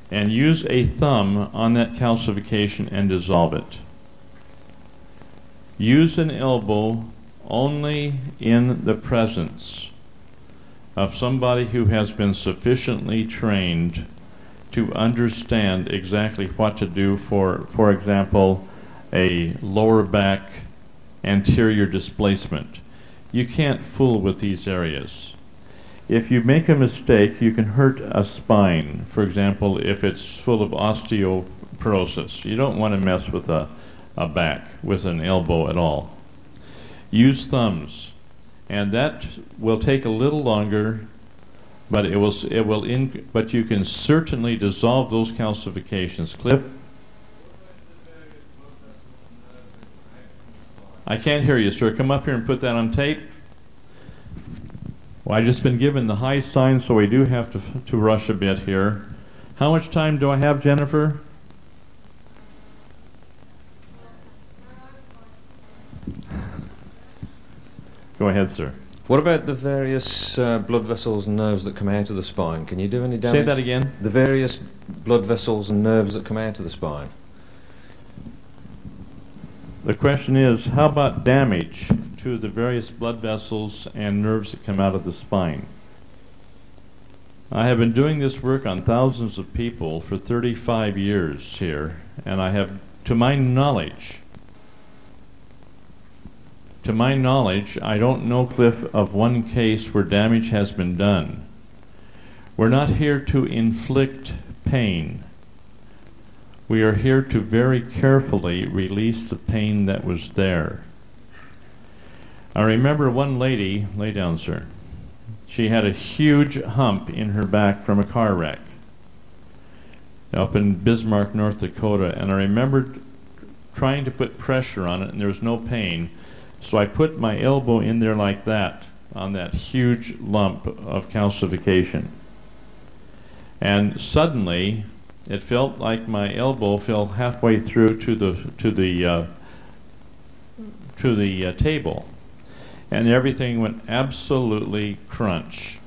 and use a thumb on that calcification and dissolve it. Use an elbow only in the presence of somebody who has been sufficiently trained to understand exactly what to do for example, a lower back anterior displacement. You can't fool with these areas. If you make a mistake, you can hurt a spine. For example, if it's full of osteoporosis, you don't want to mess with a back with an elbow at all. Use thumbs, and that will take a little longer, but but you can certainly dissolve those calcifications. Cliff? I can't hear you, sir. Come up here and put that on tape. Well, I've just been given the high sign, so we do have to rush a bit here. How much time do I have, Jennifer? Go ahead, sir. What about the various blood vessels and nerves that come out of the spine? Can you do any damage? Say that again. The various blood vessels and nerves that come out of the spine. The question is, how about damage to the various blood vessels and nerves that come out of the spine? I have been doing this work on thousands of people for 35 years here, and I have, to my knowledge, I don't know, Cliff, of one case where damage has been done. We're not here to inflict pain. We are here to very carefully release the pain that was there. I remember one lady, lay down, sir. She had a huge hump in her back from a car wreck up in Bismarck, North Dakota, and I remember trying to put pressure on it, and there was no pain. So I put my elbow in there like that, on that huge lump of calcification. And suddenly, it felt like my elbow fell halfway through to the table, and everything went absolutely crunch.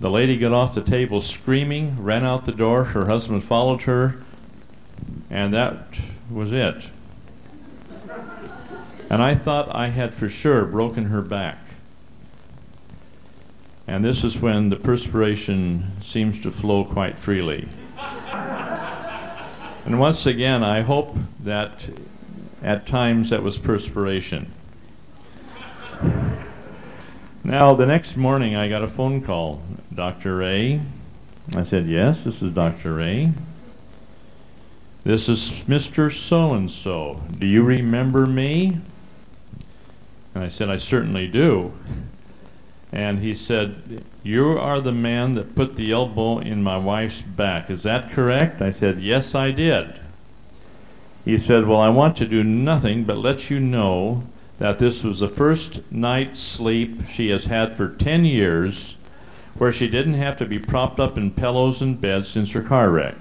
The lady got off the table screaming, ran out the door. Her husband followed her, and that was it. And I thought I had for sure broken her back. And this is when the perspiration seems to flow quite freely. And once again, I hope that at times that was perspiration. Now, the next morning I got a phone call. Dr. Ray? I said, yes, this is Dr. Ray. This is Mr. So-and-so. Do you remember me? And I said, I certainly do. And he said, you are the man that put the elbow in my wife's back. Is that correct? I said, yes, I did. He said, well, I want to do nothing but let you know that this was the first night's sleep she has had for 10 years where she didn't have to be propped up in pillows and beds since her car wreck.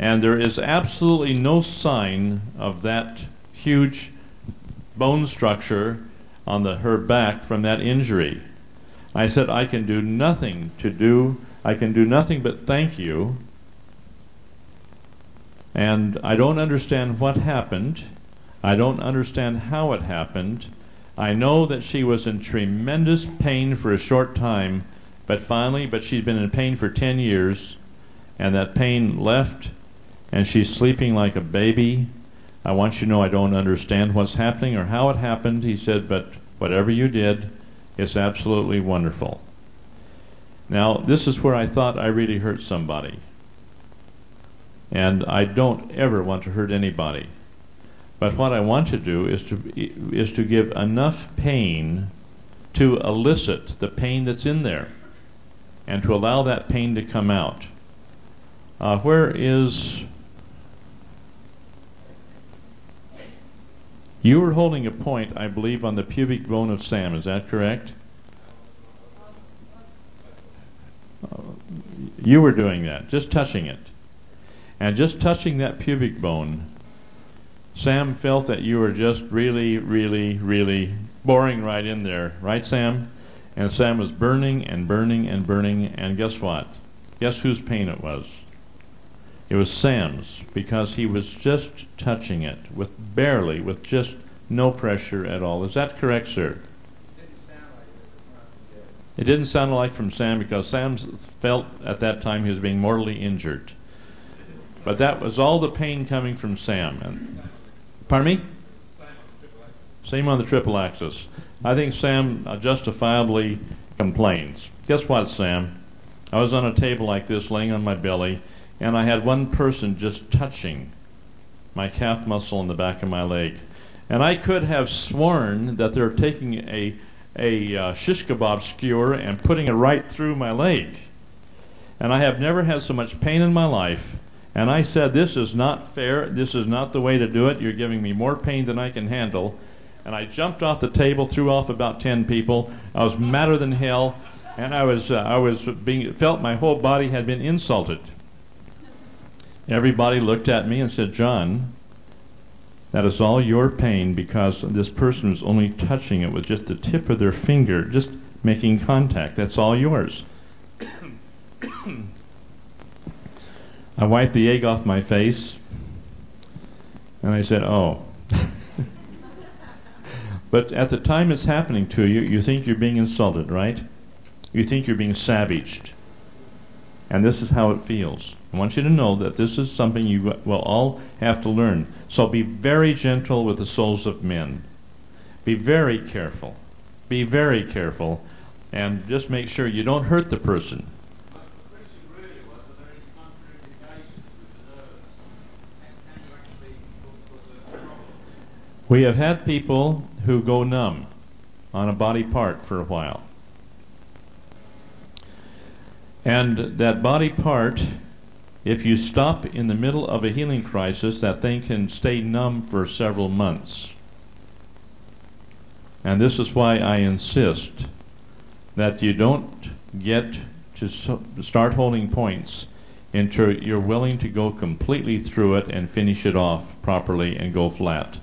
And there is absolutely no sign of that huge bone structure on her back from that injury. I said, I can do nothing but thank you. And I don't understand what happened. I don't understand how it happened. I know that she was in tremendous pain for a short time, but she's been in pain for 10 years, and that pain left, and she's sleeping like a baby. I want you to know I don't understand what's happening or how it happened. He said, but whatever you did, it's absolutely wonderful. Now, this is where I thought I really hurt somebody. And I don't ever want to hurt anybody. But what I want to do is to give enough pain to elicit the pain that's in there and to allow that pain to come out. Where is... You were holding a point, I believe, on the pubic bone of Sam. Is that correct? You were doing that, just touching it. And just touching that pubic bone, Sam felt that you were just really, really, really boring right in there. Right, Sam? And Sam was burning and burning and burning, and guess what? Guess whose pain it was? It was Sam's, because he was just touching it with just no pressure at all. Is that correct, sir? It didn't sound like from Sam, because Sam felt at that time he was being mortally injured. But that was all the pain coming from Sam. And, pardon me? Same on the triple axis. I think Sam justifiably complains. Guess what, Sam? I was on a table like this, laying on my belly, and I had one person just touching my calf muscle in the back of my leg. And I could have sworn that they're taking a shish kebab skewer and putting it right through my leg. And I have never had so much pain in my life. And I said, this is not fair. This is not the way to do it. You're giving me more pain than I can handle. And I jumped off the table, threw off about 10 people. I was madder than hell, and felt my whole body had been insulted. Everybody looked at me and said, John, that is all your pain, because this person was only touching it with just the tip of their finger, just making contact. That's all yours. I wiped the egg off my face, and I said, oh. But at the time it's happening to you, you think you're being insulted, right? You think you're being savaged. And this is how it feels. I want you to know that this is something you will all have to learn. So be very gentle with the souls of men. Be very careful. Be very careful. And just make sure you don't hurt the person. We have had people who go numb on a body part for a while. And that body part, if you stop in the middle of a healing crisis, that thing can stay numb for several months. And this is why I insist that you don't get to start holding points until you're willing to go completely through it and finish it off properly and go flat.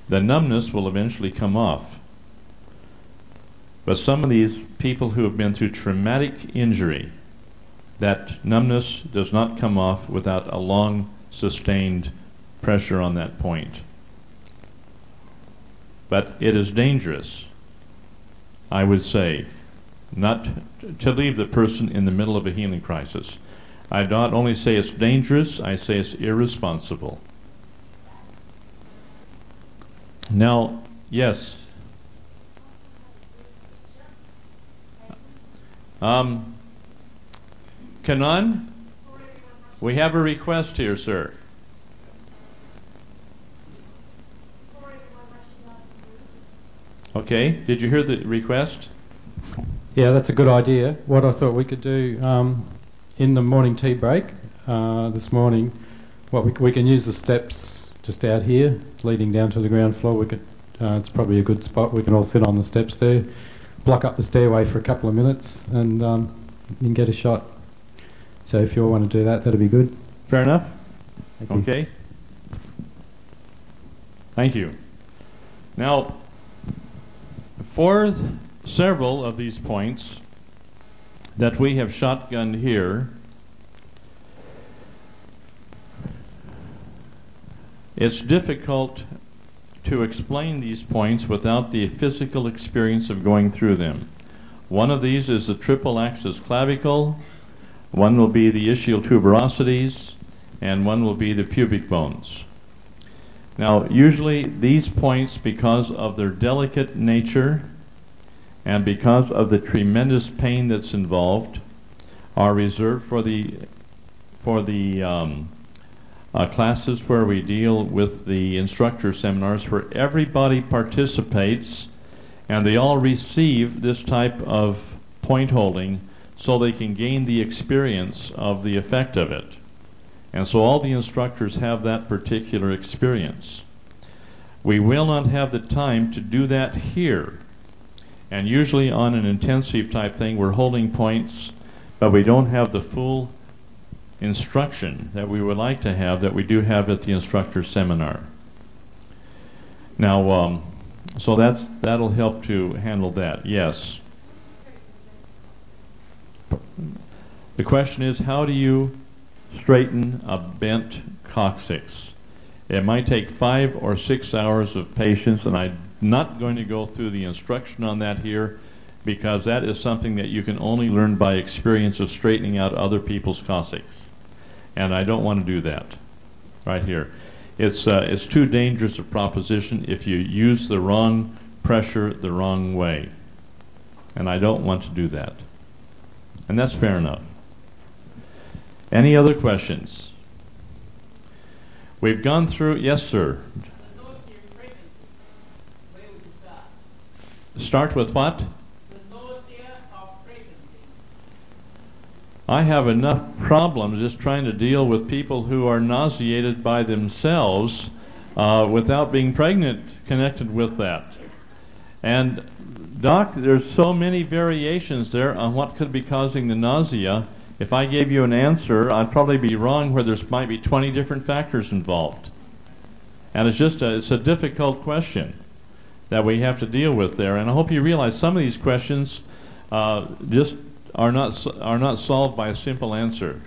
The numbness will eventually come off. But some of these people who have been through traumatic injury, that numbness does not come off without a long, sustained pressure on that point. But it is dangerous, I would say, not to leave the person in the middle of a healing crisis. I not only say it's dangerous, I say it's irresponsible. Now, yes. Kanan, we have a request here, sir. Okay, did you hear the request? Yeah, that's a good idea. What I thought we could do in the morning tea break this morning, we can use the steps just out here, leading down to the ground floor. We could. It's probably a good spot. We can all sit on the steps there, block up the stairway for a couple of minutes, and you can get a shot. So if you all want to do that, that'd be good. Fair enough. Okay? Thank you. Now, for several of these points that we have shotgunned here, it's difficult to explain these points without the physical experience of going through them. One of these is the triple axis clavicle, one will be the ischial tuberosities, and one will be the pubic bones. Now, usually these points, because of their delicate nature and because of the tremendous pain that's involved, are reserved for the classes where we deal with the instructor seminars, where everybody participates and they all receive this type of point holding so they can gain the experience of the effect of it. And so all the instructors have that particular experience. We will not have the time to do that here. And usually on an intensive type thing, we're holding points, but we don't have the full instruction that we would like to have that we do have at the instructor seminar. Now, so that'll help to handle that, yes. The question is, how do you straighten a bent coccyx? It might take 5 or 6 hours of patience, and I'm not going to go through the instruction on that here, because that is something that you can only learn by experience of straightening out other people's coccyx. And I don't want to do that right here. It's too dangerous a proposition if you use the wrong pressure the wrong way. And I don't want to do that. And that's fair enough. Any other questions? We've gone through, yes, sir. Start with what? I have enough problems just trying to deal with people who are nauseated by themselves without being pregnant connected with that. And Doc, there's so many variations there on what could be causing the nausea. If I gave you an answer, I'd probably be wrong where there might be 20 different factors involved. And it's a difficult question that we have to deal with there. And I hope you realize some of these questions just are not solved by a simple answer.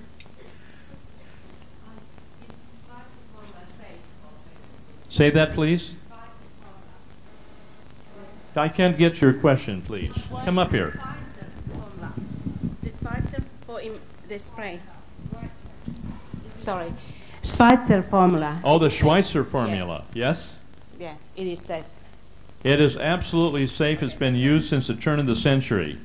Say that, please. I can't get your question, please. Come up here. The spray. Sorry. Schweitzer formula. Oh, the Schweitzer formula. Yeah. Yes? Yeah, it is safe. It is absolutely safe. It's been used since the turn of the century.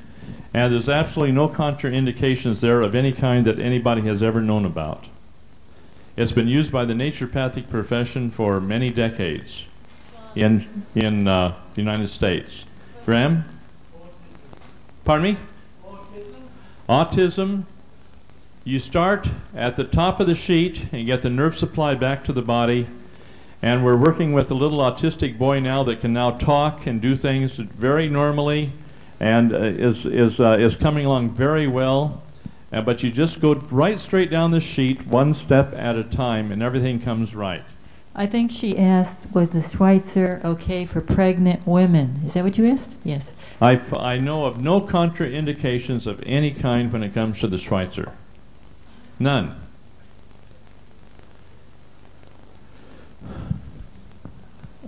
And there's absolutely no contraindications there of any kind that anybody has ever known about. It's been used by the naturopathic profession for many decades in the United States. Graham? Pardon me? Autism. You start at the top of the sheet and get the nerve supply back to the body. And we're working with a little autistic boy now that can now talk and do things very normally, and is coming along very well. But you just go right straight down the sheet, one step at a time, and everything comes right. I think she asked, was the Schweitzer okay for pregnant women? Is that what you asked? Yes. I know of no contraindications of any kind when it comes to the Schweitzer. None.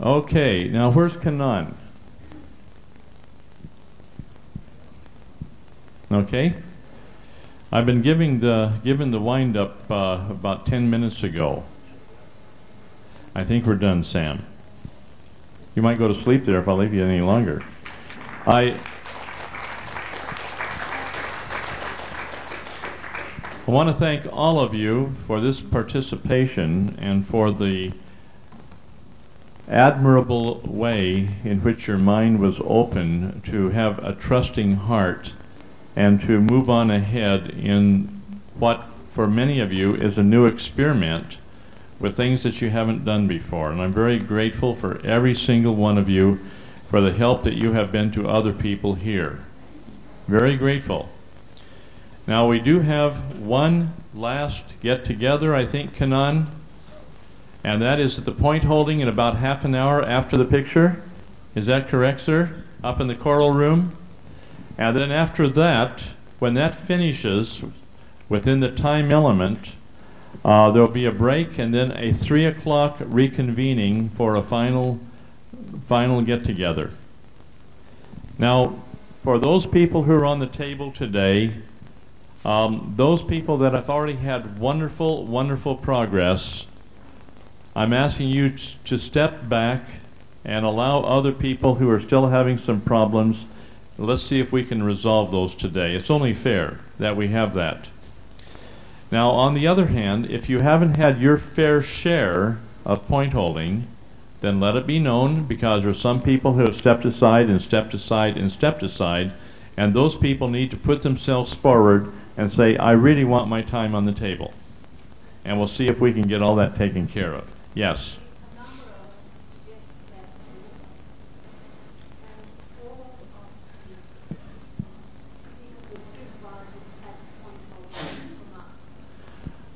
Okay, now where's Kanan? Okay. I've been given the wind up about 10 minutes ago. I think we're done, Sam. You might go to sleep there if I leave you any longer. I want to thank all of you for this participation and for the admirable way in which your mind was open to have a trusting heart and to move on ahead in what for many of you is a new experiment with things that you haven't done before. And I'm very grateful for every single one of you for the help that you have been to other people here. Very grateful. Now we do have one last get-together, I think, Kanan. And that is at the point holding in about half an hour after the picture. Is that correct, sir? Up in the choral room? And then after that, when that finishes, within the time element, there'll be a break and then a 3 o'clock reconvening for a final get-together. Now, for those people who are on the table today, those people that have already had wonderful, wonderful progress, I'm asking you to step back and allow other people who are still having some problems. Let's see if we can resolve those today. It's only fair that we have that. Now, on the other hand, if you haven't had your fair share of point holding, then let it be known, because there are some people who have stepped aside and stepped aside and stepped aside, and those people need to put themselves forward and say, I really want my time on the table. And we'll see if we can get all that taken care of. Yes?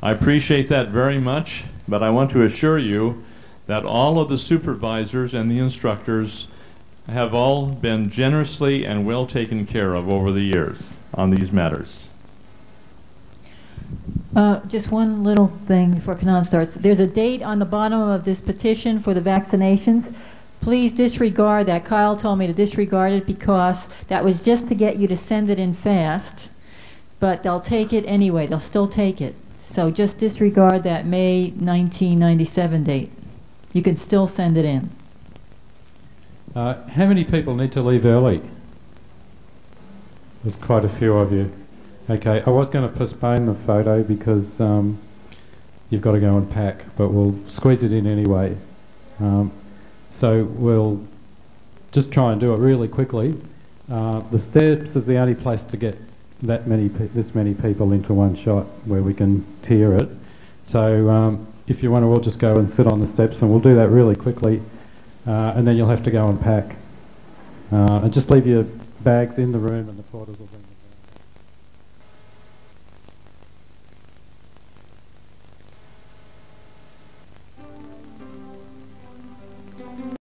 I appreciate that very much, but I want to assure you that all of the supervisors and the instructors have all been generously and well taken care of over the years on these matters. Just one little thing before Kanan starts. There's a date on the bottom of this petition for the vaccinations. Please disregard that. Kyle told me to disregard it because that was just to get you to send it in fast, but they'll take it anyway. They'll still take it. So just disregard that May 1997 date. You can still send it in. How many people need to leave early? There's quite a few of you. Okay, I was going to postpone the photo because you've got to go and pack, but we'll squeeze it in anyway. So we'll just try and do it really quickly. The steps is the only place to get this many people into one shot where we can tier it. So if you want to, we'll just go and sit on the steps, and we'll do that really quickly, and then you'll have to go and pack. And just leave your bags in the room, and the porters will bring them.